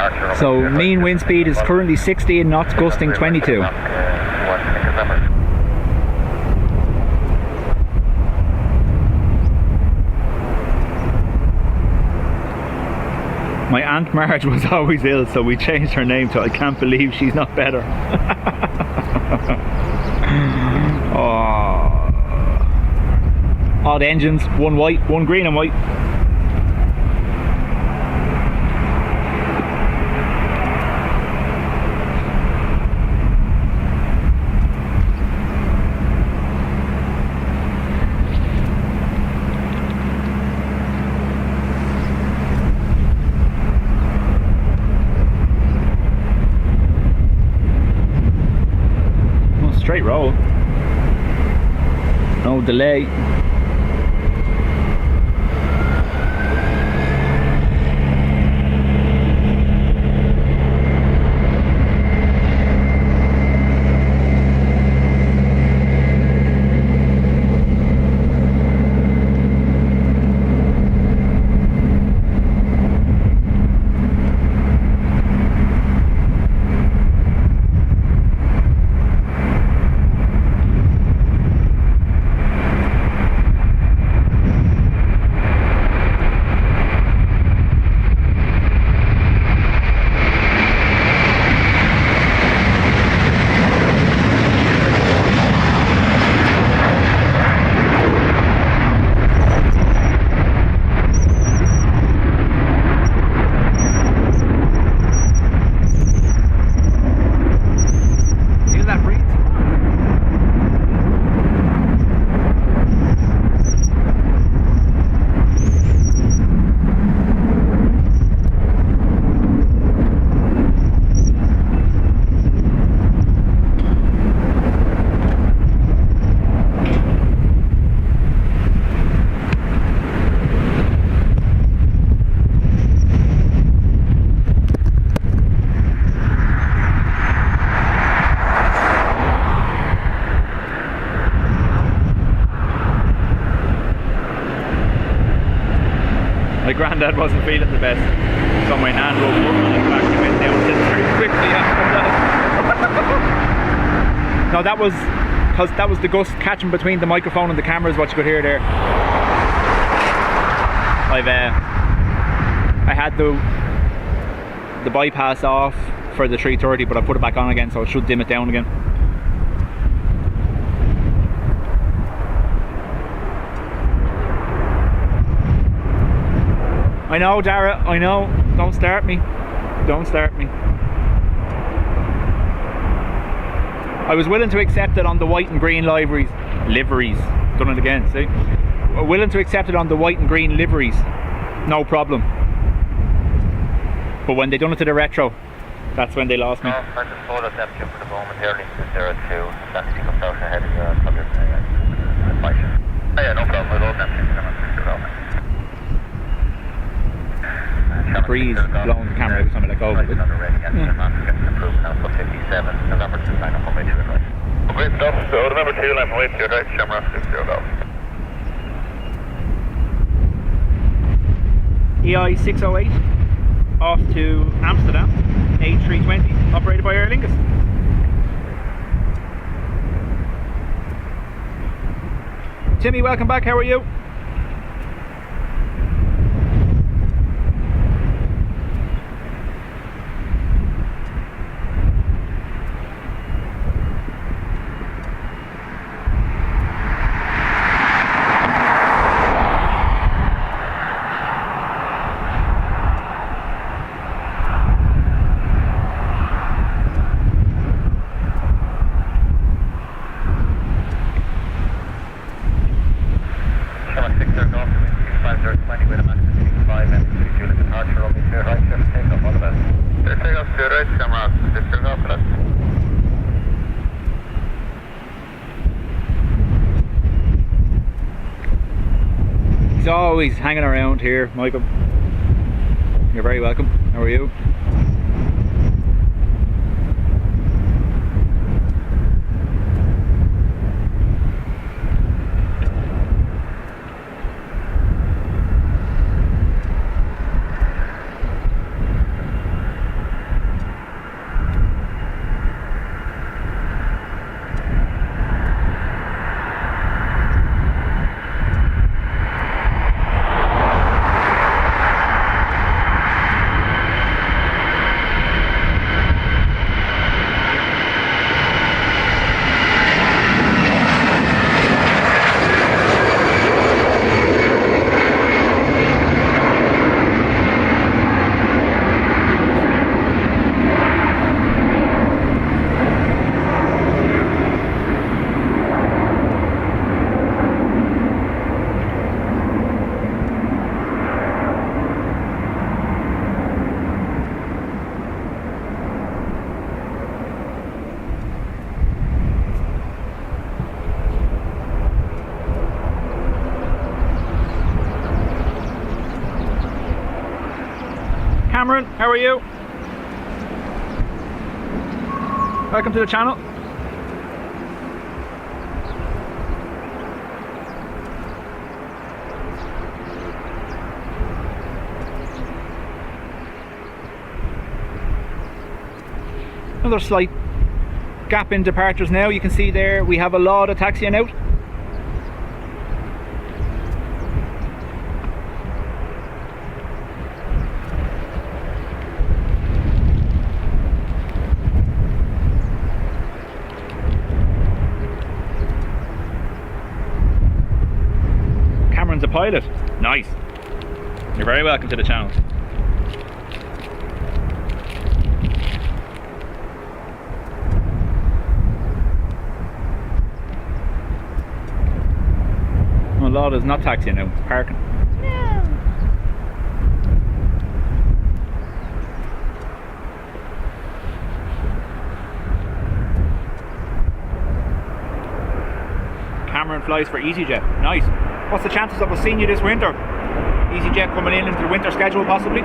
departure. So mean wind speed is currently 16 knots, gusting 22. My Aunt Marge was always ill, so we changed her name to I Can't Believe She's Not Better. Oh. Odd engines, one white, one green and white. Straight roll, no delay. My granddad wasn't feeling the best, so my nan wrote one on his back and went down very quickly after that. No, that was because that was the gust catching between the microphone and the camera is what you could hear there. I had the bypass off for the 330, but I put it back on again, so it should dim it down again. I know, Dara, I know. Don't start me. Don't start me. I was willing to accept it on the white and green liveries. Done it again, see? Willing to accept it on the white and green liveries. No problem. But when they done it to the retro, that's when they lost me. I just hold us empty for the moment here, links to 02. That's the comes out ahead of the public. Yeah, no problem. We'll hold empty. Breeze blowing the camera every time I let go of it. Great stuff. So the number 2 line from way to your right, camera 60 Golf. EI 608 off to Amsterdam, A320, operated by Aer Lingus. Timmy, welcome back. How are you? Always hanging around here, Michael. You're very welcome. How are you? Cameron, how are you? Welcome to the channel. Another slight gap in departures now. You can see there we have a lot of taxiing out. Cameron's a pilot. Nice. You're very welcome to the channel. A lot is not taxiing now, it's parking. Cameron flies for EasyJet. Nice. What's the chances of us seeing you this winter? EasyJet coming in into the winter schedule possibly?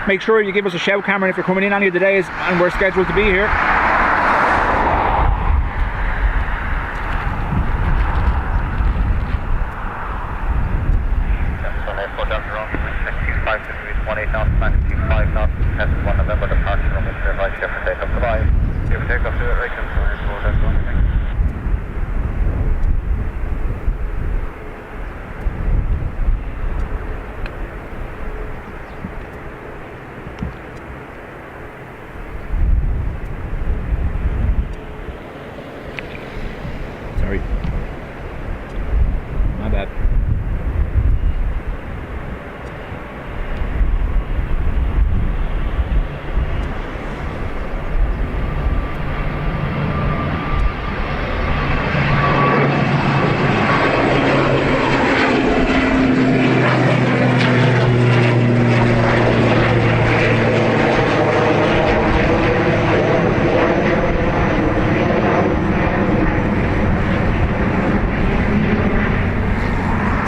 Make sure you give us a shout, Cameron, if you're coming in any of the days and we're scheduled to be here. Dublin Airport, Dublin wrong, 25 degrees, 18 knots, 25 knots, 10 1 November, departure from Mr. Vice, give for takeoff, goodbye. Give for takeoff to it, right, Dublin Airport, that's one thing. Sorry. My bad.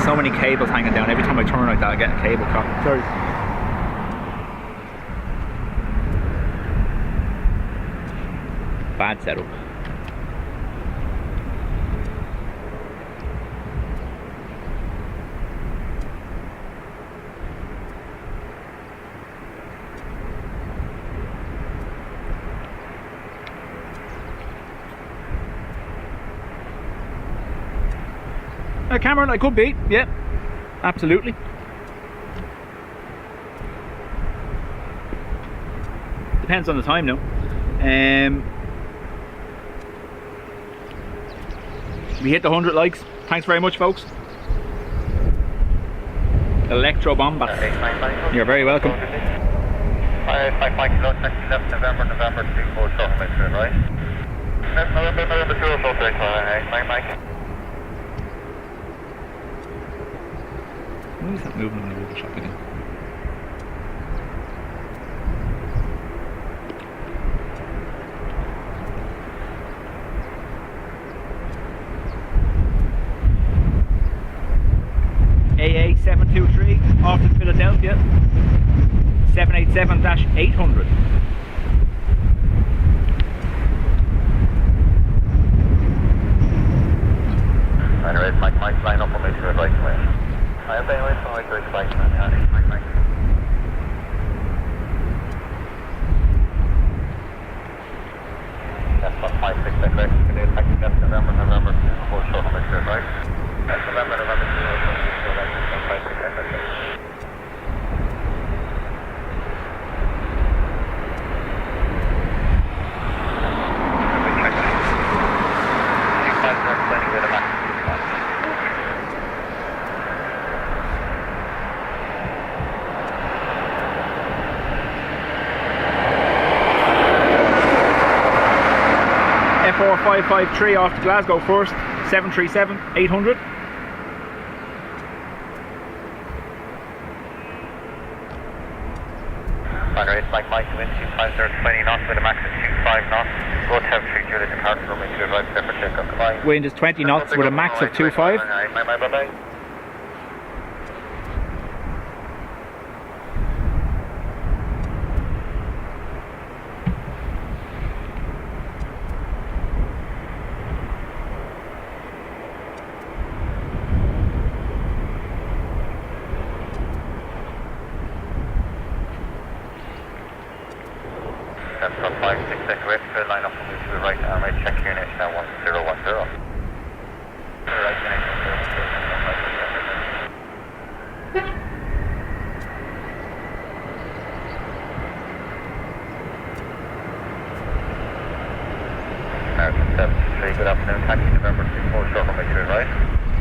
So many cables hanging down. Every time I turn like that, I get a cable caught. Sorry. Bad setup. Cameron, I could be, yeah, absolutely. Depends on the time now. We hit the 100 likes. Thanks very much, folks. Electro Bombas. You're very welcome. 5 kilo, 27 November, November 24, November, right? November 2, Mike. Why is that moving on the water shop again? AA723 off to Philadelphia 787-800. Anyways, Mike, line up and make sure it's right away. I'm saying wait for my flight, man. Mike. That's what 56, correct? That's November 4, so make sure it's right. That's November 2, so that's 56, 553 off to Glasgow first, 737-800. It's like Mike, wind 250, 20 knots with a max of 25 knots. Go to 3 departure room, make sure drive clear for takeoff. Goodbye. Wind is 20 knots with a max of 25. Bye. That's 56 correct, line up and move to the right, and right, check your nation at 1010. Right, American 73, good afternoon, taxi November 24, short runway 28 right.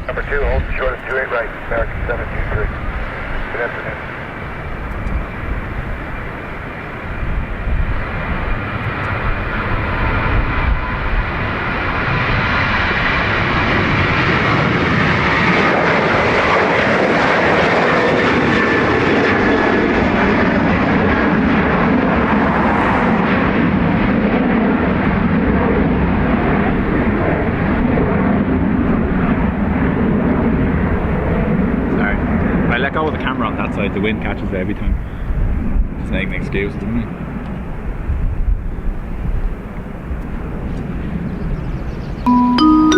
Number 2, hold short of 28 right, American 73. Good afternoon. Go with the camera on that side, the wind catches it every time. Just making excuses, isn't it?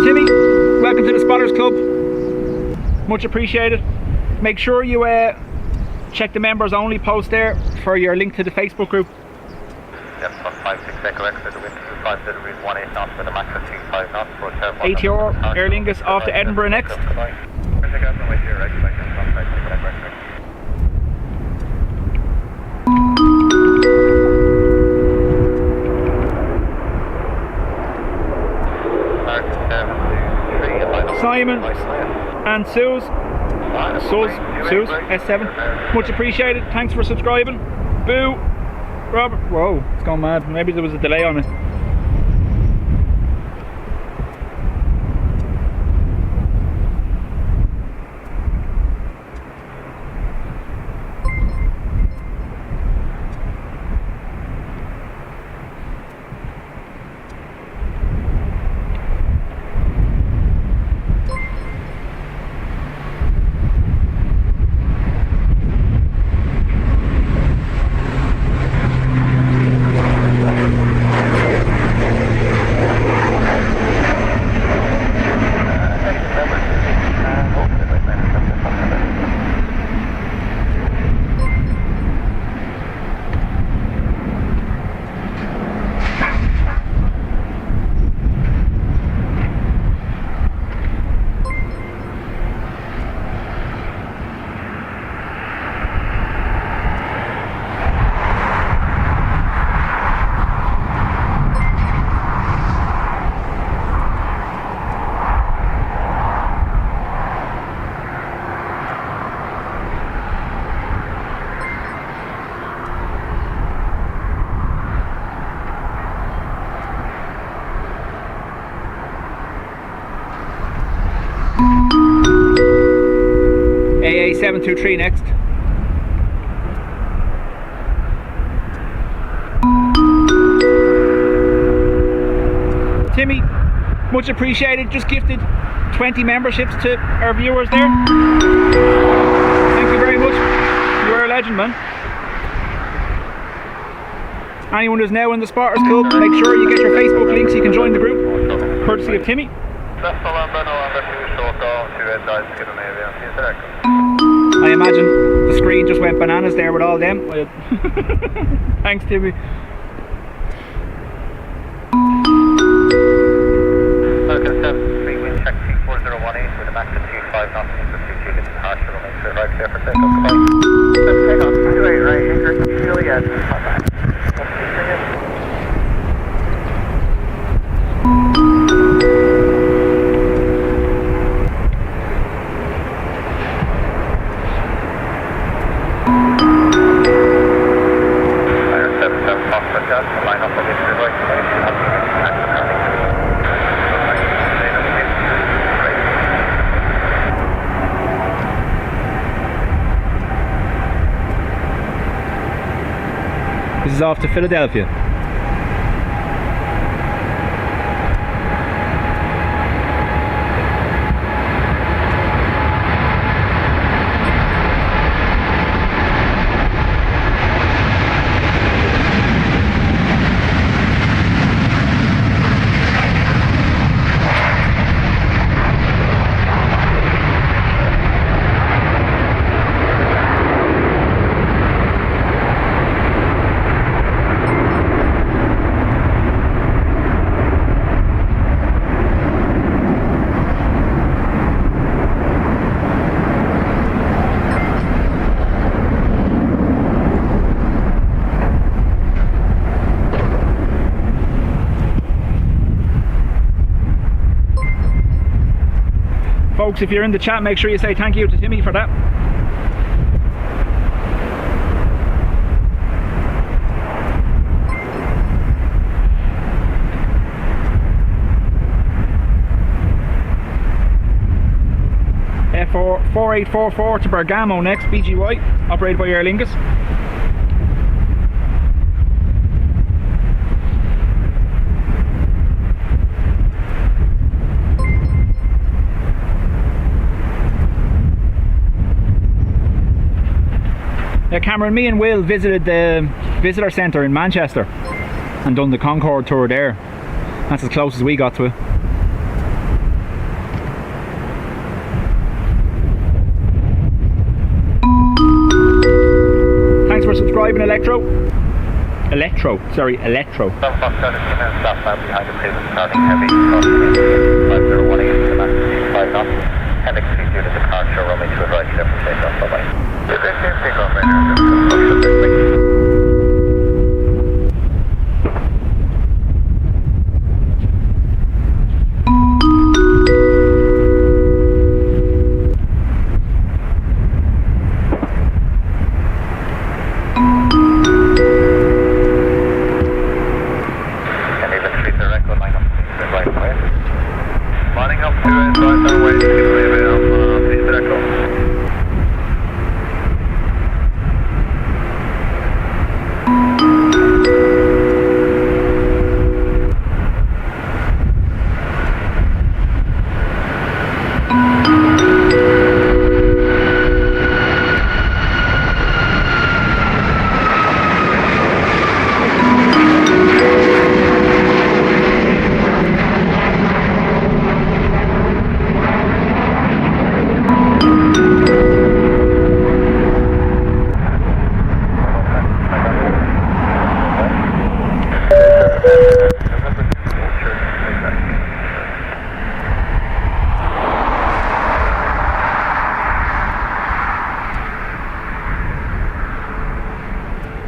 Timmy, welcome to the Spotters Club. Much appreciated. Make sure you check the members only post there for your link to the Facebook group. Yep, 56 Echo Exit, the wind 25 degrees 18 knots with a max of 25 knots. ATR Aer Lingus off to Edinburgh next. Simon and Suze, S7, much appreciated. Thanks for subscribing. Boo, Robert. Whoa, it's gone mad. Maybe there was a delay on it. AA723 next. Timmy, much appreciated. Just gifted 20 memberships to our viewers there. Thank you very much. You're a legend, man. Anyone who's now in the Spotters Club, make sure you get your Facebook link so you can join the group, courtesy of Timmy. I imagine the screen just went bananas there with all them. Thanks, Timmy. Welcome 73, wind check 24018 with a max of 25 knots for 22 departure. We'll make sure right clear for takeoff. Goodbye. Takeoff, 28 right, anchor, Juliet. is off to Philadelphia. Folks, if you're in the chat, make sure you say thank you to Timmy for that. F4844 to Bergamo next, BGY, operated by Aer Lingus. Cameron, me and Will visited the visitor centre in Manchester and done the Concorde tour there. That's as close as we got to it. Thanks for subscribing, Electro. Electro. Some Fox 17 and southbound behind the prison starting heavy, crossing 5018 to Massachusetts 5 knots. Hendix 30 to departure, runway 2 right, clear for takeoff, bye bye. Takeoff right now,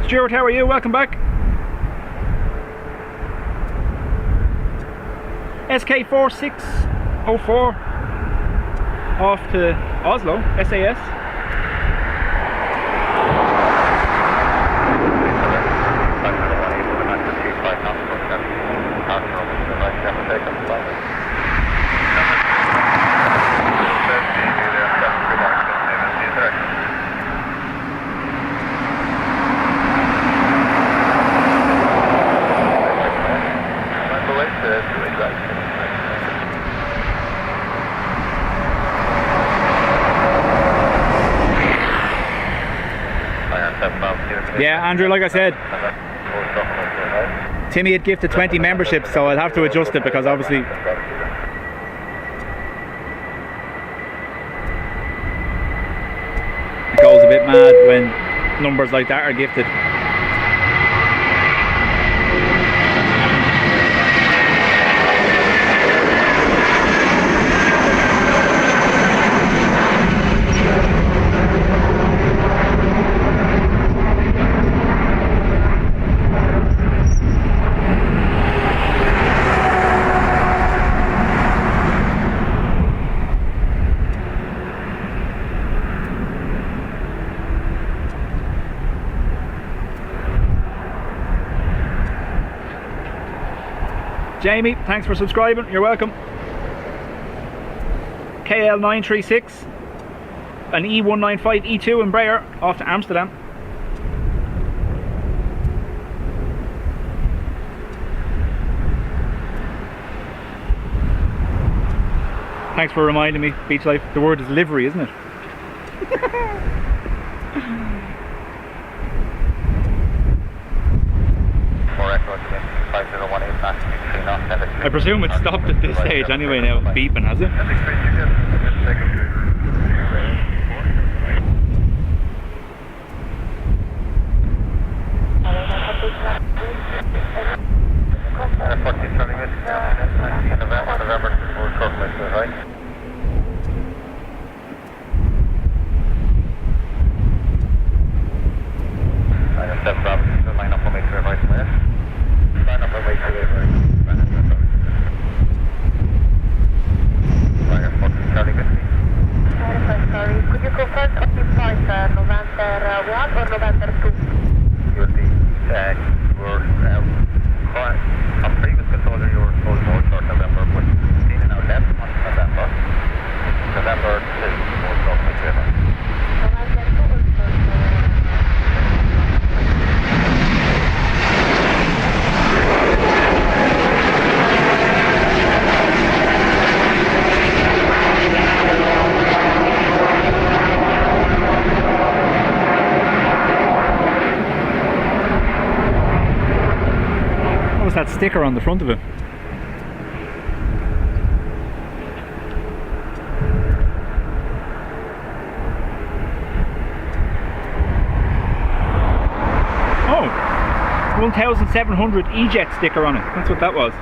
Stuart, how are you? Welcome back. SK4604 off to Oslo, SAS. Yeah, Andrew, like I said, Timmy had gifted 20 memberships, so I'll have to adjust it because obviously it goes a bit mad when numbers like that are gifted. Jamie, thanks for subscribing, you're welcome. KL936, an E195 E2 Embraer off to Amsterdam. Thanks for reminding me, Beach Life. The word is livery, isn't it? I presume it's stopped at this stage anyway now, beeping, has it? Could you confirm occupy November 1 or November 2? You'll be, on previous controller you were told more short November, but seen now left on November. November is more short November. November 2 or What was that sticker on the front of it? Oh, 1700 E-Jet sticker on it. That's what that was.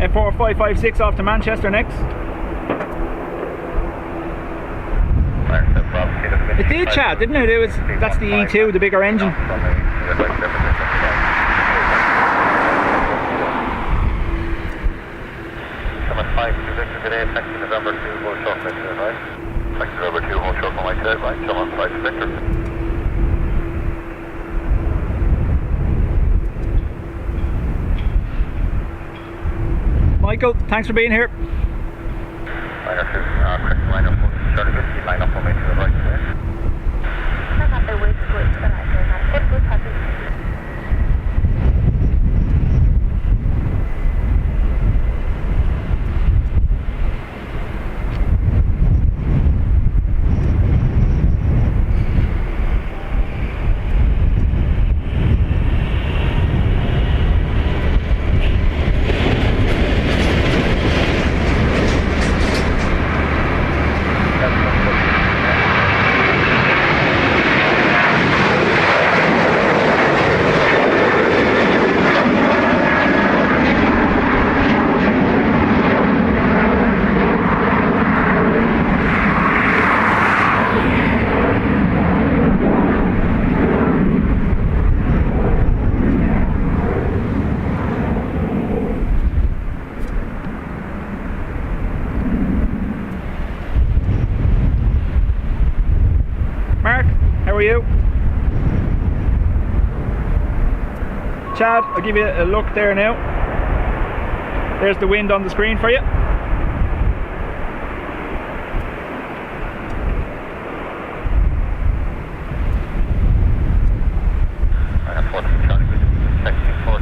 F4556 off to Manchester next. It did, Chad, didn't it? That's the E2, the bigger engine. Michael, thanks for being here. Chad, I'll give you a look there now. There's the wind on the screen for you.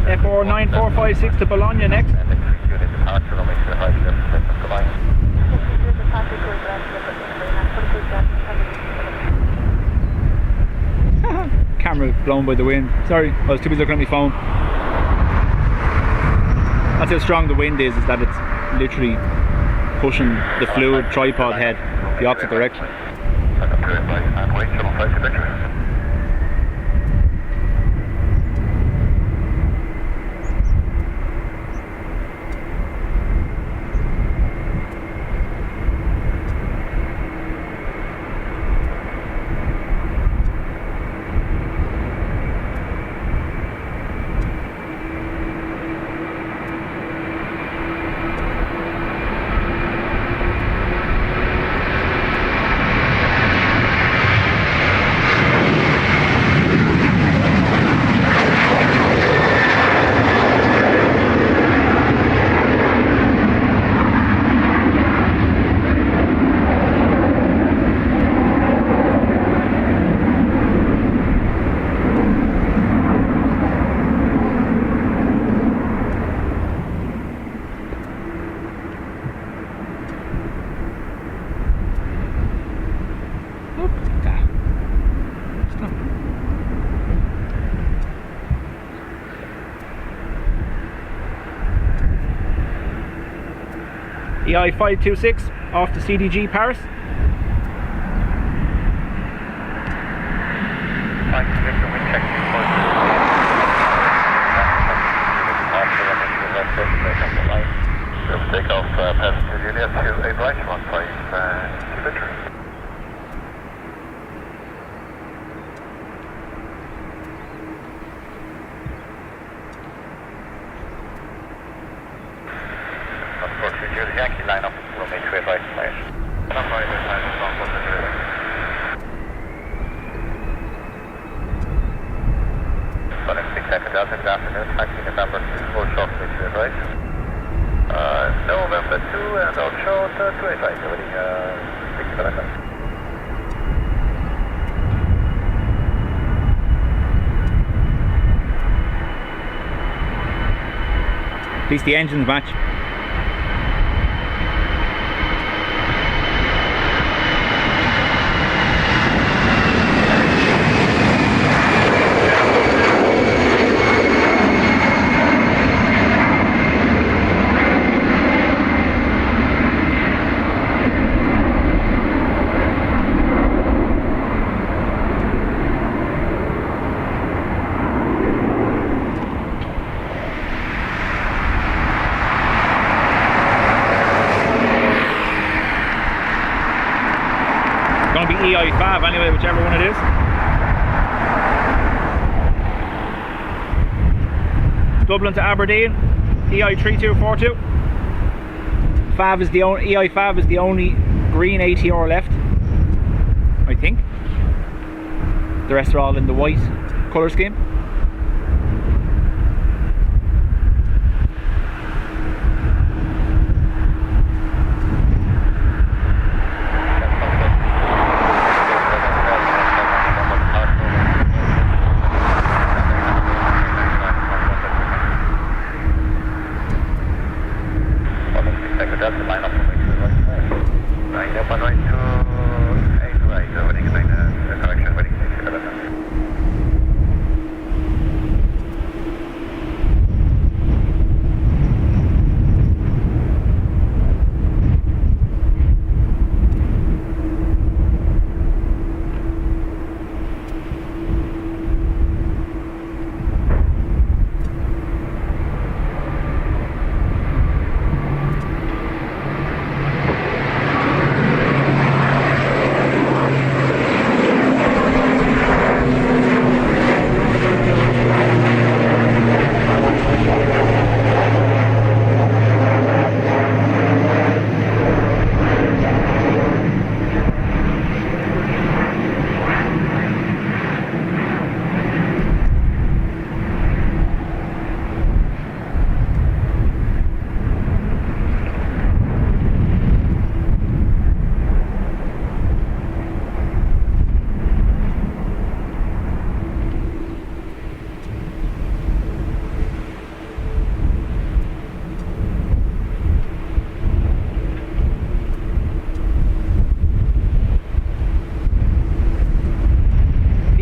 F49456 to Bologna next. Camera blown by the wind. Sorry, I was too busy looking at my phone. That's how strong the wind is that it's literally pushing the fluid tripod head the opposite direction. EI 526 off to CDG Paris. Takeoff, passenger Juliet to 8 right, 15 Victory. Unfortunately, you're the Yankee line up, runway 28 right, flight. Not right, time is long, but Running 6 seconds out, good afternoon, taxi November 24, short, 28 right. November 2 and I'll show 28 right, already 6 seconds. At least the engines match. EI 5 anyway, whichever one it is. Dublin to Aberdeen, EI 3242. EI 5 is the only green ATR left, I think. The rest are all in the white colour scheme.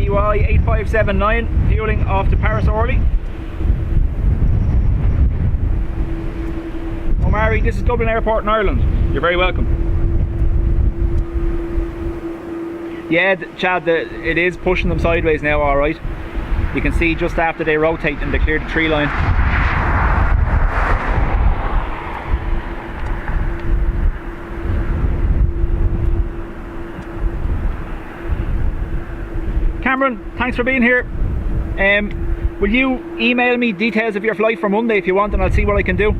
EI 8579 fueling off to Paris Orly. Omari, this is Dublin Airport in Ireland. You're very welcome. Yeah, Chad, it is pushing them sideways now, alright. You can see just after they rotate and they clear the tree line. Cameron, thanks for being here. Will you email me details of your flight for Monday if you want, and I'll see what I can do.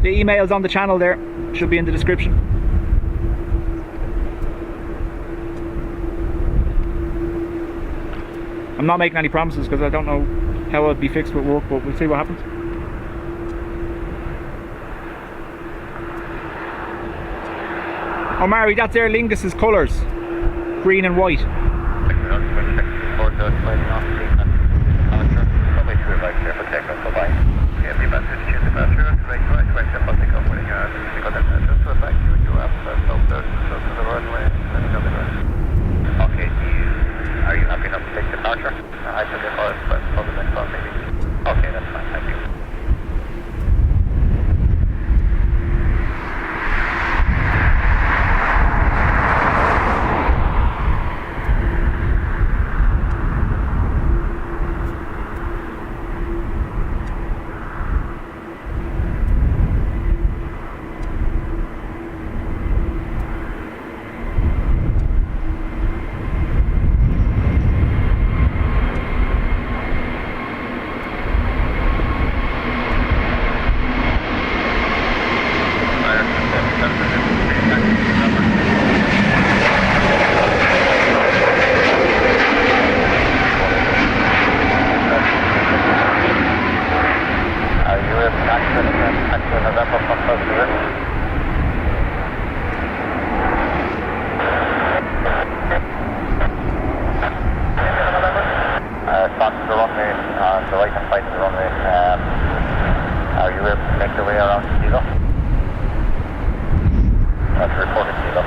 The email's on the channel there, should be in the description. I'm not making any promises because I don't know how it'll be fixed with work, but we'll see what happens. Omari, that's Aer Lingus's colours, green and white. Okay, are you happy enough to take departure? I took it for the next one maybe. Okay, that's fine, thank you. November, Foxtrot clear. Spot to the runway, on the right hand side of the runway. Are you able to make your way around the kilo? That's a reported kilo.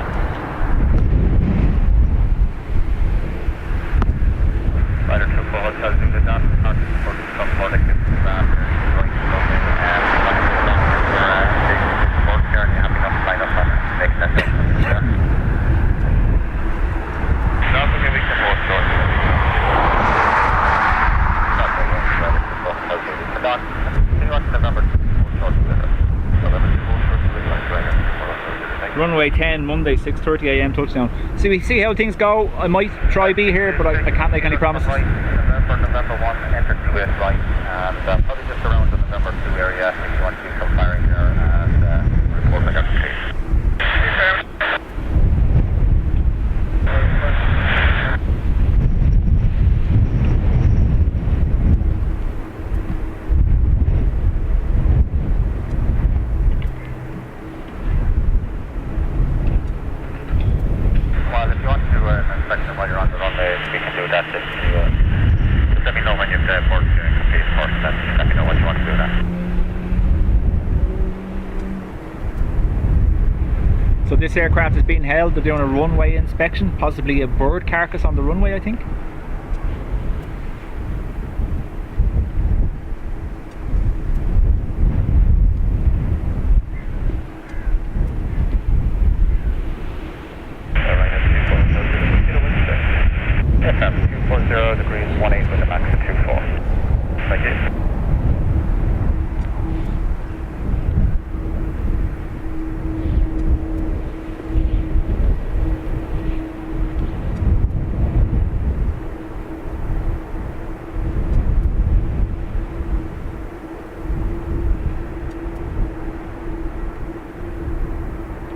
Rider 24 Hotel Zulu down, contact for the top product is right runway, and support here, and you have enough line up on it to make that up. Now we're going to support short. Runway 10, Monday, 6:30 a.m. touchdown. See how things go. I might try be here, but I can't make any promises. November 1, enter 2 right, and probably just around the November 2 area if you want to do some firing there and report back application. Well, if you want to do an inspection while you're on the runway, we can do that. Just let me know when you've board complete first, and let me know what you want to do then. So this aircraft is being held. They're doing a runway inspection, possibly a bird carcass on the runway, I think. FM 240 degrees 18 with a max of 24. Thank you.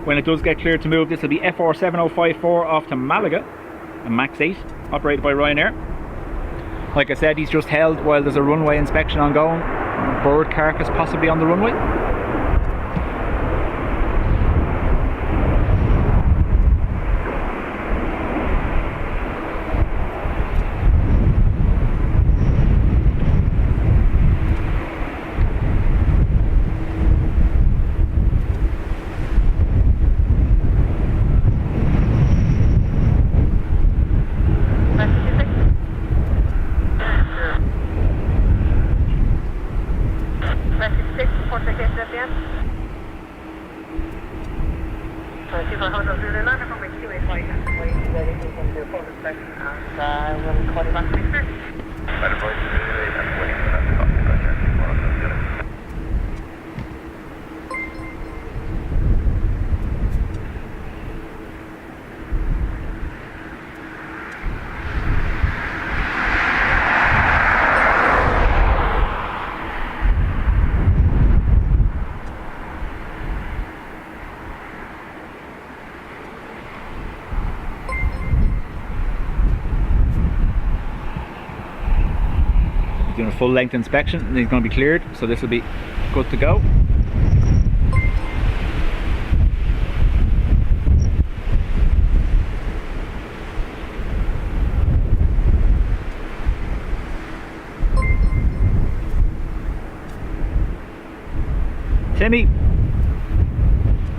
When it does get cleared to move, this will be FR 7054 off to Malaga, a MAX 8, operated by Ryanair. Like I said, he's just held while there's a runway inspection ongoing. Bird carcass possibly on the runway. Doing a full length inspection and he's going to be cleared, so this will be good to go. Timmy,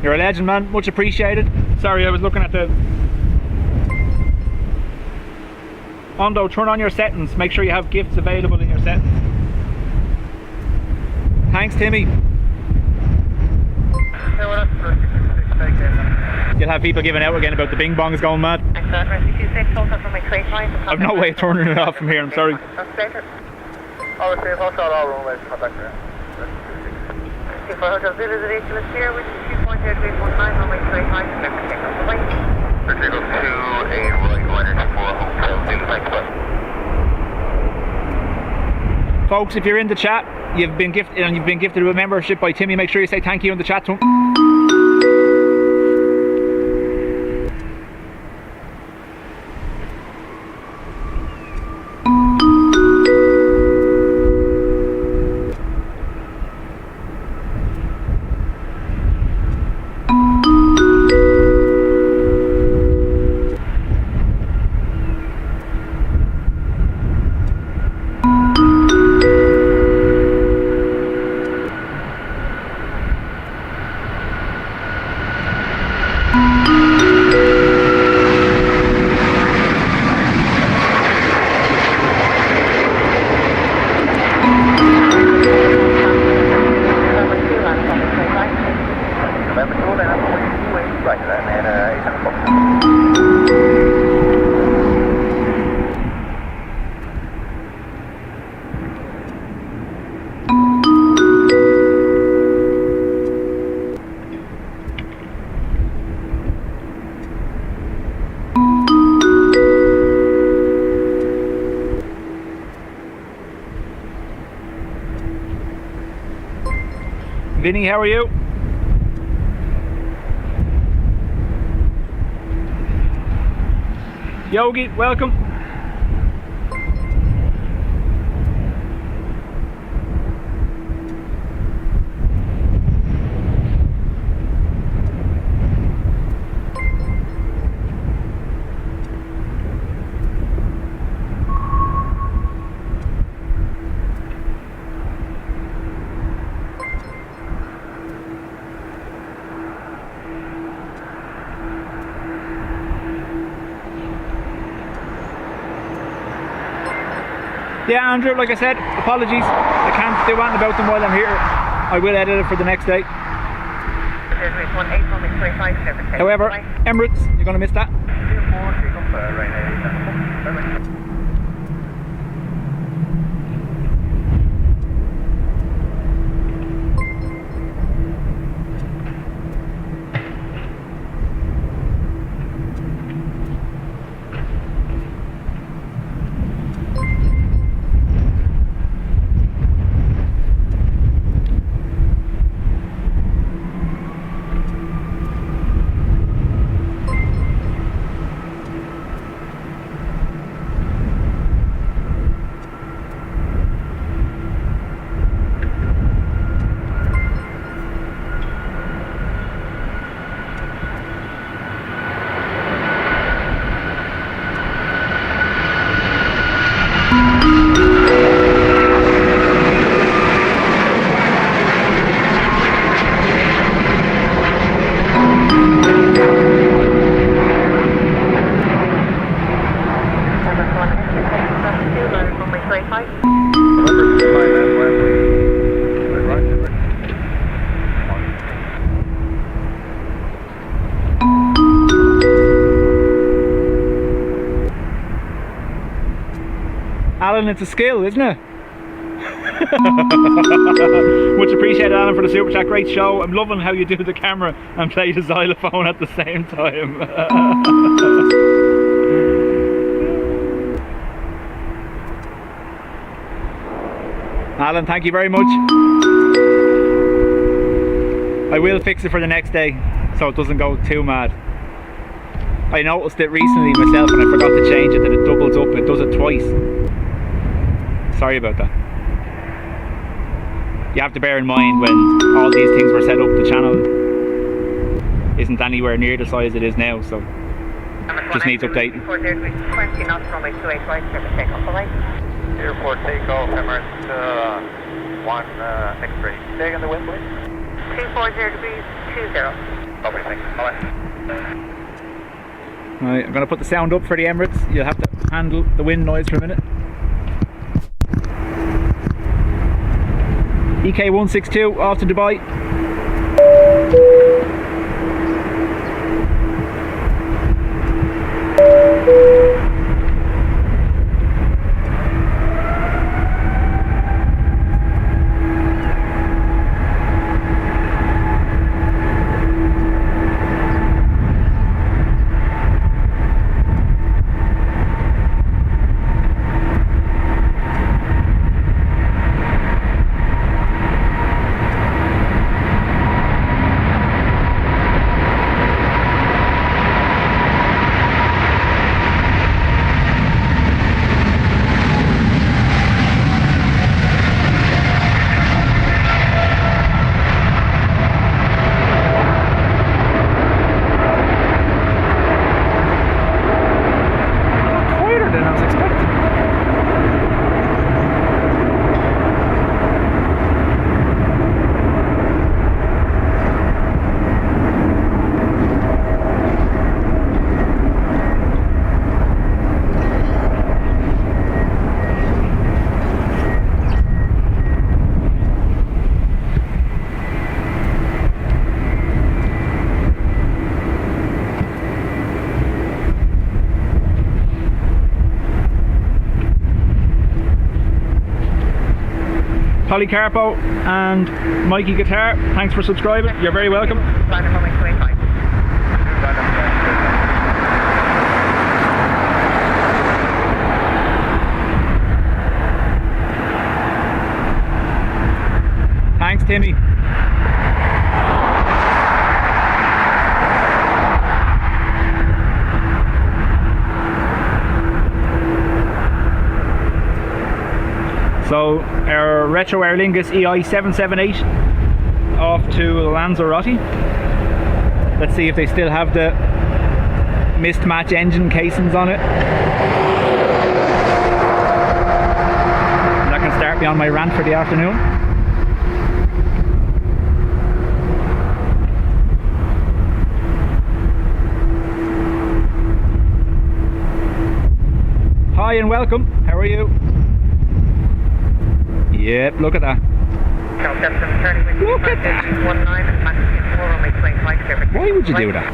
you're a legend, man, much appreciated. Sorry, I was looking at the Ondo, turn on your settings, make sure you have gifts available in your settings. Thanks, Timmy. You'll have people giving out again about the bing bongs going mad. I've no way of turning it off from here, I'm sorry. Folks, if you're in the chat, you've been gifted a membership by Timmy, make sure you say thank you in the chat to him. Vinny, how are you? Yogi, welcome. Yeah, Andrew, like I said, apologies. I can't do anything about them while I'm here. I will edit it for the next day. However, Emirates, you're going to miss that. Alan, it's a skill, isn't it? Much appreciated, Alan, for the super chat. Great show. I'm loving how you do the camera and play the xylophone at the same time. Alan, thank you very much. I will fix it for the next day so it doesn't go too mad. I noticed it recently myself and I forgot to change it, that it doubles up. It does it twice. Sorry about that. You have to bear in mind when all these things were set up, the channel isn't anywhere near the size it is now, so just needs updating. Airport takeoff, Emirates 163. Stay in the wind, please. 240 degrees, 20. Lovely, thanks. Bye. Right, I'm going to put the sound up for the Emirates. You'll have to handle the wind noise for a minute. EK 162 off to Dubai. Polycarpo and Mikey Guitar, thanks for subscribing. You're very welcome. Liner runway 25. Thanks, Timmy. So our Retro Aer Lingus EI 778 off to Lanzarote. Let's see if they still have the mismatch engine casings on it. That can start me on my rant for the afternoon. Hi and welcome. How are you? Yep, look at that. Look at that. Why would you do that?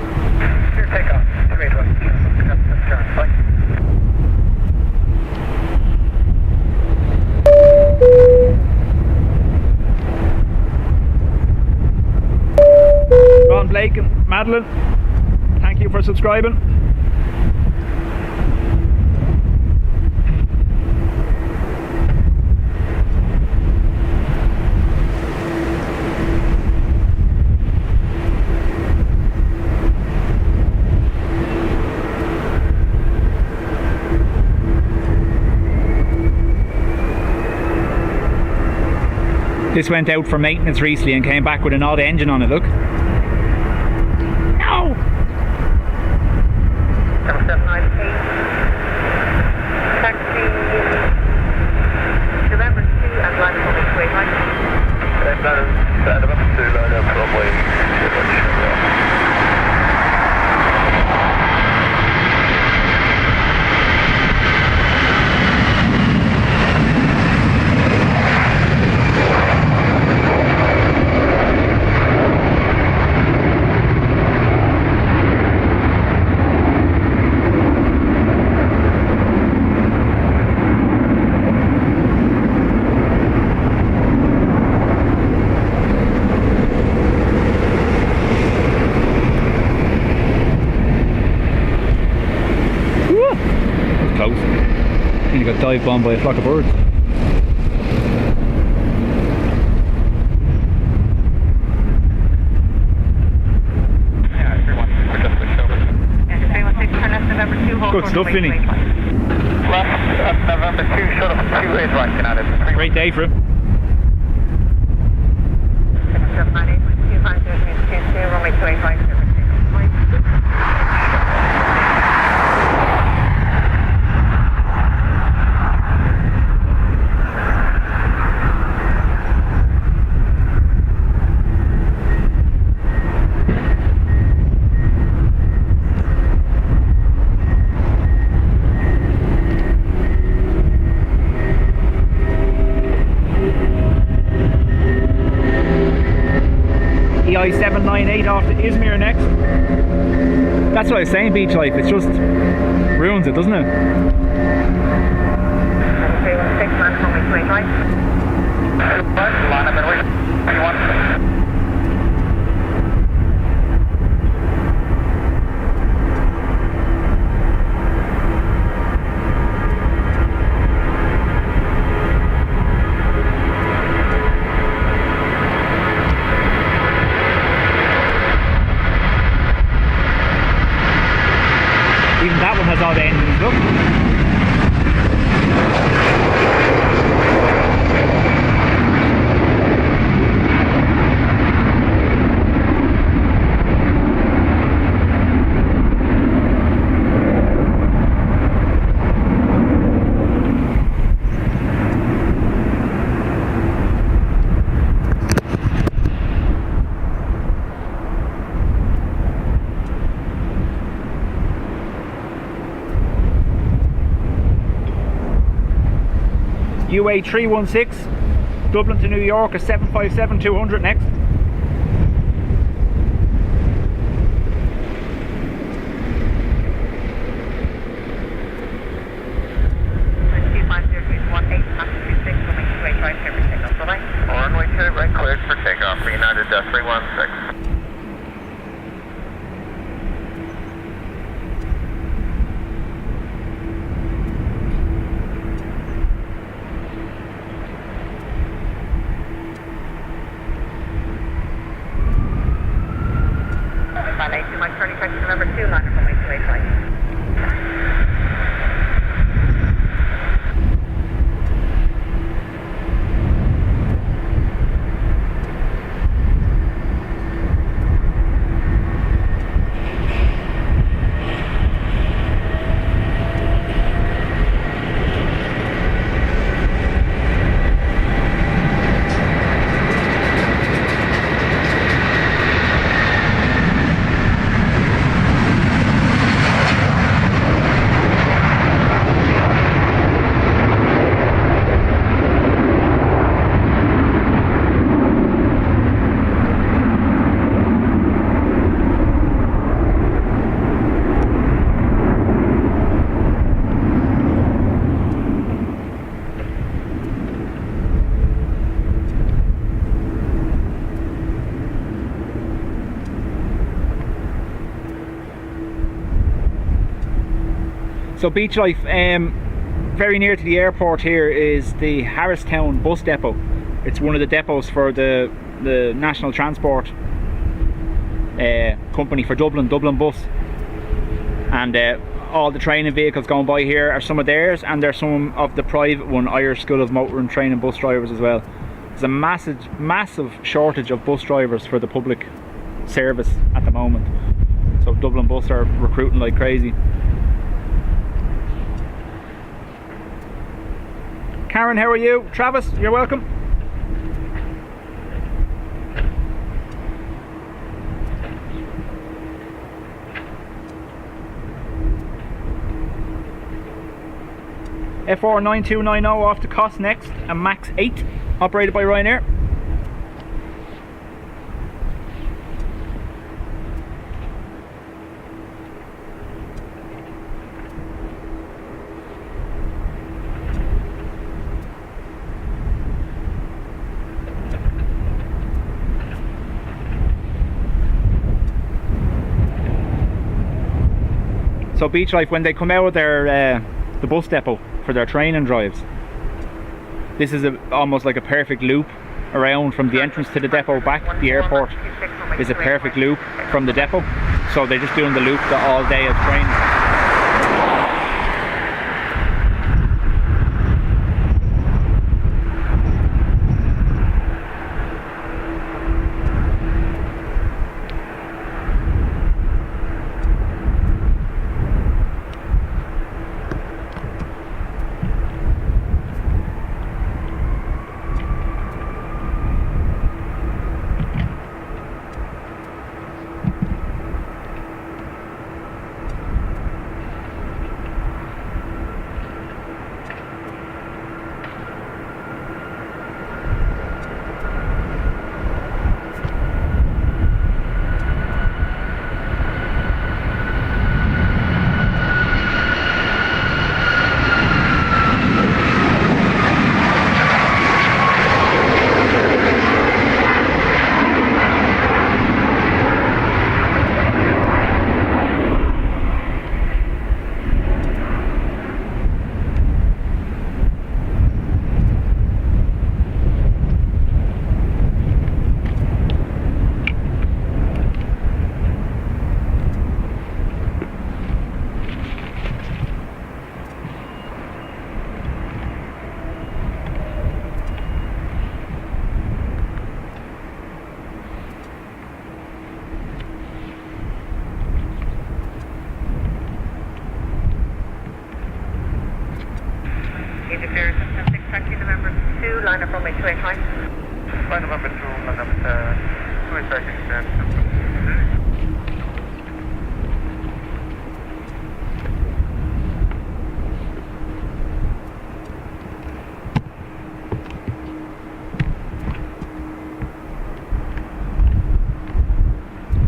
Takeoff. Ron Blake and Madeline, thank you for subscribing. This went out for maintenance recently and came back with an odd engine on it, look. No! 798. Taxi November 2 and line runway 25. November 2, line up runway 25. You got dive bombed by a flock of birds. Good stuff, Vinny. Left November 2, short of 2 ways right, Canada. Great day for him. 798.25, runway 25. EI 798 off to Izmir next. That's what I was saying, beach life, it just ruins it, doesn't it? 316, line runway 25. Line up and wait. 21. Even that one has all the engines, look. UA 316, Dublin to New York, a 757-200 next. Two 5 0 1 8, 2 6, runway 25, everything else, alright? 182 Mike Charlie, taxi November 2, liner from 828 right. So beach life, very near to the airport here is the Harristown bus depot. It's one of the depots for the National Transport company for Dublin Bus, and all the training vehicles going by here are some of theirs, and there's some of the private one, Irish School of Motor and Training bus drivers as well. There's a massive shortage of bus drivers for the public service at the moment, so Dublin Bus are recruiting like crazy. Karen, how are you? Travis, you're welcome. FR9290 off to Cost next, a Max 8 operated by Ryanair. So beach life, when they come out of their the bus depot for their training drives, this is almost like a perfect loop around from the entrance to the depot back. The airport is a perfect loop from the depot, so they're just doing the loop all day of training.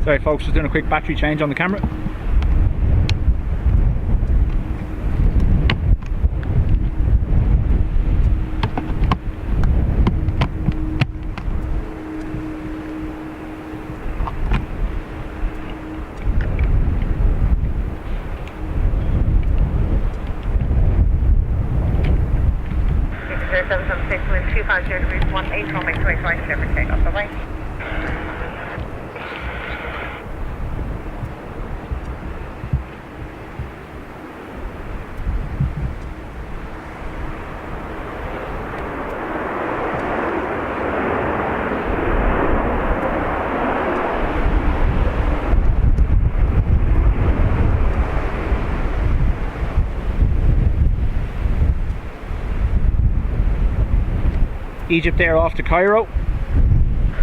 Sorry folks, just doing a quick battery change on the camera. Egypt Air off to Cairo.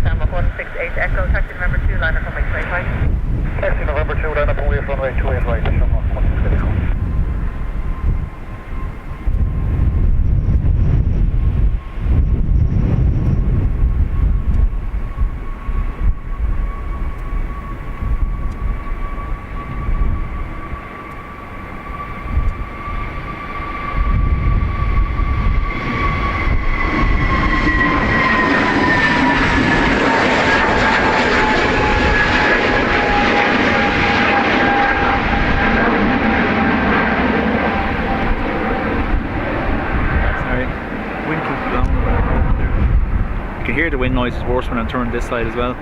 Shamrock 168 Echo, taxi November 2, line up runway 28 right. Taxi November 2, line up runway 28 right, Shamrock 168 Echo. You can hear the wind noises worse when I'm turning this side as well.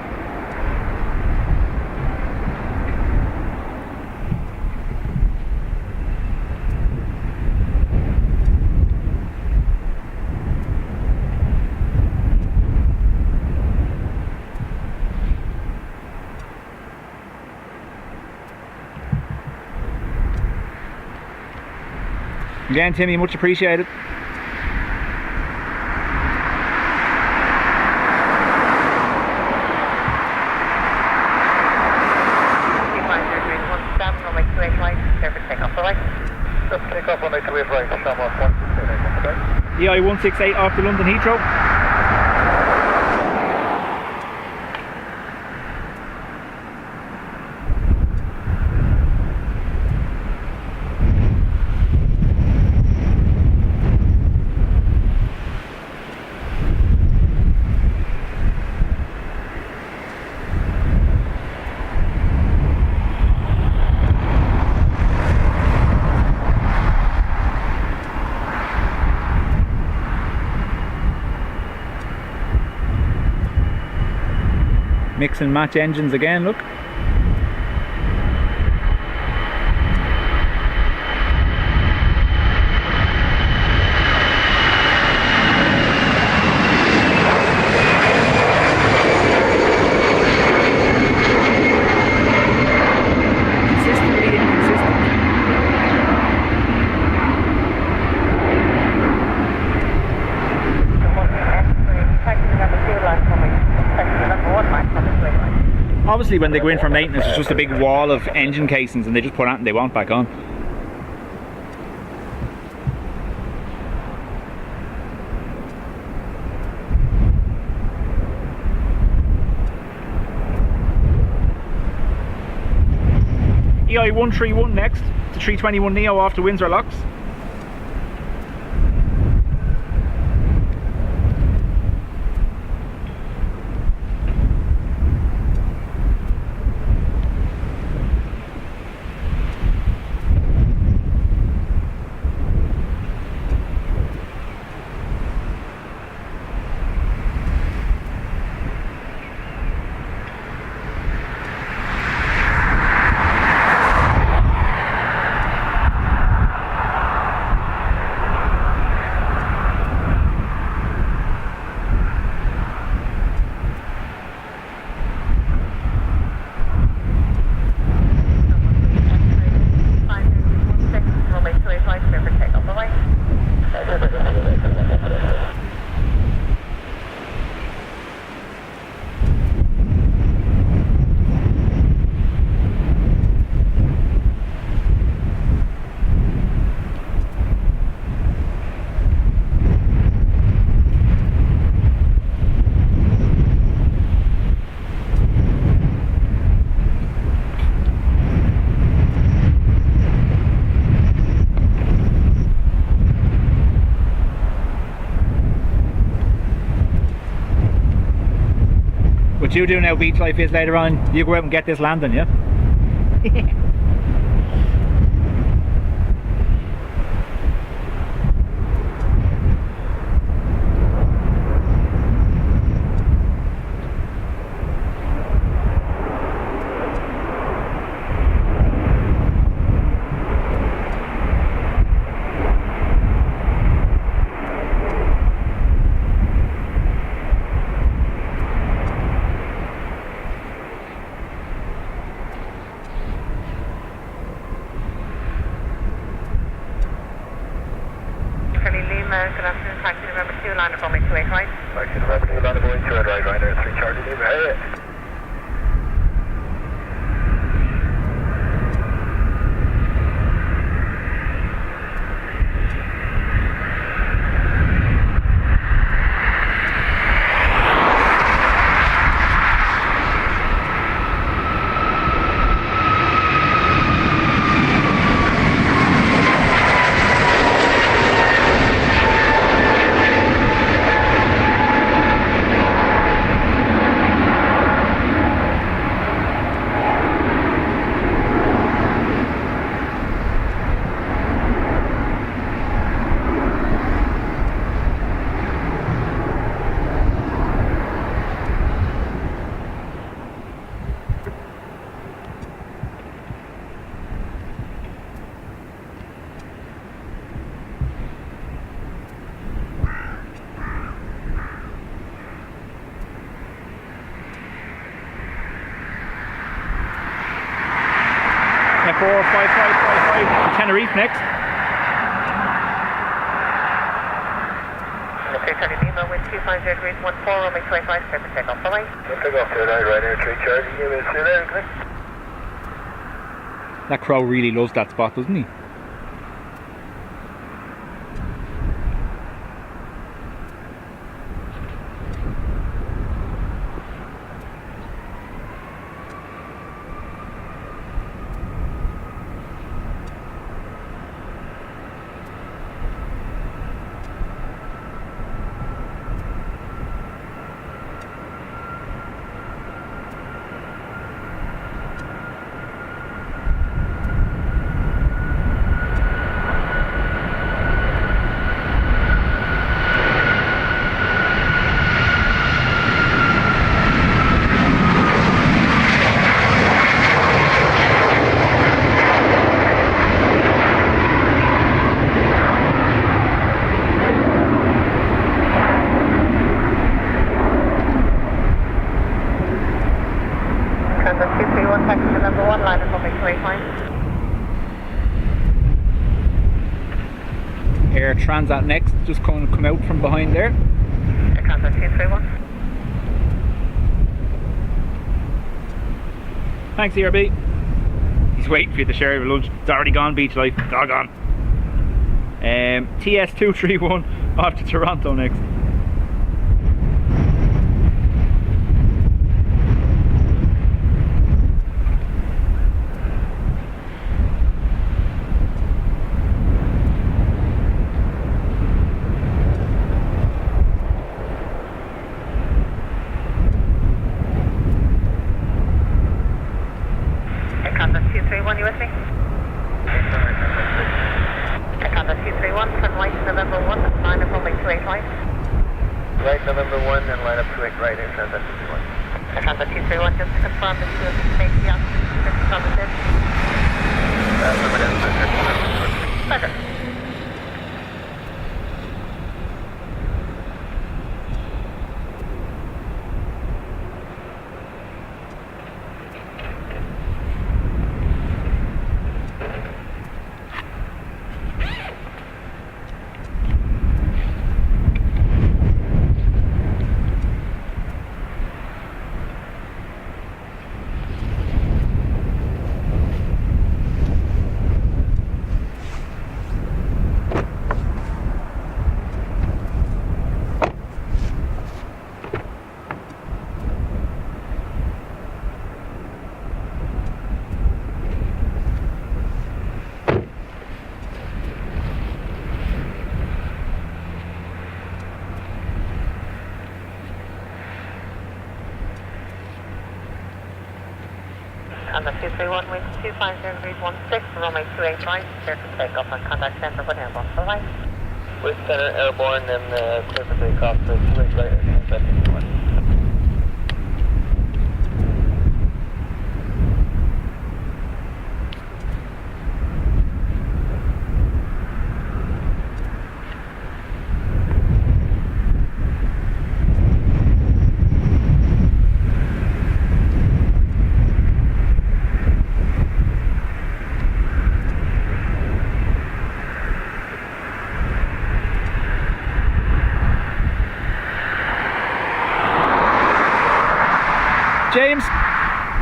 Again, Timmy, much appreciated. Takeoff, alright? Just takeoff runway 28 right, Shamrock 168 okay? EI 168 off to London Heathrow. Mix and match engines again, look. Consistently inconsistent. Obviously when they go in for maintenance it's just a big wall of engine casings and they just put on and they want back on. EI 131 next, the 321 Neo off to Windsor Locks. What you do now, Beach Life, is later on you go out and get this landing, yeah? Good afternoon, taxi November 2, line up runway 28 right. Taxi November 2, line up runway 28 right, Ryanair 3 Charlie Lima, hey. Tenerife next. Okay, Charlie Lima with 250 degrees 14, runway 25, clear for takeoff. Bye-bye. Takeoff to right, Ryanair 3 Charlie Lima, see you later, okay? That crow really loves that spot, doesn't he? Air Transat next, just come out from behind there. Air Transat 231. Thanks, ERB. He's waiting for you to share your lunch. It's already gone, beach life. Doggone. TS231 off to Toronto next. You with me? Takeoff 231, turn right November 1, line up runway 28 right. Right November 1 and line up 28 right, Air Transat 231. Takeoff 231, just to confirm that you will be safety on the Pleasure. On the 231, wind 250 degrees 16, runway 28 right, clear for takeoff and contact center with Airbus. Bye-bye. With center airborne and clear for takeoff to 28 right, Air Transat 231.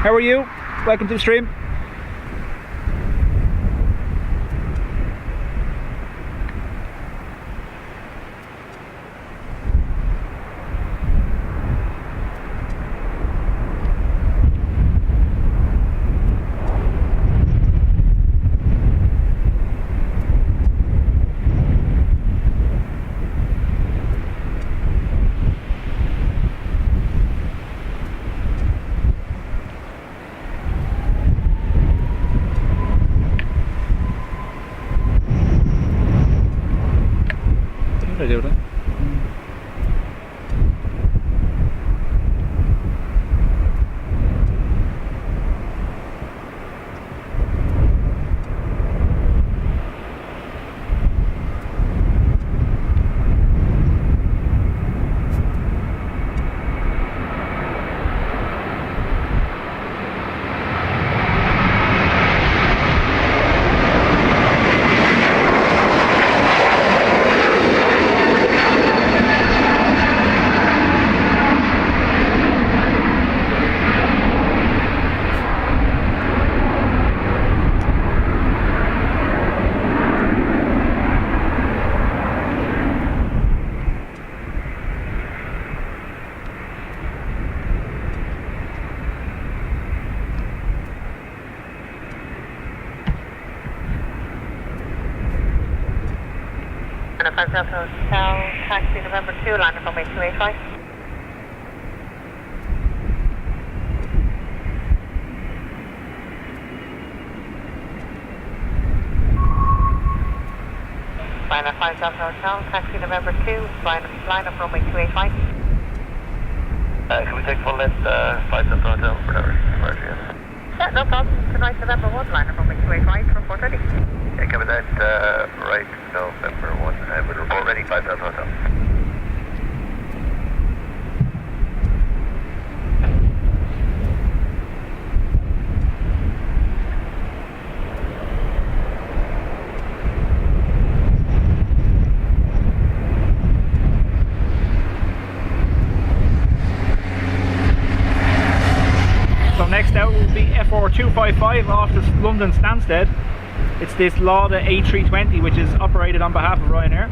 How are you? Welcome to the stream. What did I do with it? And 5 Delta Hotel, taxi November 2, liner runway 285. Liner 5 Delta Hotel, taxi November 2, liner runway 285. Can we take full left 5 Delta Hotel for that departure? Yes. Yeah, no problem. Tonight November 1, liner runway 285 for 430. Yeah, cover that right November 1. I would report ready 5 Delta Hotel. So next out will be FR255 off this London Stansted. It's this Lauda A330 which is operated on behalf of Ryanair.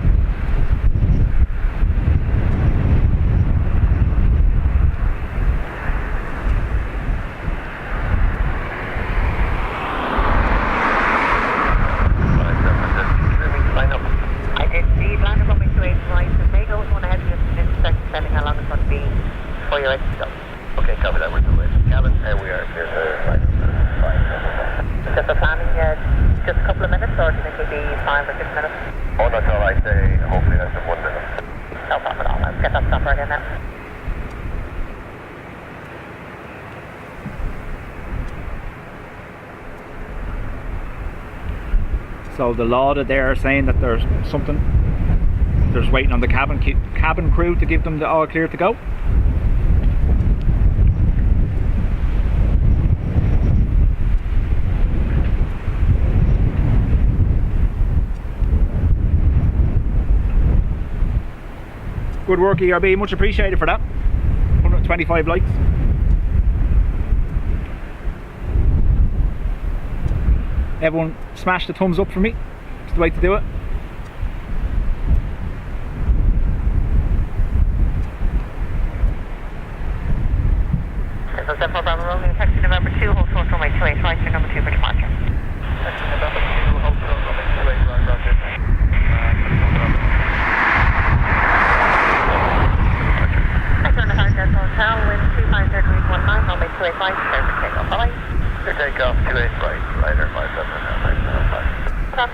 I did see liner runway 285, so may go one ahead of you in a second, depending how long it's going to be before you're ready to go. Okay, copy that. We're still waiting. Cabin, we are clear to fine. Just for planning, just a couple of minutes, or do you think it'll be 5 or 6 minutes? Oh, that's all I say. Hopefully that's in 1 minute. No problem at all. I'll get that stuff right in now. So the Lauda there are saying that there's something, there's waiting on the cabin crew to give them the all clear to go. Good work ERB, much appreciated for that. 125 likes. Everyone smash the thumbs up for me. It's the way to do it. This is Bravo Romeo, taxi November 2, hold short runway 285, your number 2 for departure. Taxi November 2, hold short runway 285, Hotel, wind 25 runway 285, clear for takeoff. Bye. Clear takeoff, 28 right, liner 5 Delta Hotel, 5.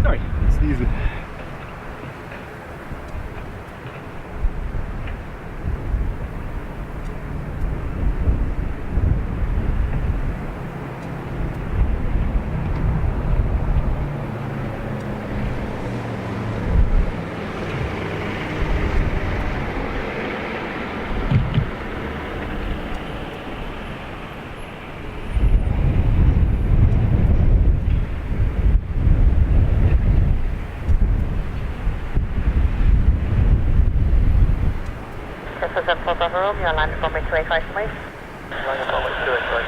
Sorry, sneezing. Romeo, line up runway 285 please. Line up runway 285,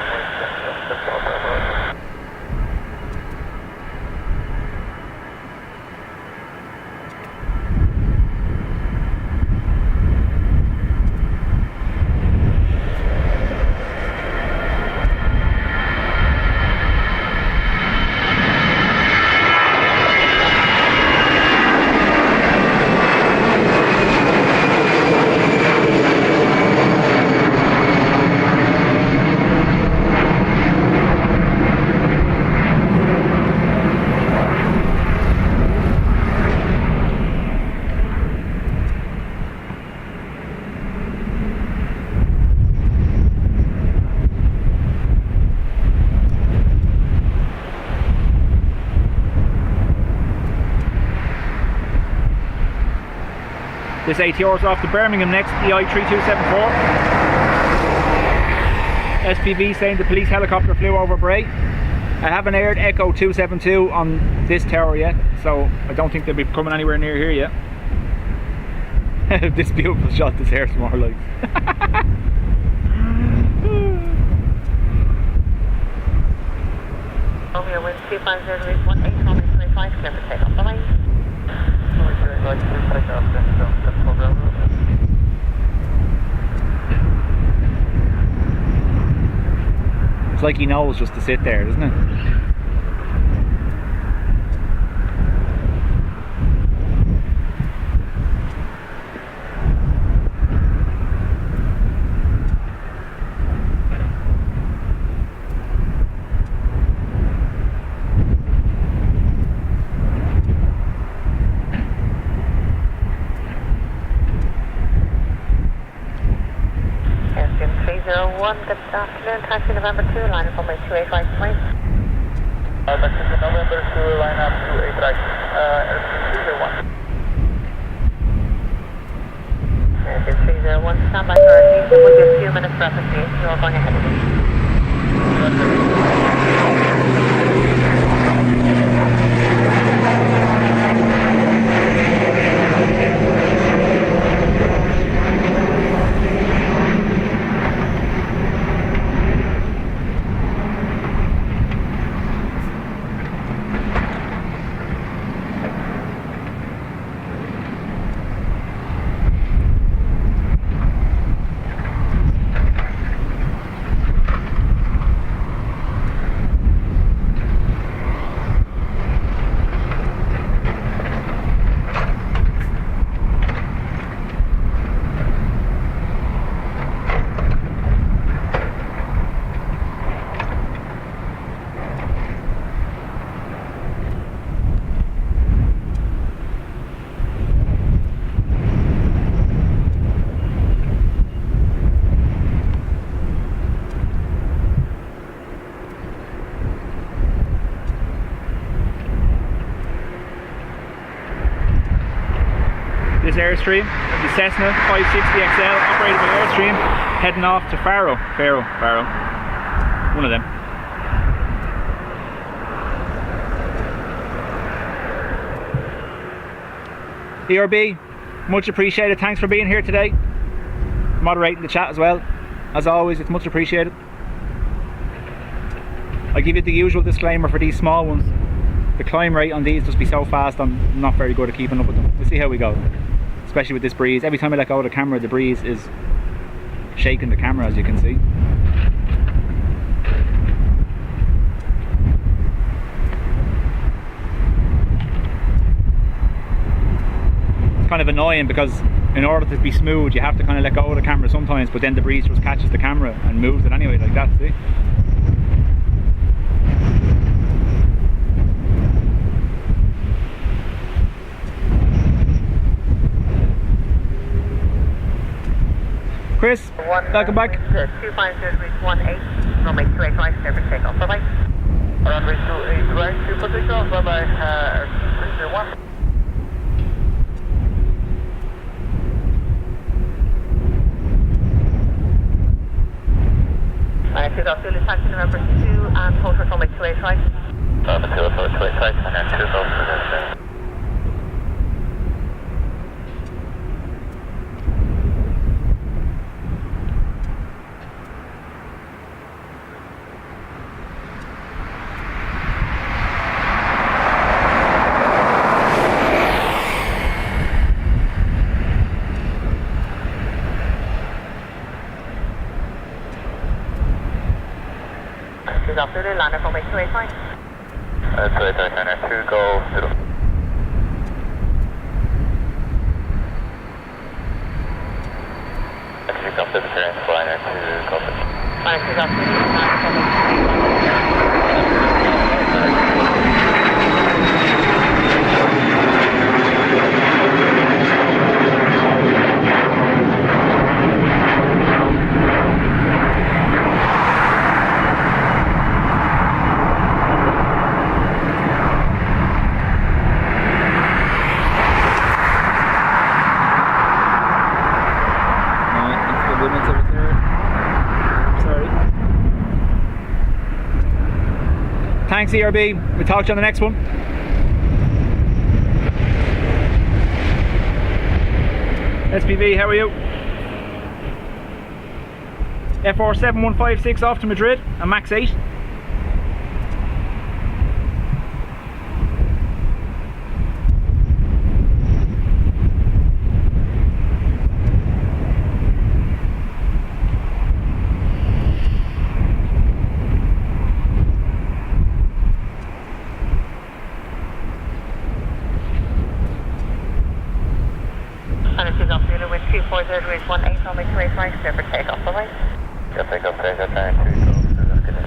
This ATR is off to Birmingham next, the I-3274. SPV saying the police helicopter flew over Bray. I haven't aired Echo 272 on this tower yet, so I don't think they'll be coming anywhere near here yet. This beautiful shot, this air smart lights. Romeo, wind 250 18, runway 25, clear for takeoff. Bye-bye. It's like he knows just to sit there, doesn't it? Good afternoon, taxi November 2, line up runway 285 please. taxi November 2, line up 285, Airbus A330. Airbus 301, stand by for Aviation, will be a few minutes for application, you're going ahead of me. This Airstream, the Cessna 560XL, operated by Airstream, heading off to Faro, one of them. ERB, much appreciated, thanks for being here today, moderating the chat as well, as always, it's much appreciated. I give you the usual disclaimer for these small ones, the climb rate on these just be so fast, I'm not very good at keeping up with them. We'll see how we go. Especially with this breeze. Every time I let go of the camera, the breeze is shaking the camera, as you can see. It's kind of annoying because in order to be smooth, you have to kind of let go of the camera sometimes, but then the breeze just catches the camera and moves it anyway, like that, see? Chris, welcome back. 250 reach 18, runway 285, clear for takeoff. Bye-bye. Runway 285, clear for takeoff. Bye-bye. 301. Takeoff, Zulu taxi November 2 and total runway 285. November 2, 285, and then 2 goes for this. Takeoff Zulu, landing runway 285. 2 go Zulu. Takeoff Zulu, Dreamliner 2 go Zulu. Takeoff Zulu, landing runway 285. Thanks, ERB. We'll talk to you on the next one. SPV, how are you? FR7156 off to Madrid, a max 8. Takeoff Zulu with 240 reach 18 runway 285, clear for takeoff, bye-bye. Yeah, Takeoff, Takeoff, 2 go Zulu. Good day.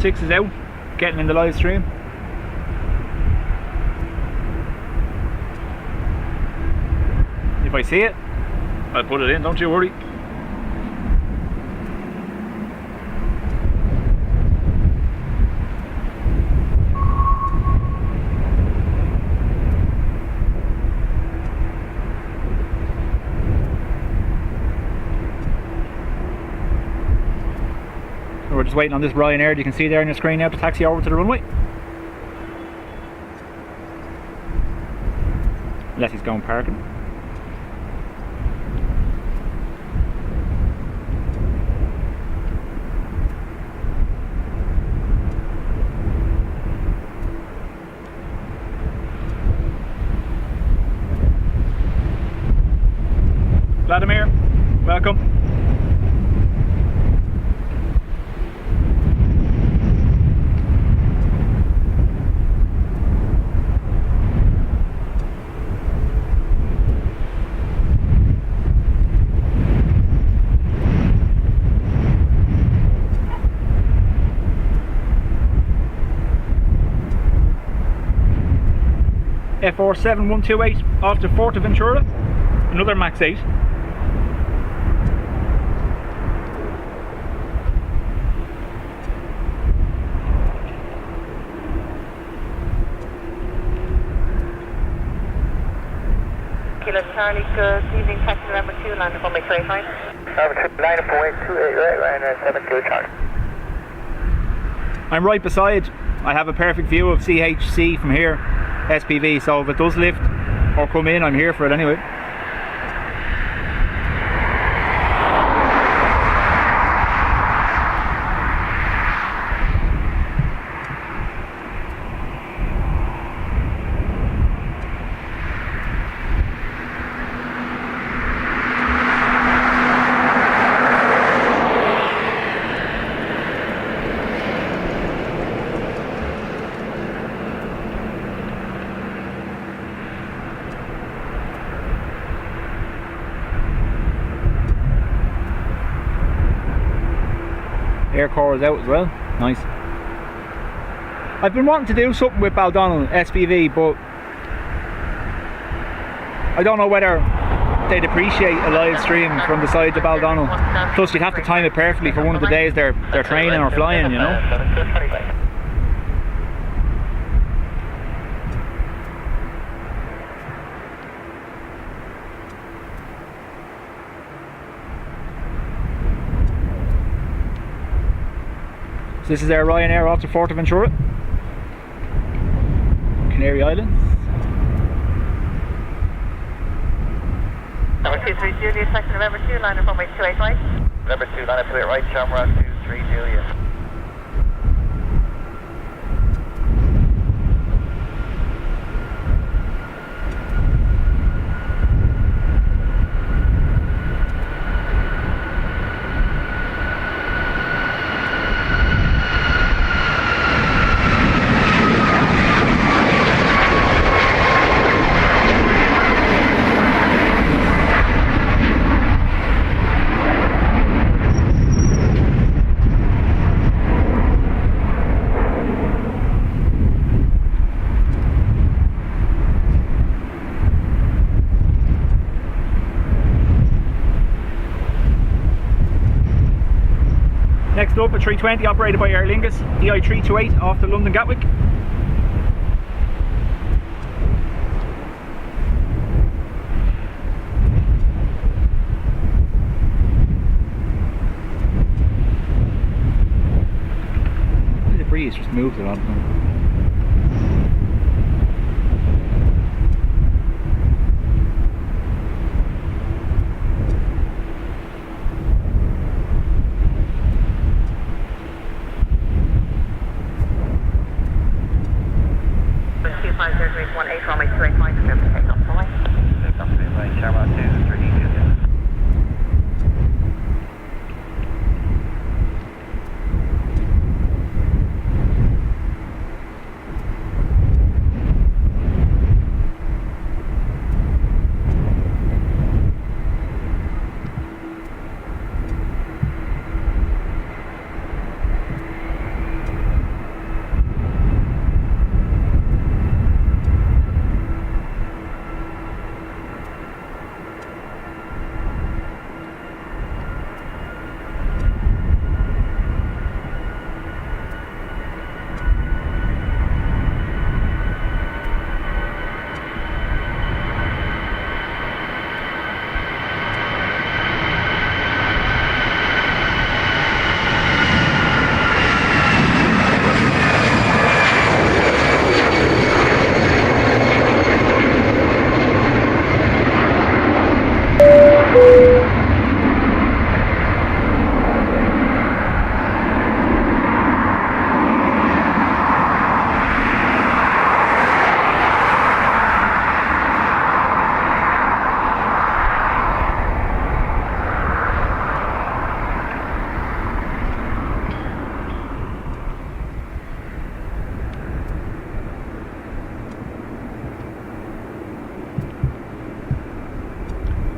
Six is out, getting in the live stream. If I see it, I'll put it in, don't you worry. We're just waiting on this Ryanair, you can see there on your screen now, to taxi over to the runway. Unless he's going parking. Vladimir, welcome. FR7128 off to Fuerteventura, another max 8. Kilo Charlie, good evening, taxi number 2, landing runway 285. Number 2, line up for 28, right, Ryanair 72 Charlie. I'm right beside, I have a perfect view of CHC from here, SPV, so if it does lift or come in, I'm here for it anyway. Air core is out as well. Nice. I've been wanting to do something with Baldonnel SPV, but I don't know whether they'd appreciate a live stream from the sides of Baldonnel. Plus you'd have to time it perfectly for one of the days they're training or flying, you know. So this is our Ryanair off to Fuerteventura, Canary Islands. Number 23 Julia, second November 2, line up runway 28 right. Number 2, line up to it right, Shamrock 23 Julia. Next up, a 320 operated by Aer Lingus, EI328 off to London Gatwick. The breeze just moved a lot.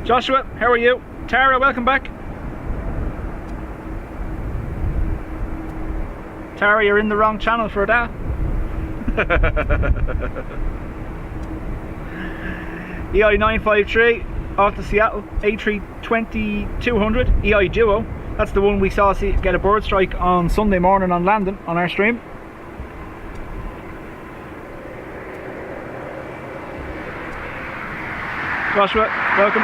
Joshua, how are you? Tara, welcome back. Tara, you're in the wrong channel for that. EI953 off to Seattle, A320-200, EI Duo. That's the one we saw get a bird strike on Sunday morning on landing on our stream. Joshua, welcome.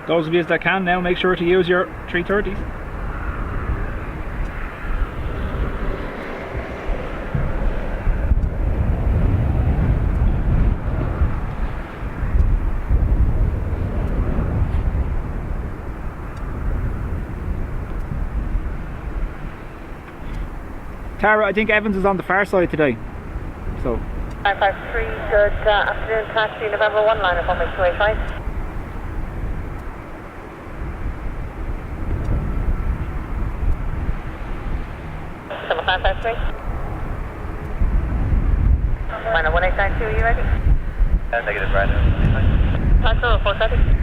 Those of you that can now, make sure to use your 330s. Tara, I think Evans is on the far side today. So 553, good afternoon, taxi November 1, line up on my 285. 553. Final 1892, are you ready? Negative, right. That's all, 430.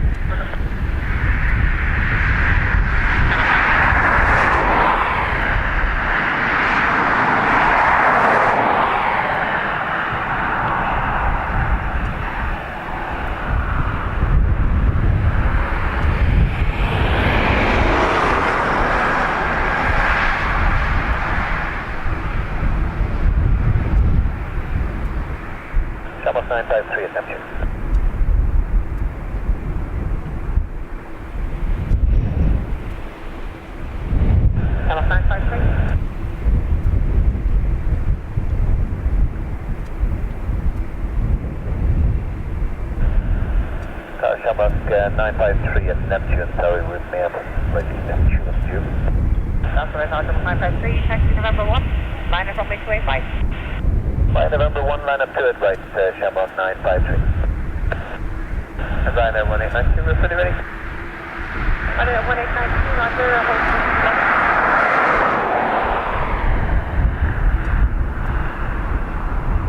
Shamrock 953 at Neptune. Shamrock 953. Shamrock 953 at Neptune, sorry, with me up. Right, Neptune is due. That's what I thought, Shamrock 953, taxi November 1, liner from 285. Flight November 1, line up to it, right, Shamrock 953. Liner 1892, we're fully ready. Liner 1892, roger,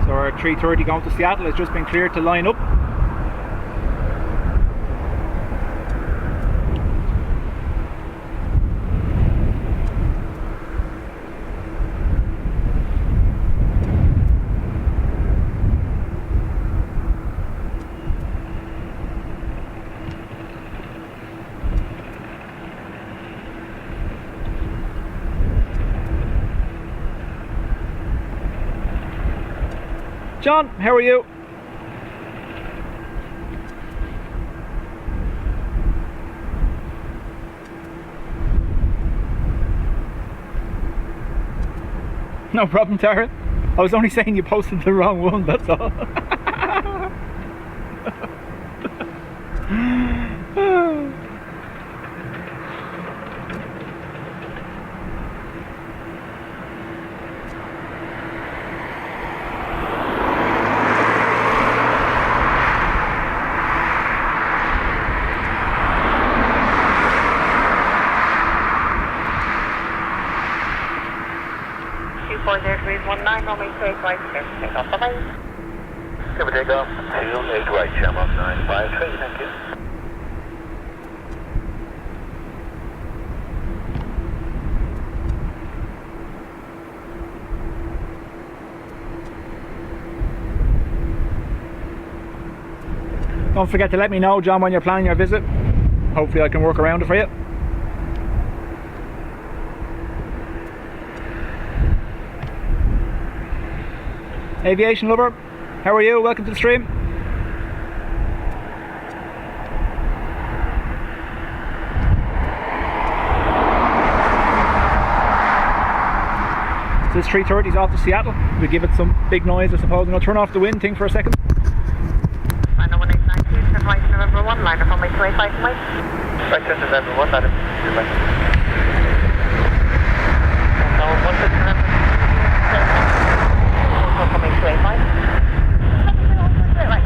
So our 330 going to Seattle has just been cleared to line up. John, how are you? No problem, Tara. I was only saying you posted the wrong one, that's all. Runway 28 right, takeoff, bye-bye. Give a takeoff, 28 right, Shamrock 953, thank you. Don't forget to let me know, John, when you're planning your visit. Hopefully I can work around it for you. Aviation lover, how are you? Welcome to the stream. So this 330 is off to Seattle. We give it some big noise, I suppose. I'm going to turn off the wind thing for a second. Liner 1892, set right to November 1, liner from 285 and wait. Right to November 1, liner 285. So 16 November 2 from 285. Right.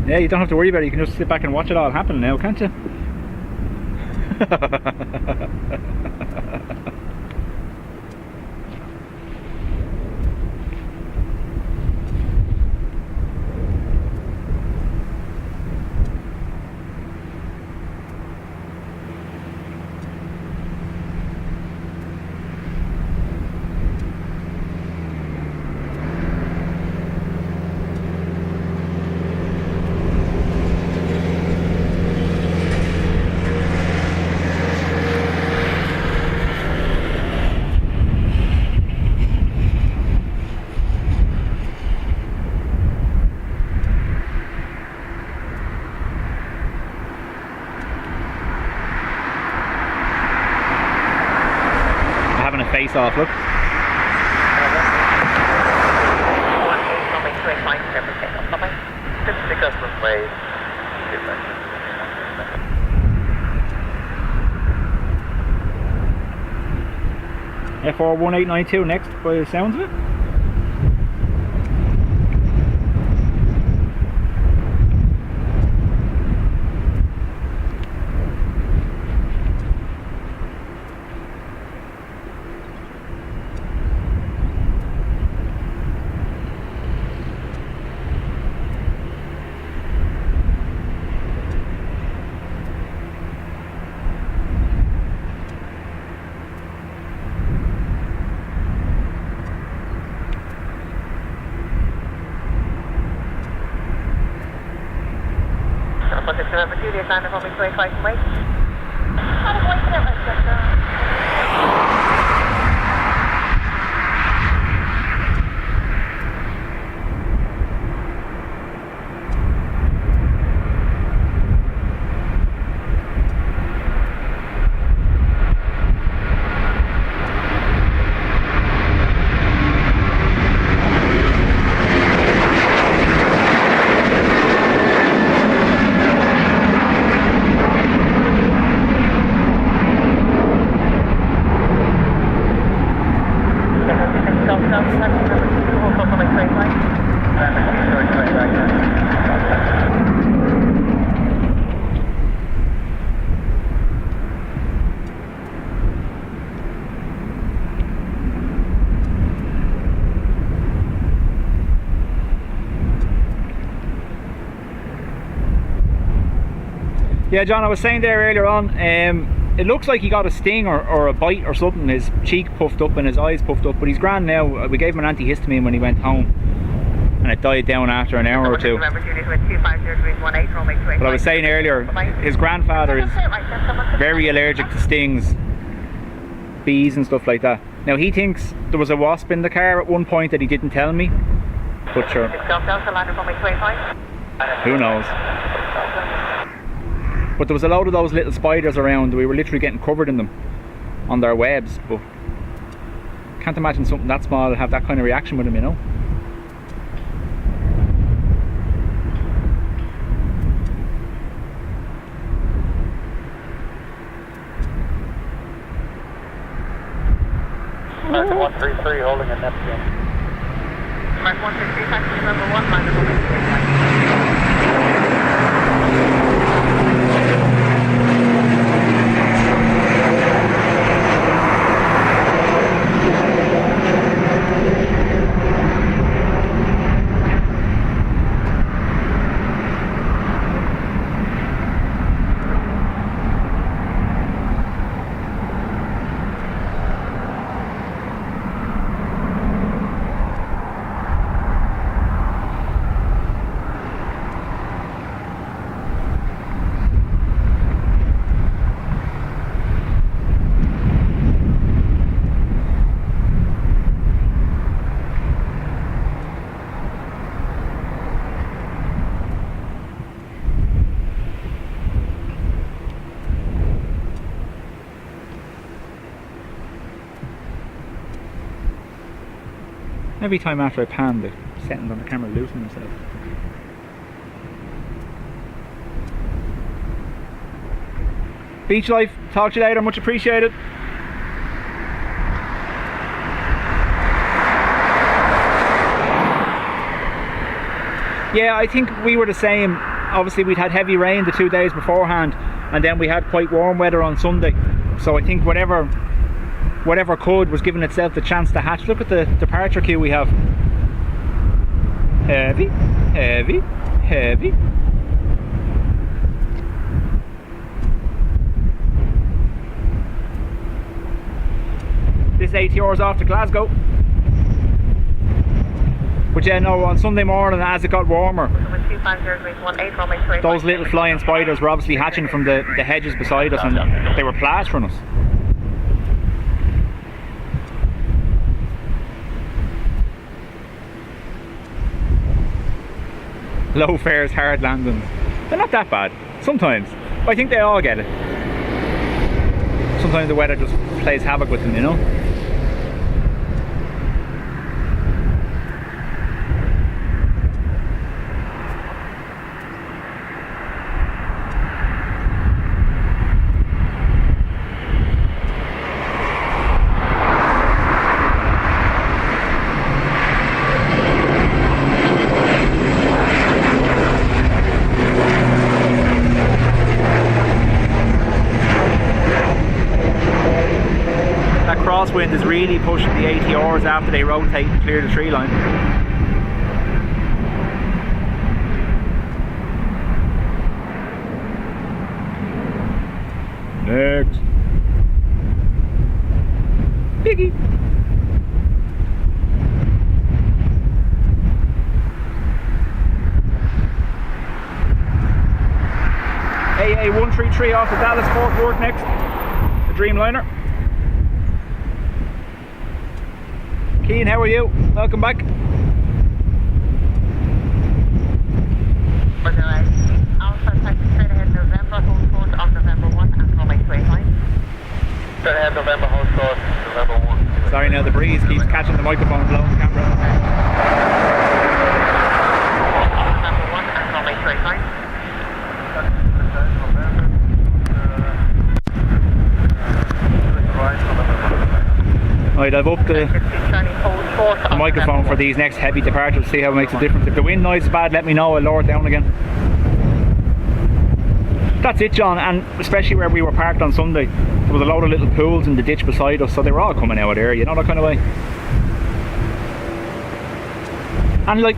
Yeah, you don't have to worry about it. You can just sit back and watch it all happen now, can't you? face off, look. 18, runway 285, clear for takeoff. Bye-bye. Pick up runway 25. FR1892 next, by the sounds of it. Remember, Juliet, land of runway 285 and wait. How do I get it like that? Yeah, John, I was saying there earlier on, it looks like he got a sting or a bite or something. His cheek puffed up and his eyes puffed up, but he's grand now. We gave him an antihistamine when he went home, and it died down after an hour or two. But I was saying earlier, his grandfather is very allergic to stings, bees and stuff like that. Now he thinks there was a wasp in the car at one point that he didn't tell me, but sure, who knows. But there was a load of those little spiders around. We were literally getting covered in them on their webs, but can't imagine something that small have that kind of reaction with him, you know. American 133 holding a Neptune. American 133, passenger number 1, land of runway 285. Every time after I pan, the settings on the camera loosen themselves. Beach life, talk to you later, much appreciated. Yeah, I think we were the same. Obviously we'd had heavy rain the 2 days beforehand, and then we had quite warm weather on Sunday. So I think whatever could was giving itself the chance to hatch. Look at the departure queue we have. Heavy, heavy, heavy. This ATR is off to Glasgow. But yeah, no, on Sunday morning as it got warmer, those little flying spiders were obviously hatching from the hedges beside us, and they were plastering us. Low fares, hard landings. They're not that bad. Sometimes. I think they all get it. Sometimes the weather just plays havoc with them, you know. crosswind is really pushing the ATRs after they rotate and clear the tree line. Next. Piggy. AA133 off the Dallas Fort Worth next. The Dreamliner. Keen, how are you? Welcome back. Alpha, taxi straight ahead November, hold short on November 1 and runway 289. Straight ahead November, hold short, November 1. Sorry now, the breeze keeps catching the microphone and blowing the camera. November 1 and runway 289. Right, I've upped the microphone for these next heavy departures, see how it makes a difference. If the wind noise is bad, let me know, I'll lower it down again. That's it, John, and especially where we were parked on Sunday, there was a load of little pools in the ditch beside us, so they were all coming out of there, you know, that kind of way. And like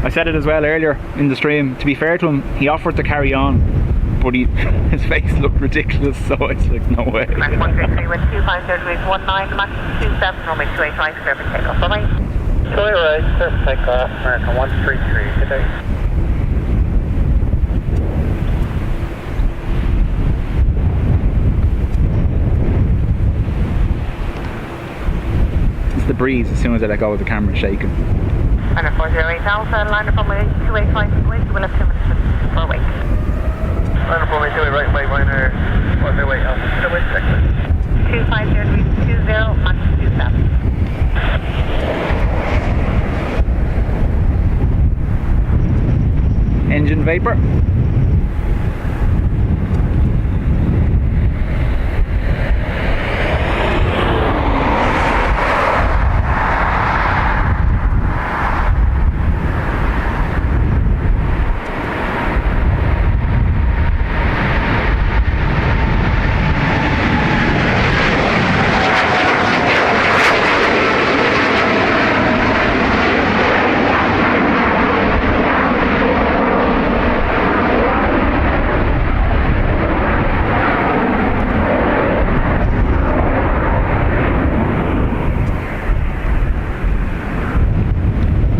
I said it as well earlier in the stream, to be fair to him, he offered to carry on, but his face looked ridiculous, so it's like, no way. Max 133 with 25 Max 27, runway 285, clear for takeoff. Bye-bye. Clear right, clear for takeoff, American 133 today. It's the breeze, as soon as I let go of the camera, shaking. And a 408 Alpha, line up on way 285 wait, we'll have 2 minutes for wait. Line up on way 28 right, wait, liner, 408 Alpha, 250 Max 27. Engine vapor.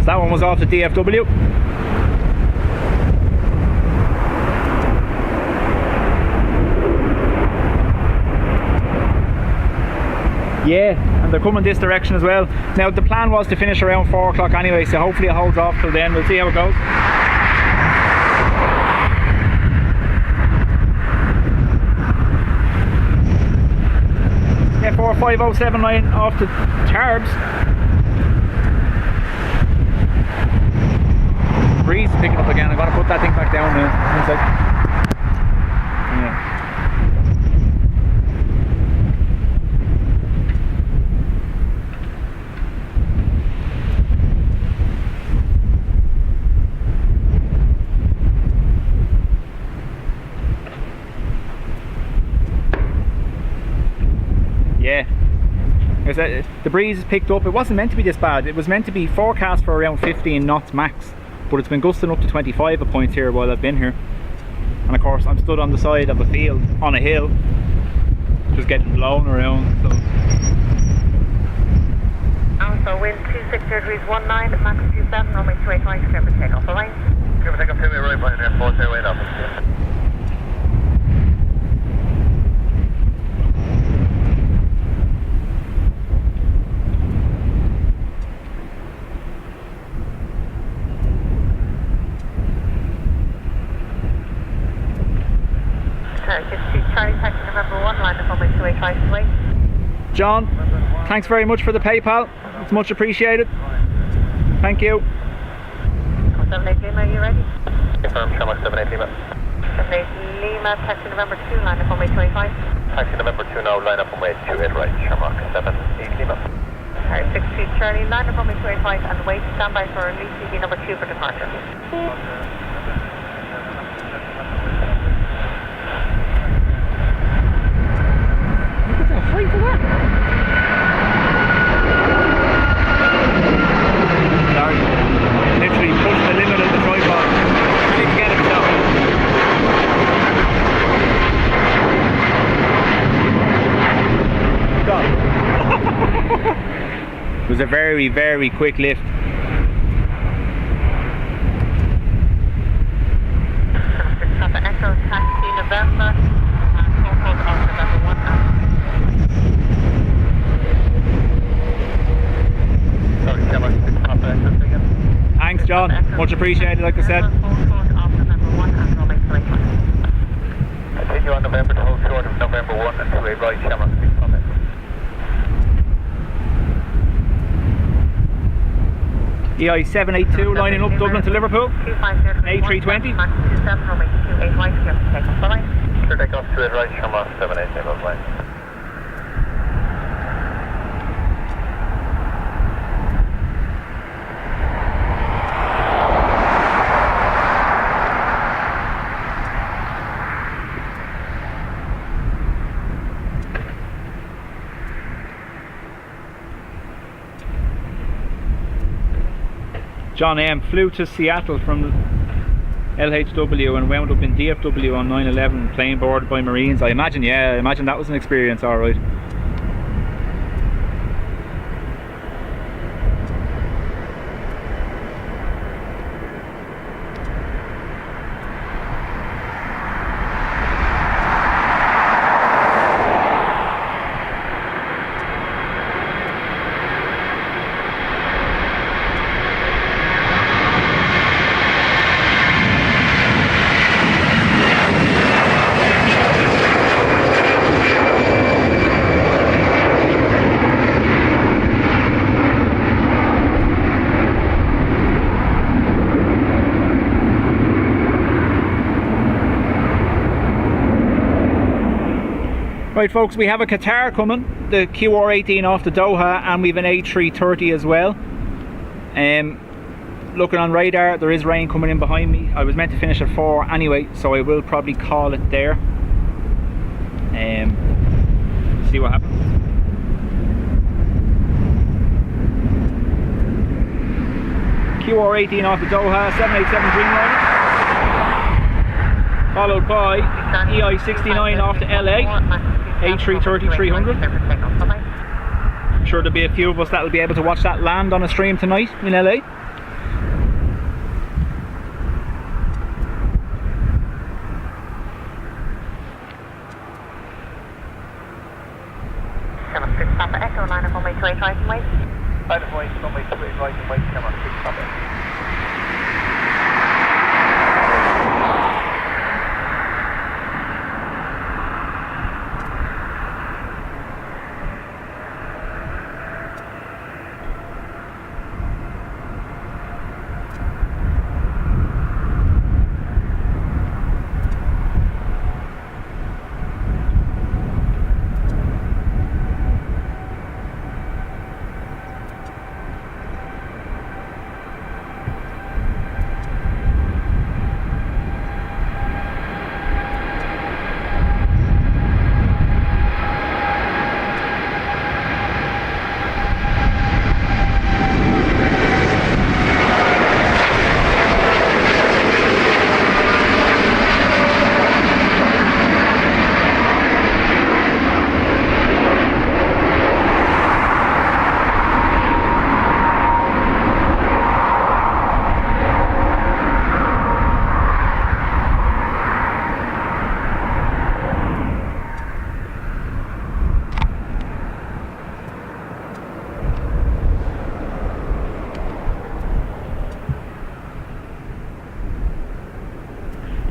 That one was off the DFW. Yeah, and they're coming this direction as well. Now the plan was to finish around 4 o'clock anyway, so hopefully it holds off till then. We'll see how it goes. Yeah, 45079 off the Tarbs. Breeze picking up again. I'm going to put that thing back down now. One sec. Yeah. The breeze has picked up. It wasn't meant to be this bad. It was meant to be forecast for around 15 knots max. But it's been gusting up to 25 at points here while I've been here. And of course I'm stood on the side of a field on a hill, just getting blown around. So Alpha, wind 26 Max 27, runway 285, clear for takeoff. Bye-bye. Clear for takeoff, 28 right, line there, 408 Alpha. Charlie, taxi November 1, line up on way 285 away. John, thanks very much for the PayPal. It's much appreciated. Thank you. 78 Lima, are you ready? Confirm, Shamrock 78 Lima. 78 Lima, taxi November 2, line up on way 285. Taxi November 2 now, line up on way 28 right, Shamrock 78 Lima. Alright, 63 Charlie, line up on way 285 and wait, stand by for release CD number 2 for departure. Look at the height of that. very, very quick lift. Papa Echo, taxi November, hold on November 1 Sorry, Gemma, Papa Echo again. Thanks, John. Much appreciated, like I said. Continue on November to hold short of November 1 and 28 right, Gemma, 6 Papa Echo. EI 782 lining up Dublin to Liverpool. A320. Sure, Takeoff 28 right, Gemma, 780 those lines. John M flew to Seattle from LHW and wound up in DFW on 9/11, plane boarded by Marines. I imagine that was an experience, alright. Right folks, we have a Qatar coming, the QR18 off the Doha, and we have an A330 as well. Looking on radar, there is rain coming in behind me. I was meant to finish at 4 anyway, so I will probably call it there. See what happens. QR18 off the Doha, 787 Dreamliner. Followed by EI69 off to LA, A330-300. I'm sure there'll be a few of us that will be able to watch that land on a stream tonight in LA. Papa Echo, line up on my 28 right and wait. Line up on my 28 right and wait, Gemma, 6 Papa Echo.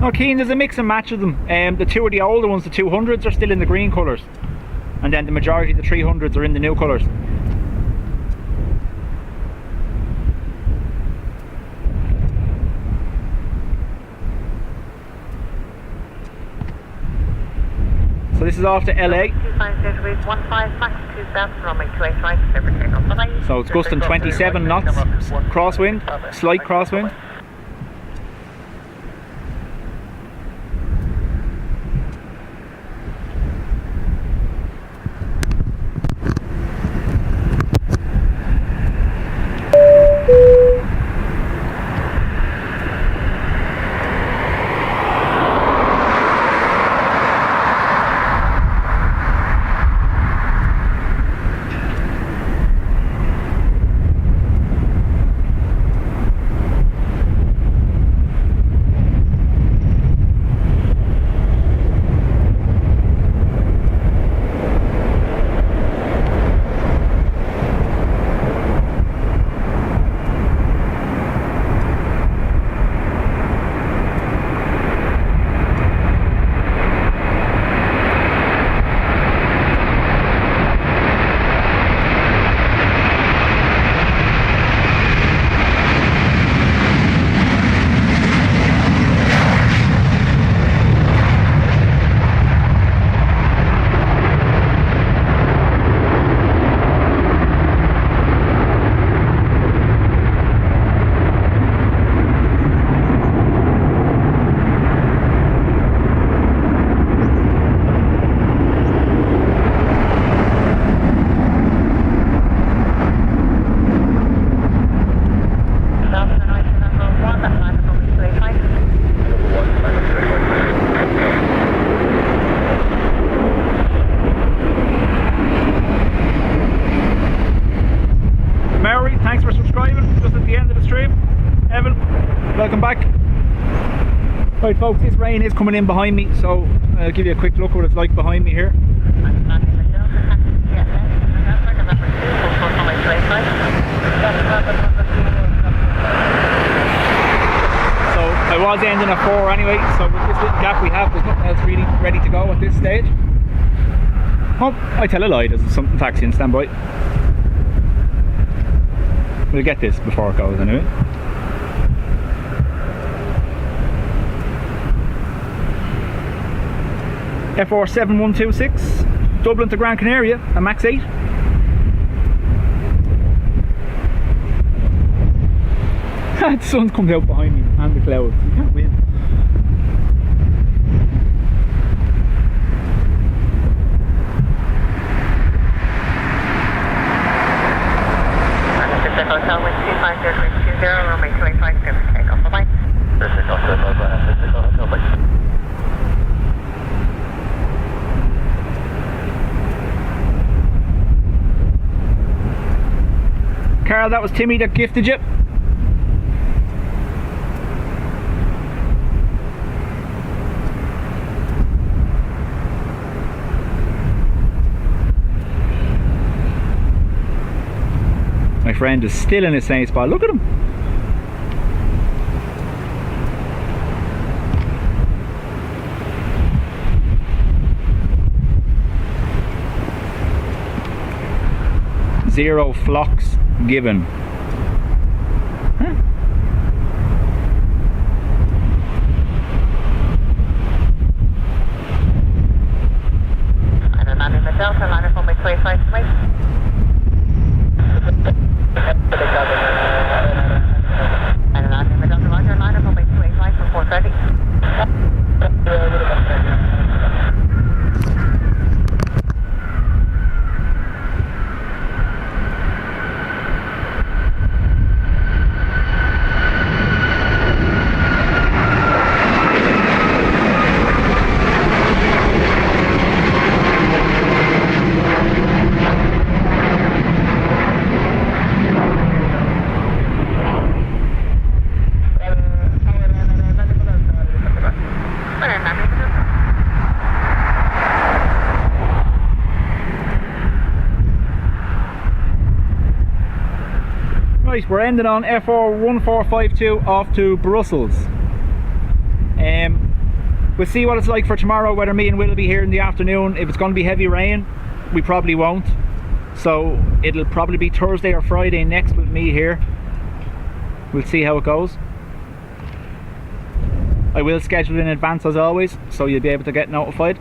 No, Keane, there's a mix and match of them. The two of the older ones, the 200s, are still in the green colours, and then the majority of the 300s are in the new colours. So this is off to LA. So it's gusting 27 knots, crosswind, slight crosswind. folks, this rain is coming in behind me, so I'll give you a quick look what it's like behind me here. So I was ending at 4 anyway, so with this little gap we have, there's nothing else really ready to go at this stage. Oh, I tell a lie, there's something taxi in standby. We'll get this before it goes anyway. F4 7126, Dublin to Gran Canaria, a max 8. The sun comes out behind me and the clouds, you can't win. Hotel with 250 runway 285, good for takeoff, bye-bye. Carl, that was Timmy that gifted you. My friend is still in the same spot. Look at him. Zero flocks given. Huh? And I'm in the Delta liner for my 25 weight. And I'm in the Delta Roger liner for my 285 for 430. Right, we're ending on F4 1452 off to Brussels. We'll see what it's like for tomorrow, whether me and Will will be here in the afternoon. If it's going to be heavy rain, we probably won't. So it'll probably be Thursday or Friday next with me here. We'll see how it goes. I will schedule in advance as always, so you'll be able to get notified.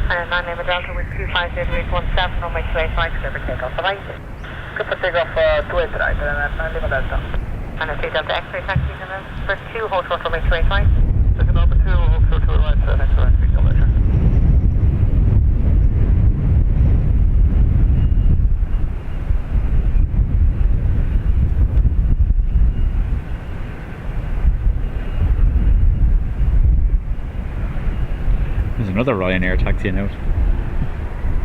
And I'm in the Delta with 250-817 on my 285, good for takeoff, bye-bye. Good for takeoff 289, and I'm in the Delta. And I see Delta X-ray taxi for 2, hold short for my 285. Looking over 2, hold short to the right, so next to the right, kilometer. There's another Ryanair taxiing out.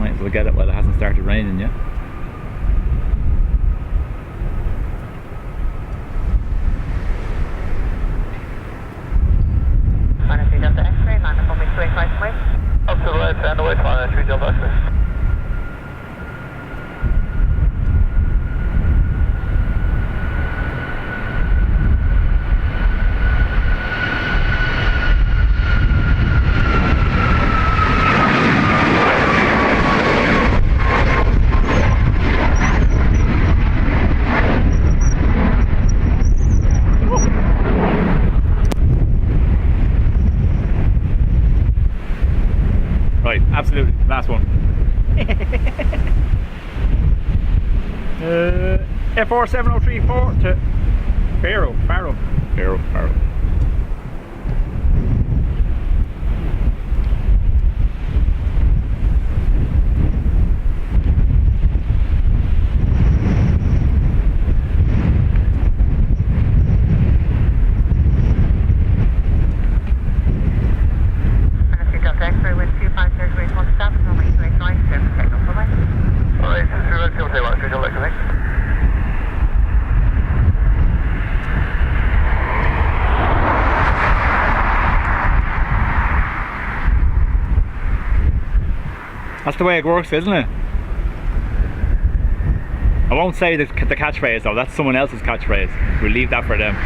Might as well get it while it hasn't started raining yet. Honestly, Delta X-ray, line up on my 285 way. Up to the right, and away, flying 3 Delta X-ray. Right, absolutely, last one. F4 7034 to Faro. Alright, since we're ready to take one, 3 Delta X-ray. the way it works, isn't it? I won't say the catchphrase though, that's someone else's catchphrase. We'll leave that for them.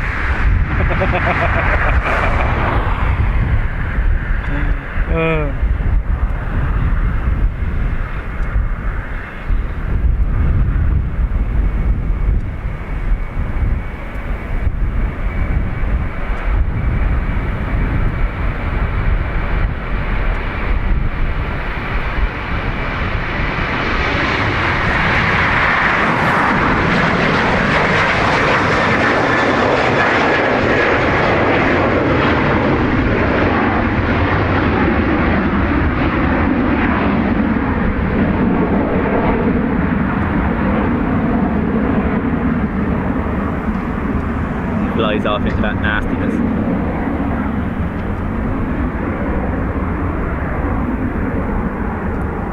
Flies off into that nastiness.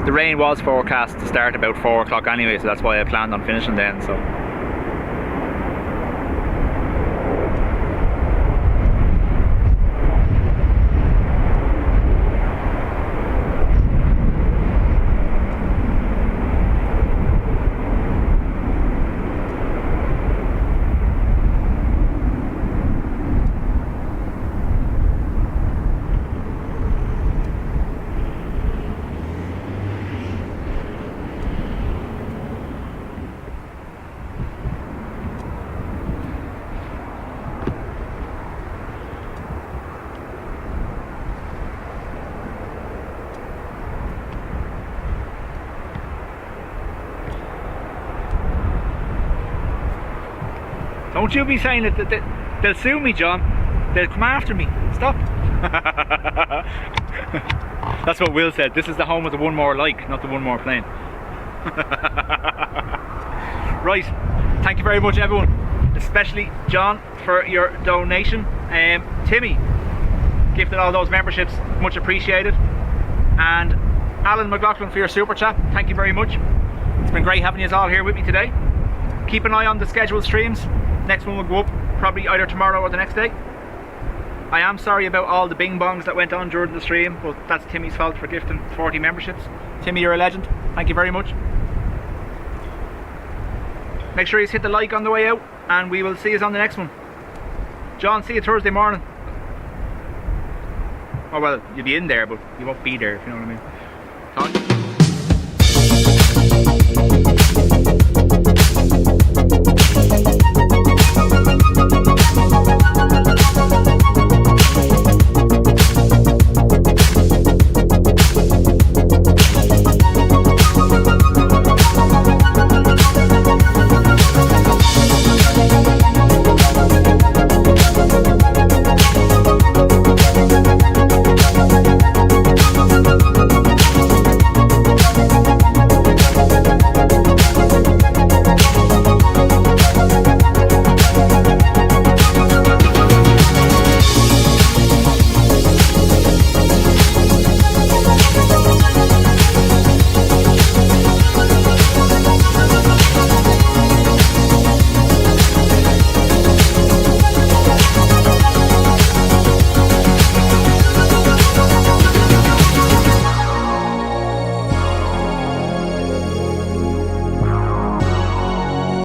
The rain was forecast to start about 4 o'clock anyway, so that's why I planned on finishing then. So don't you be saying that they'll sue me, John. They'll come after me. Stop. That's what Will said. This is the home of the one more like, not the one more plane. Right. Thank you very much, everyone. Especially John for your donation. Timmy gifted all those memberships. Much appreciated. And Alan McLaughlin for your super chat. Thank you very much. It's been great having you all here with me today. Keep an eye on the scheduled streams. Next one will go up probably either tomorrow or the next day. I am sorry about all the bing bongs that went on during the stream, but that's Timmy's fault for gifting 40 memberships. Timmy, you're a legend. Thank you very much. Make sure you hit the like on the way out, and we will see you on the next one. John, see you Thursday morning. Oh well, you'll be in there, but you won't be there, if you know what I mean. Talk.